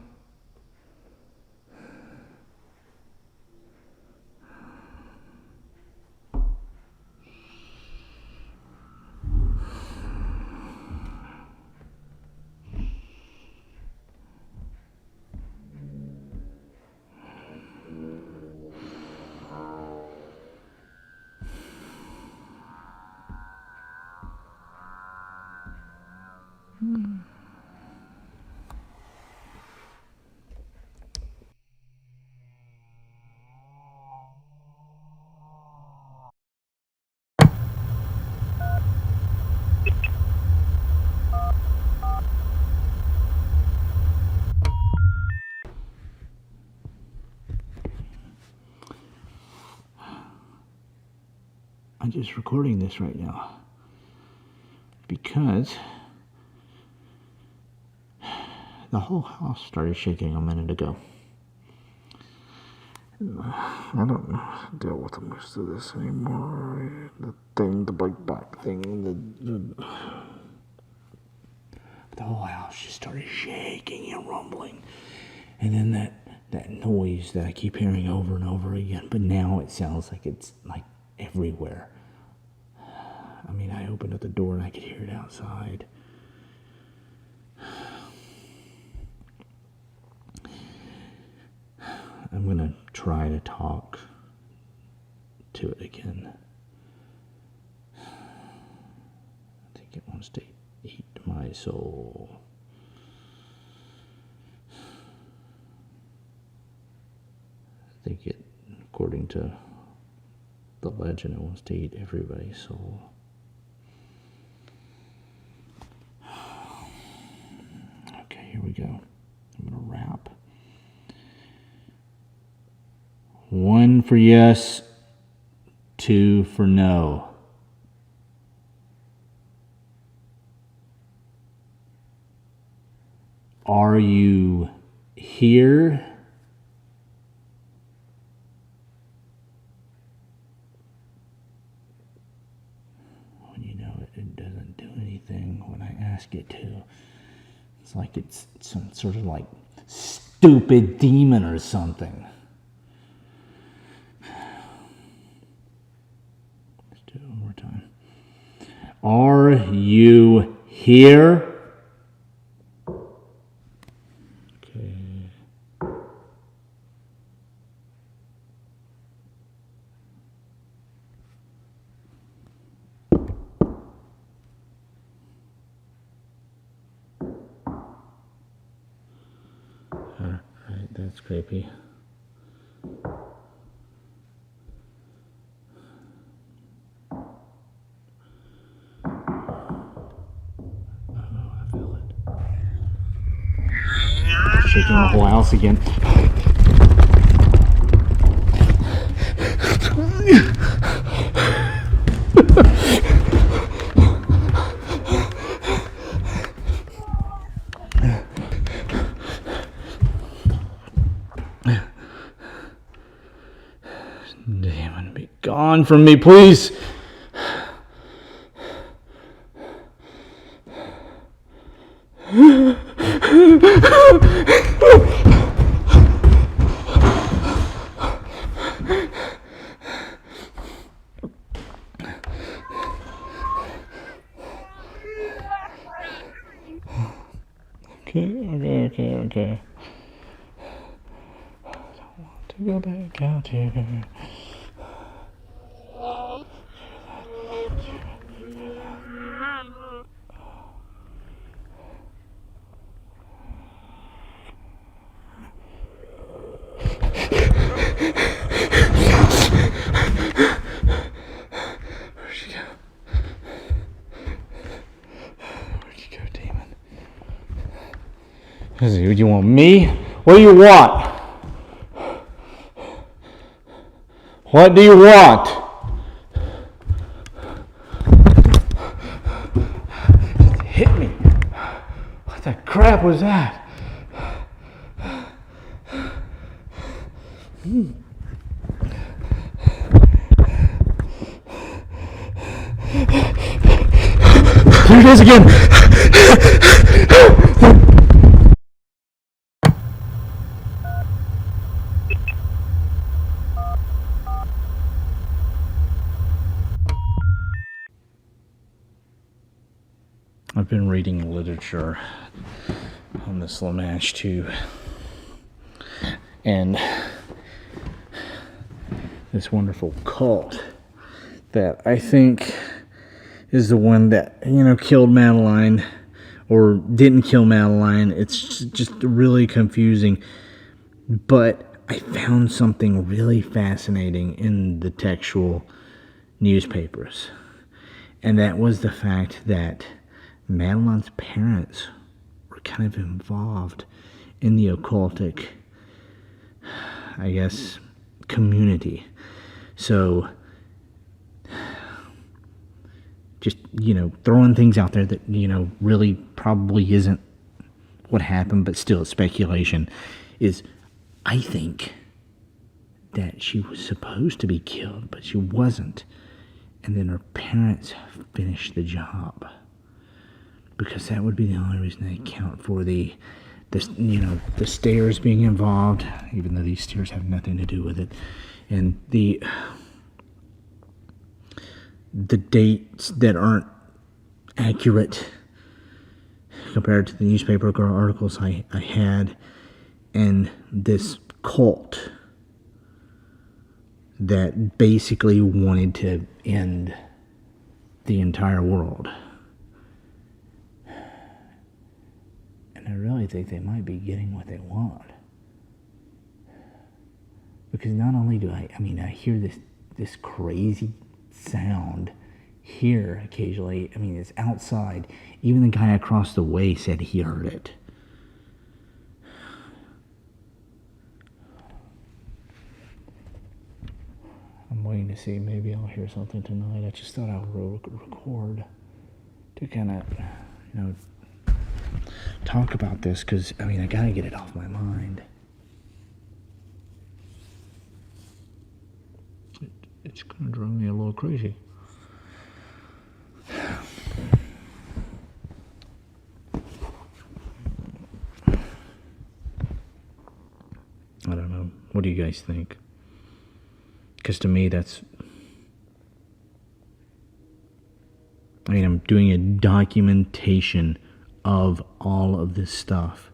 I'm just recording this right now because the whole house started shaking a minute ago. I don't know how to deal with most of this anymore. The bike back thing, the whole house just started shaking and rumbling. And then that noise that I keep hearing over and over again, but now it sounds like it's like everywhere. I mean, I opened up the door and I could hear it outside. I'm gonna try to talk to it again. I think it wants to eat my soul. I think it, according to the legend, it wants to eat everybody's soul. Okay, here we go. I'm gonna rap. 1 for yes, 2 for no. Are you here? When you know it doesn't do anything when I ask it to. It's like it's some sort of like stupid demon or something. Let's do it one more time. Are you here? Okay. Alright, that's creepy. Shaking the whole house again. Demon, be gone from me, please. Okay. I don't want to go back out here. Where'd you go? Where'd you go, demon? Do you want me? What do you want? What do you want? It hit me. What the crap was that? Here it is again. I've been reading literature on this Lamashtu and this wonderful cult that I think is the one that, killed Madeline or didn't kill Madeline. It's just really confusing. But I found something really fascinating in the textual newspapers. And that was the fact that Madeline's parents were kind of involved in the occultic, I guess, community. So, just, throwing things out there that, really probably isn't what happened, but still speculation, is I think that she was supposed to be killed, but she wasn't. And then her parents finished the job. Because that would be the only reason they account for the stairs being involved, even though these stairs have nothing to do with it. And the dates that aren't accurate compared to the newspaper articles I had, and this cult that basically wanted to end the entire world. And I really think they might be getting what they want. Because not only do I hear this crazy sound here occasionally. It's outside. Even the guy across the way said he heard it. I'm waiting to see. Maybe I'll hear something tonight. I just thought I would record to kind of, talk about this, because, I gotta get it off my mind. It's gonna drive me a little crazy. What do you guys think? Because to me, I'm doing a documentation of all of this stuff.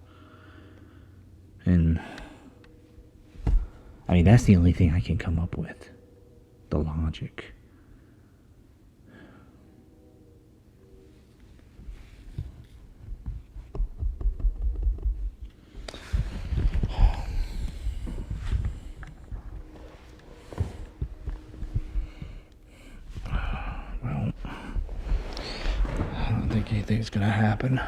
And, that's the only thing I can come up with. The logic. Well, I don't think anything's gonna happen.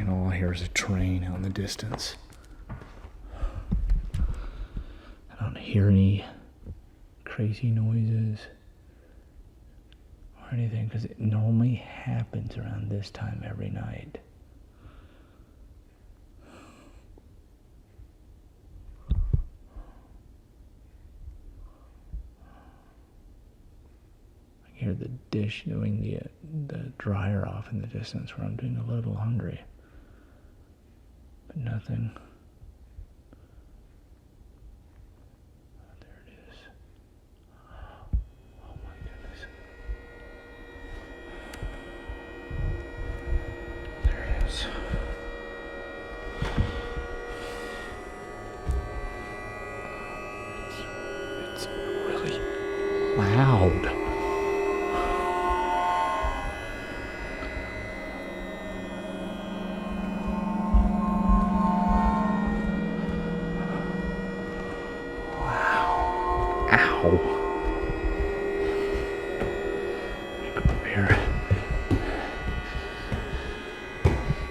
All I hear is a train out in the distance. I don't hear any crazy noises or anything, because it normally happens around this time every night. I hear the dish doing the dryer off in the distance where I'm doing a little hungry. But nothing. There it is. Oh my goodness. There it is. It's really loud.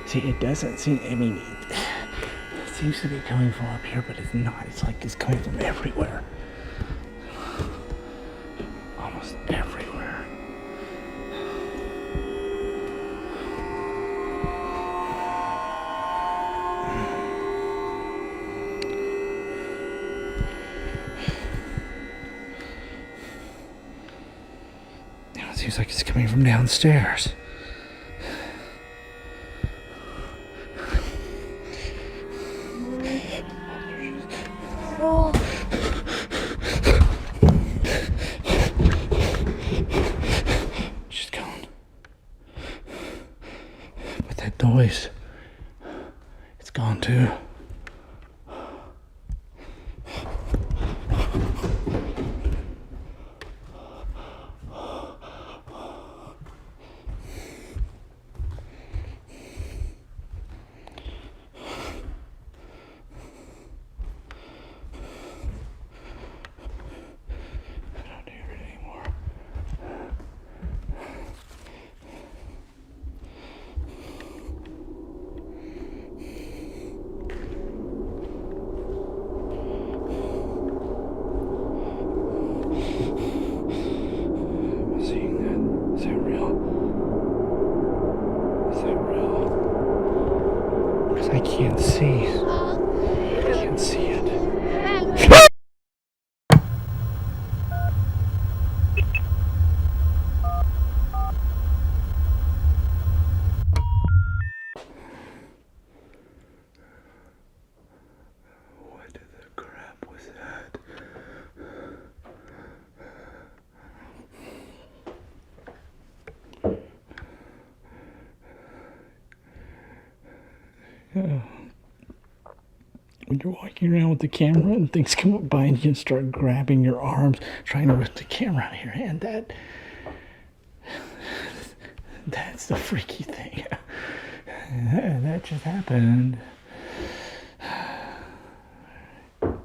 See, it doesn't seem, it seems to be coming from up here, but it's not. It's like it's coming from everywhere. Almost everywhere. It seems like it's coming from downstairs. Noise. It's gone too. I can't see. I can't see it. What the crap was that? When you're walking around with the camera and things come up behind you and start grabbing your arms, trying to rip the camera out of your hand, that's the freaky thing. That just happened. I'm gonna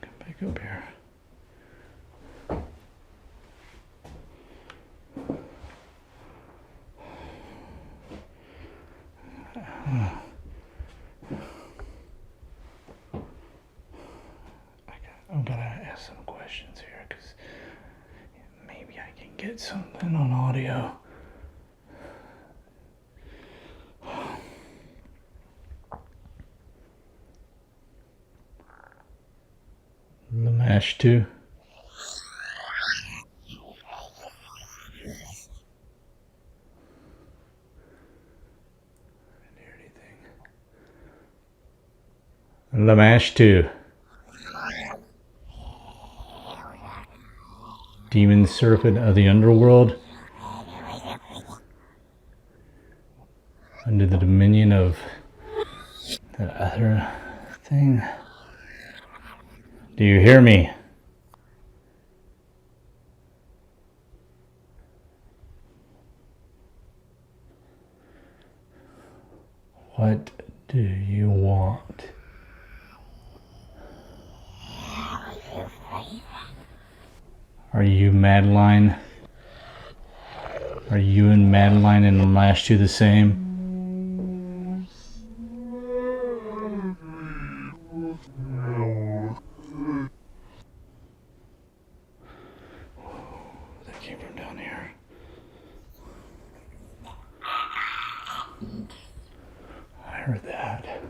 come back up here. I'm gonna ask some questions here because maybe I can get something on audio. Lamashtu. Lamashtu. Demon serpent of the underworld. Under the dominion of the other thing. Do you hear me? What do you want? Are you Madeline? Are you and Madeline and Lamashtu the same? That came from down here. I heard that.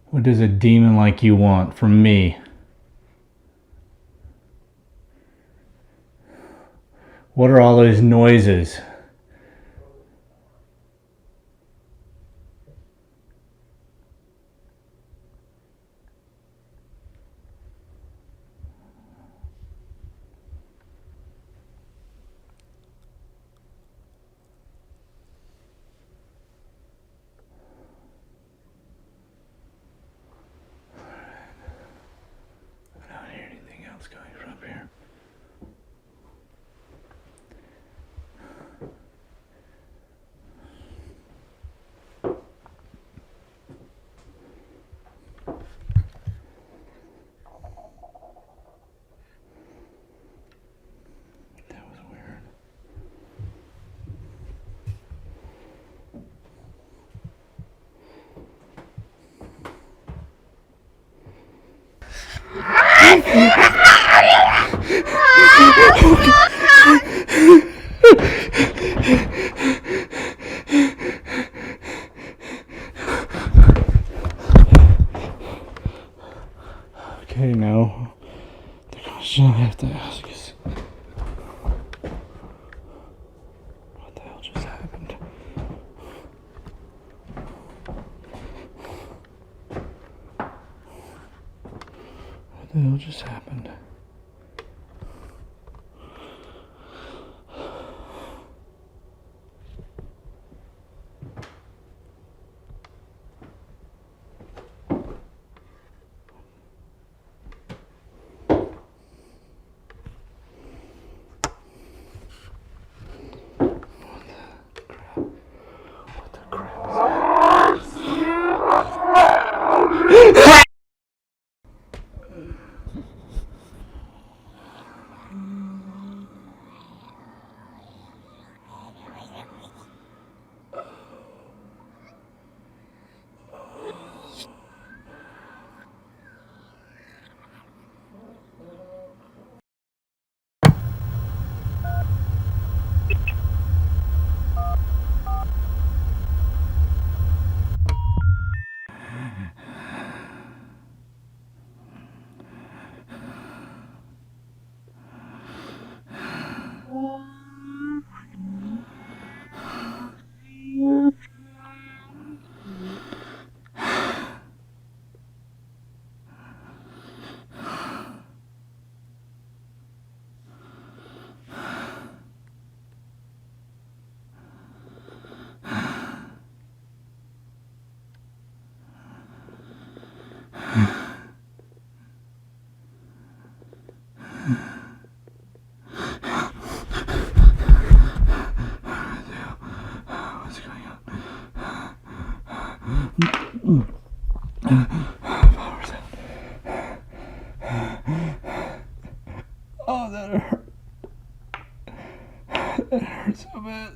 What does a demon like you want from me? What are all those noises? I don't hear anything else coming from here. That was weird. Okay, now the question I have to ask is, what the hell just happened? What the hell just happened? What the crap is that? What's going on? Powers out. Oh, that hurt. That hurt so bad.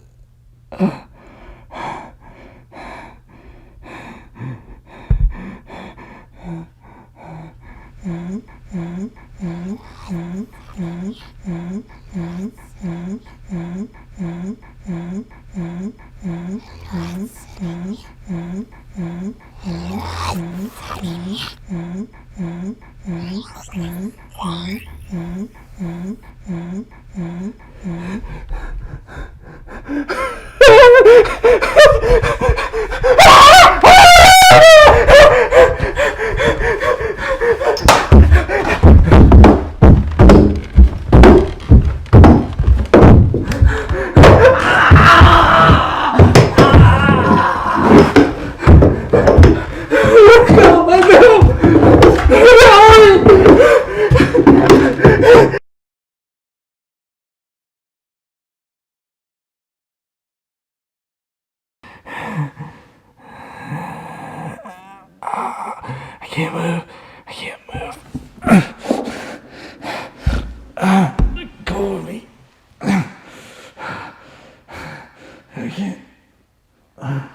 can't move. I can't move. Let go of me. I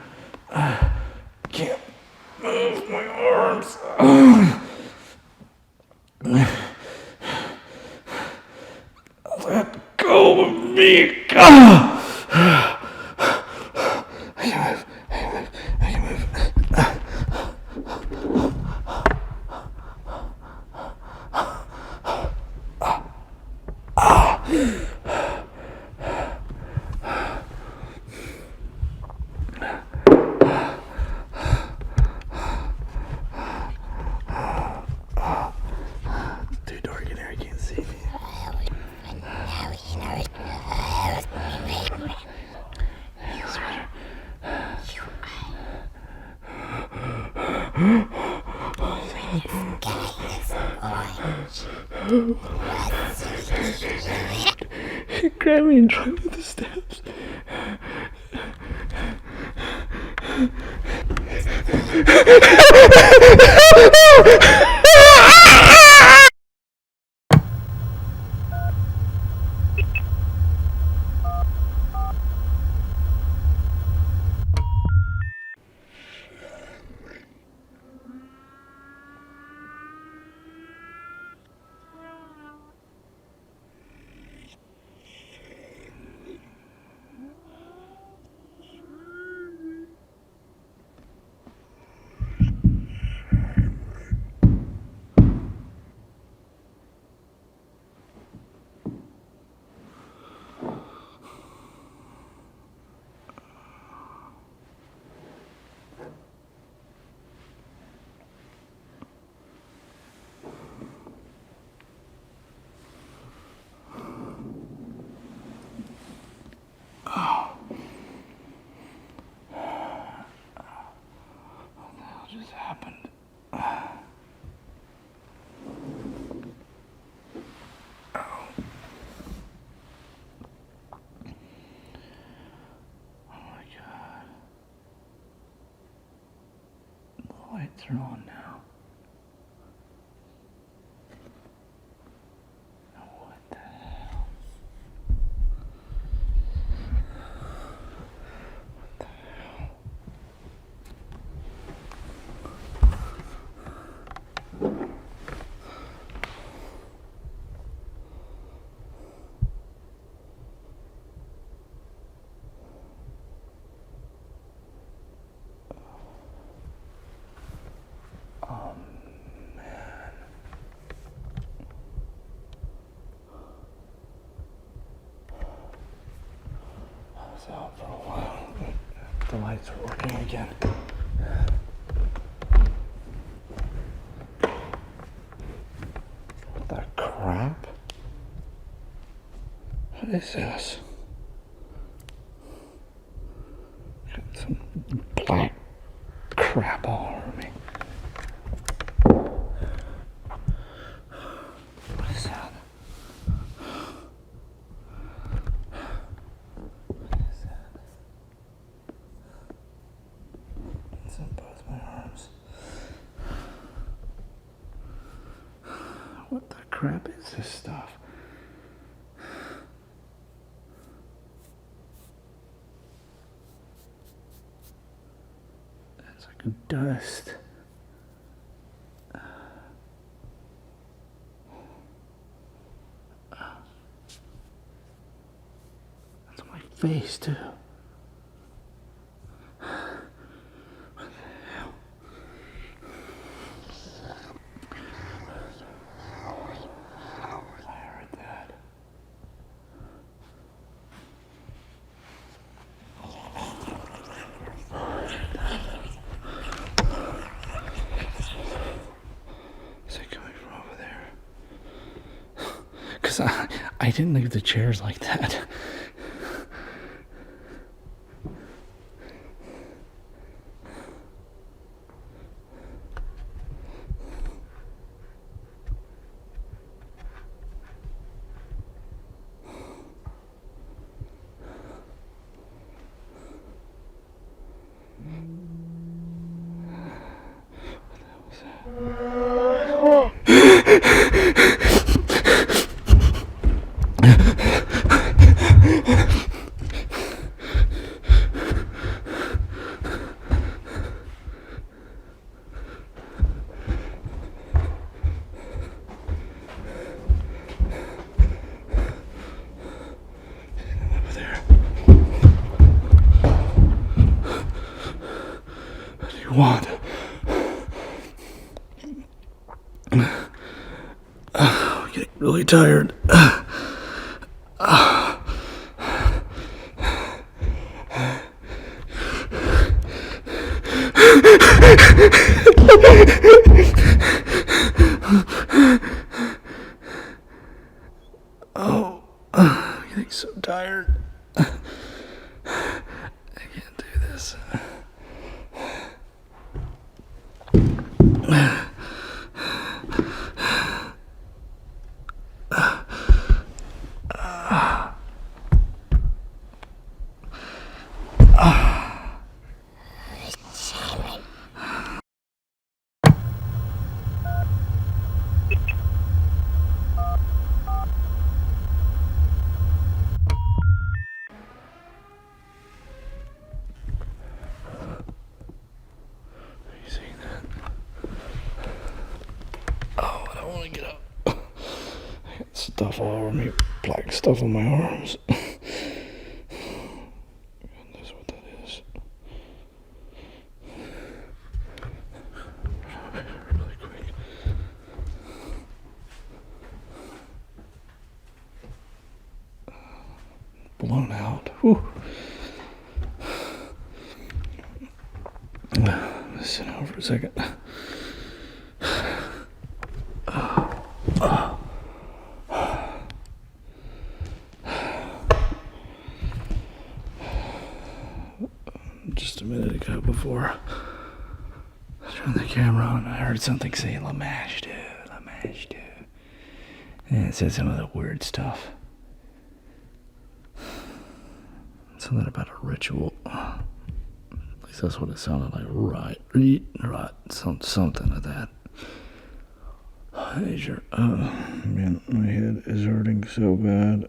can't move my arms. Let go of me. I can move. I can move. Too dark in here, I can't see me. He grabbed me and dragged me to the steps. Just happened. Oh my god. The lights are on now. What the hell? What the hell? Oh man. I was out for a while. The lights are working again. What the crap? What is this? Got some black crap all over me. What is that? What is that? It's in both my arms. What the crap is this stuff? It's like a dust. That's my face too. What the hell? I heard that. Is it coming from over there? Because I didn't leave the chairs like that. What the hell was that? Want. I'm getting really tired. Oh, I'm getting so tired. I can't do this. You seeing that? Oh, I don't want to get up. I got stuff all over me, black stuff on my arms. That's what that is. Really quick. Blown out. Whew. Let's sit down for a second. Just a minute ago, before I turned the camera on, I heard something say Lamashtu, Lamashtu. And it said some of the weird stuff. Something about a ritual. At least that's what it sounded like. Right. Something like that. Man, my head is hurting so bad.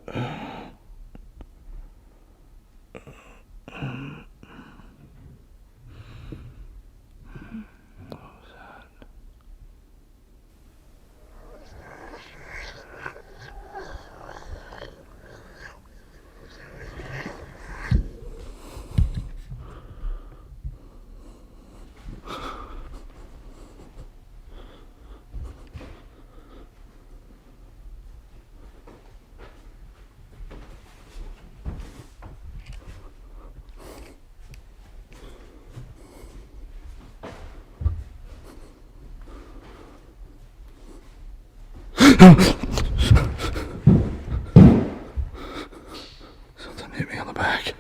Something hit me on the back.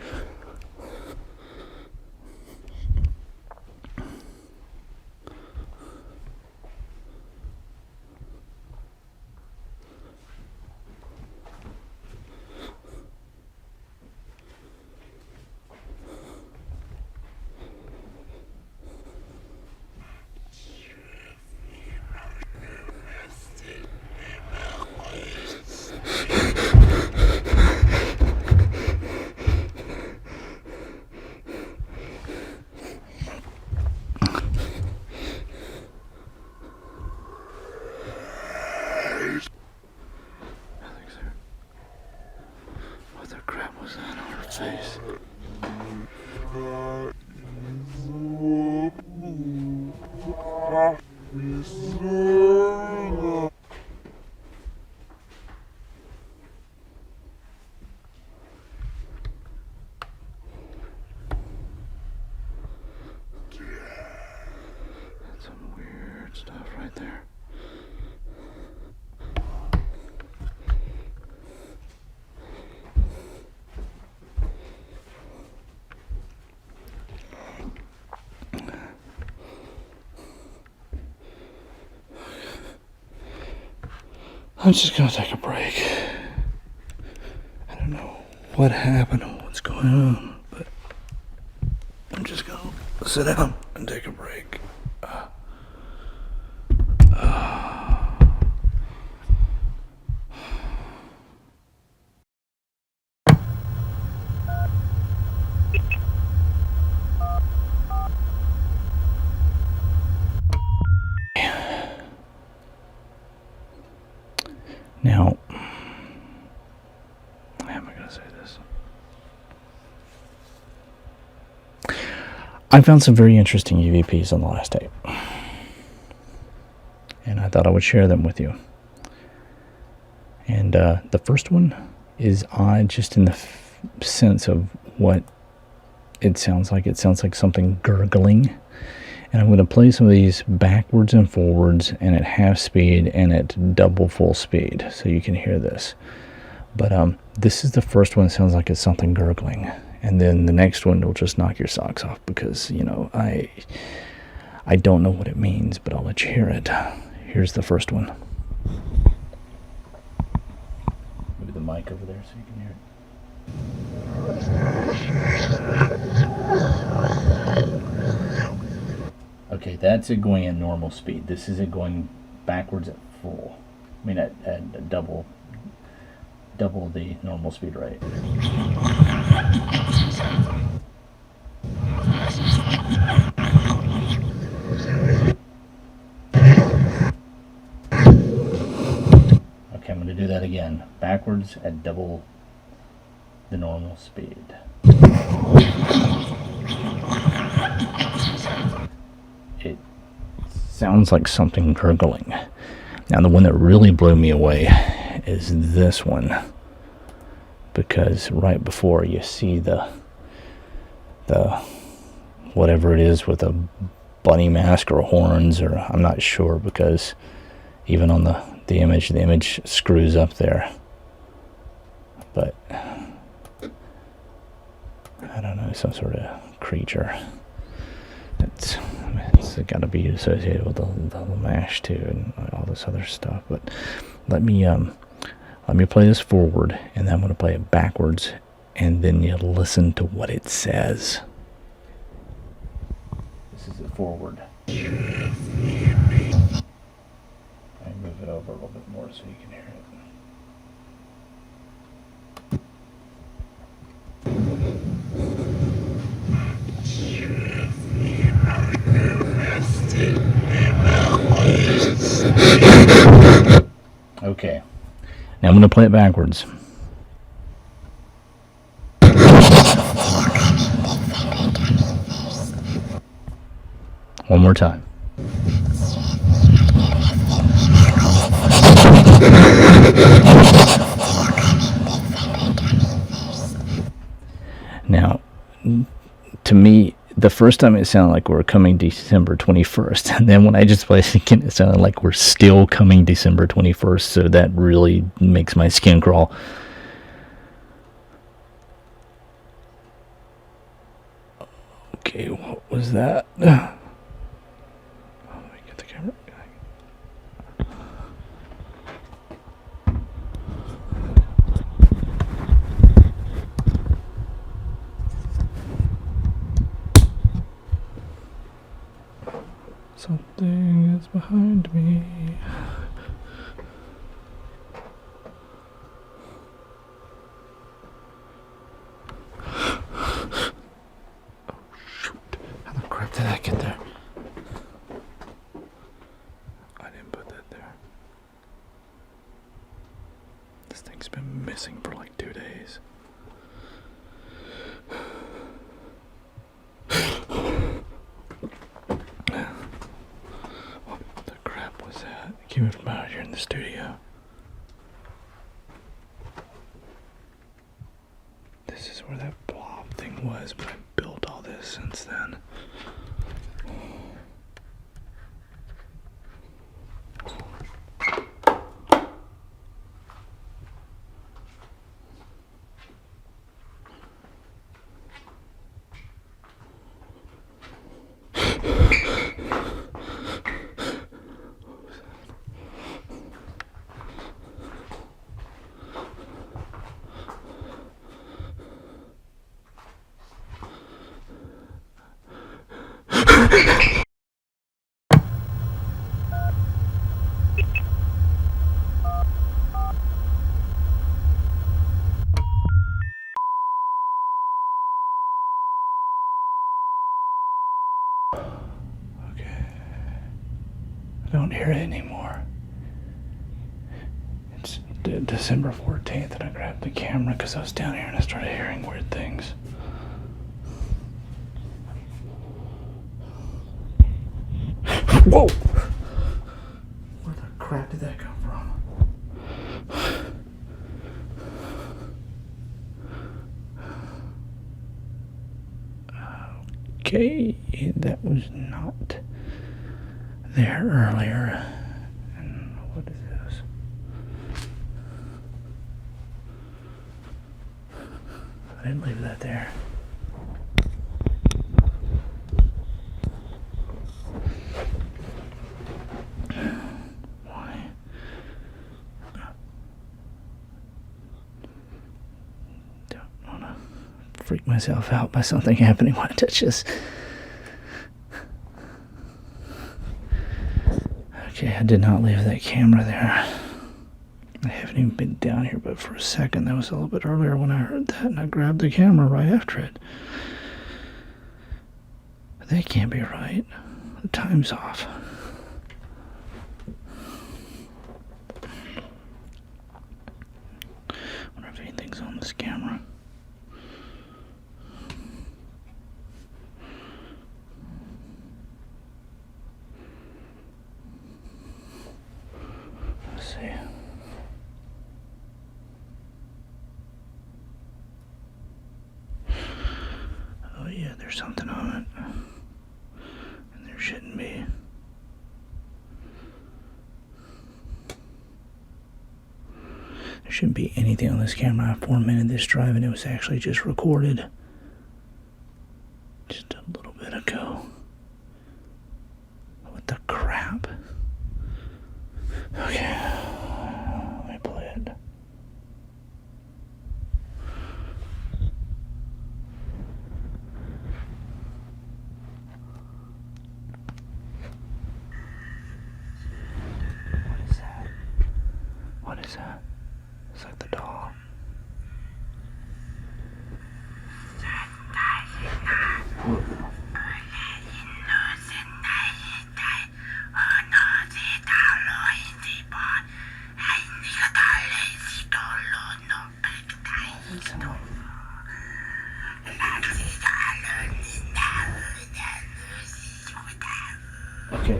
What the crap was that on her face? That's some weird stuff right there. I'm just gonna take a break. I don't know what happened or what's going on, but I'm just gonna sit down and take a break. Now, how am I going to say this? I found some very interesting UVPs on the last tape, and I thought I would share them with you. And the first one is odd just in the sense of what it sounds like. It sounds like something gurgling. And I'm going to play some of these backwards and forwards and at half speed and at double full speed so you can hear this. But this is the first one that sounds like it's something gurgling. And then the next one will just knock your socks off because, you know, I don't know what it means, but I'll let you hear it. Here's the first one. Move the mic over there so you can hear it. Okay, that's it going at normal speed. This is it going backwards at full. I mean at double the normal speed rate. Okay, I'm going to do that again. Backwards at double the normal speed. It sounds like something gurgling. Now the one that really blew me away is this one, because right before you see the whatever it is with a bunny mask or horns, or I'm not sure, because even on the image screws up there. But I don't know, some sort of creature. It's got to be associated with the Lamashtu and all this other stuff. But let me play this forward, and then I'm going to play it backwards, and then you listen to what it says. This is it forward. I move it over a little bit more so you can hear it. Okay, now I'm going to play it backwards. One more time. Now, to me, the first time it sounded like we were coming December 21st, and then when I just played it again, it sounded like we're still coming December 21st, so that really makes my skin crawl. Okay, what was that? Let me get the camera. Something is behind me. Oh shoot. How the crap did that get there? I didn't put that there. This thing's been missing for like 2 days. What the crap was that? It came from out here in the studio. This is where that blob thing was, but I built all this since then. I don't hear it anymore. December 14th, and I grabbed the camera because I was down here and I started hearing weird things. Whoa! Where the crap did that come from? Okay, that was not there earlier. And what is this? I didn't leave that there. Why? Don't want to freak myself out by something happening when I touch this. Okay, I did not leave that camera there. I haven't even been down here, but for a second, that was a little bit earlier when I heard that, and I grabbed the camera right after it. That can't be right. The time's off. I wonder if anything's on this camera. Let's see. Oh yeah, there's something on it. And there shouldn't be. There shouldn't be anything on this camera. I formatted this drive and it was actually just recorded just a little bit ago. What the crap? Okay, let me play it. What is that? What is that? It's like the doll.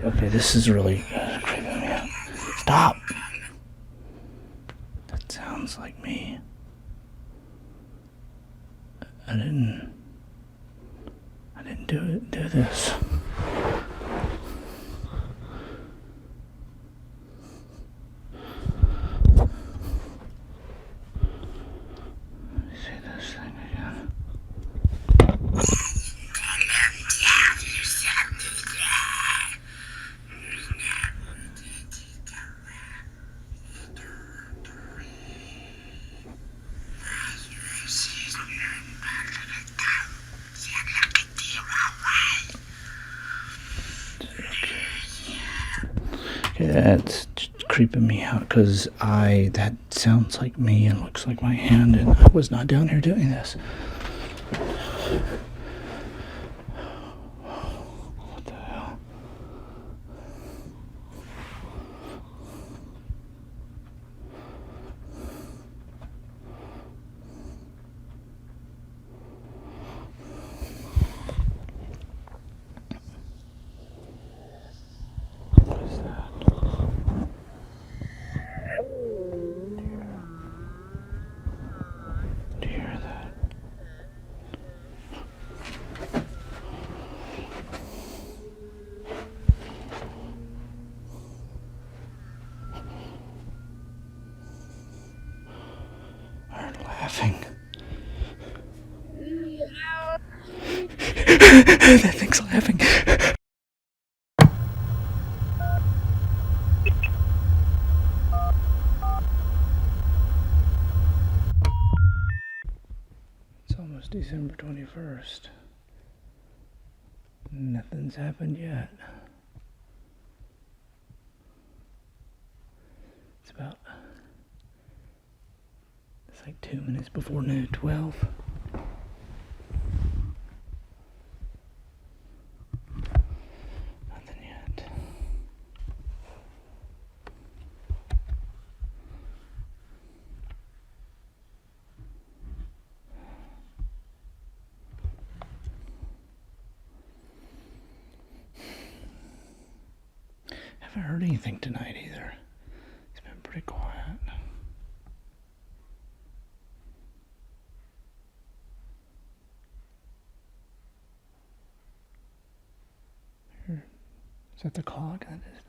Okay, this is really creeping me out. Stop! That sounds like me. I didn't do this. Let me see this thing again. That's creeping me out because that sounds like me and looks like my hand, and I was not down here doing this. What the hell? What is that? Do you hear that? I heard laughing. That thing's laughing. It's almost December 21st. Nothing's happened yet. It's like 2 minutes before noon, 12. Nothing yet. haven't heard anything tonight either. It's been pretty quiet. Here. Is that the clock in the distance?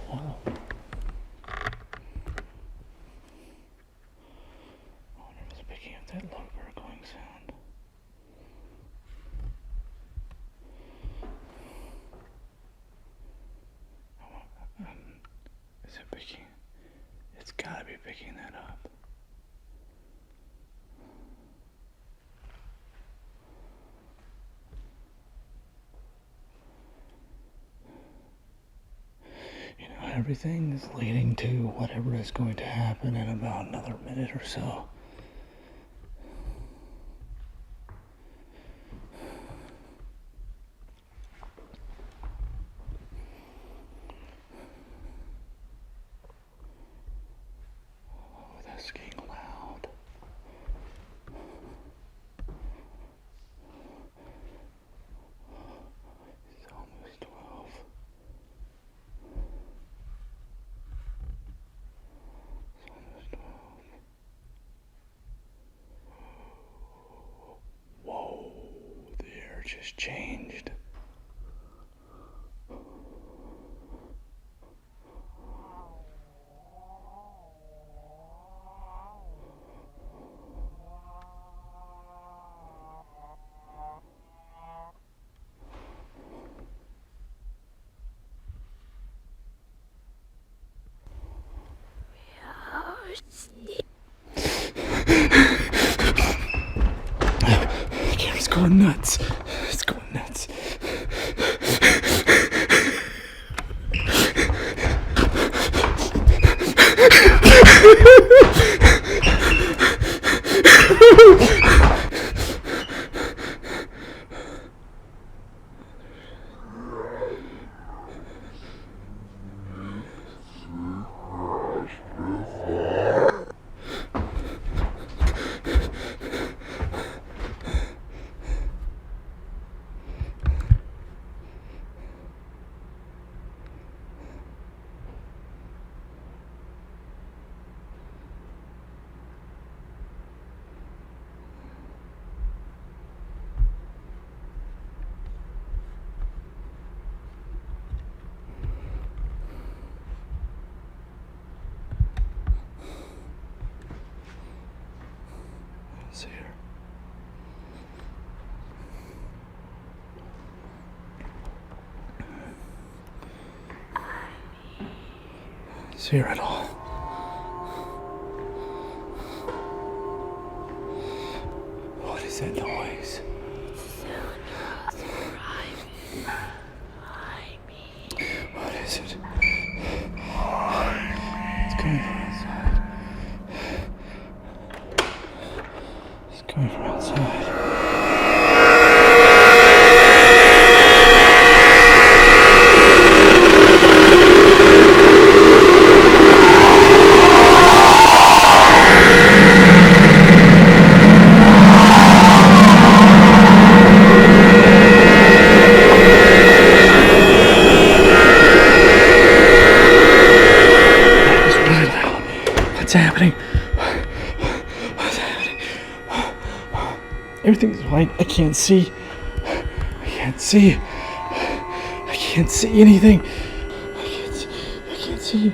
Wow. I wonder if it's picking up that low gurgling sound. Is it picking? It's gotta be picking that up. You know, everything is leading to whatever is going to happen in about another minute or so. Oh, that's getting loud. It's almost 12. It's almost 12. Whoa, the air just changed. The camera's going nuts. It's going nuts. See her. See her at all. What is that noise? What is it? It's coming from outside. It's coming from outside. That was really loud. What's happening? What's happening? Everything's white. I can't see. I can't see. I can't see anything. I can't see.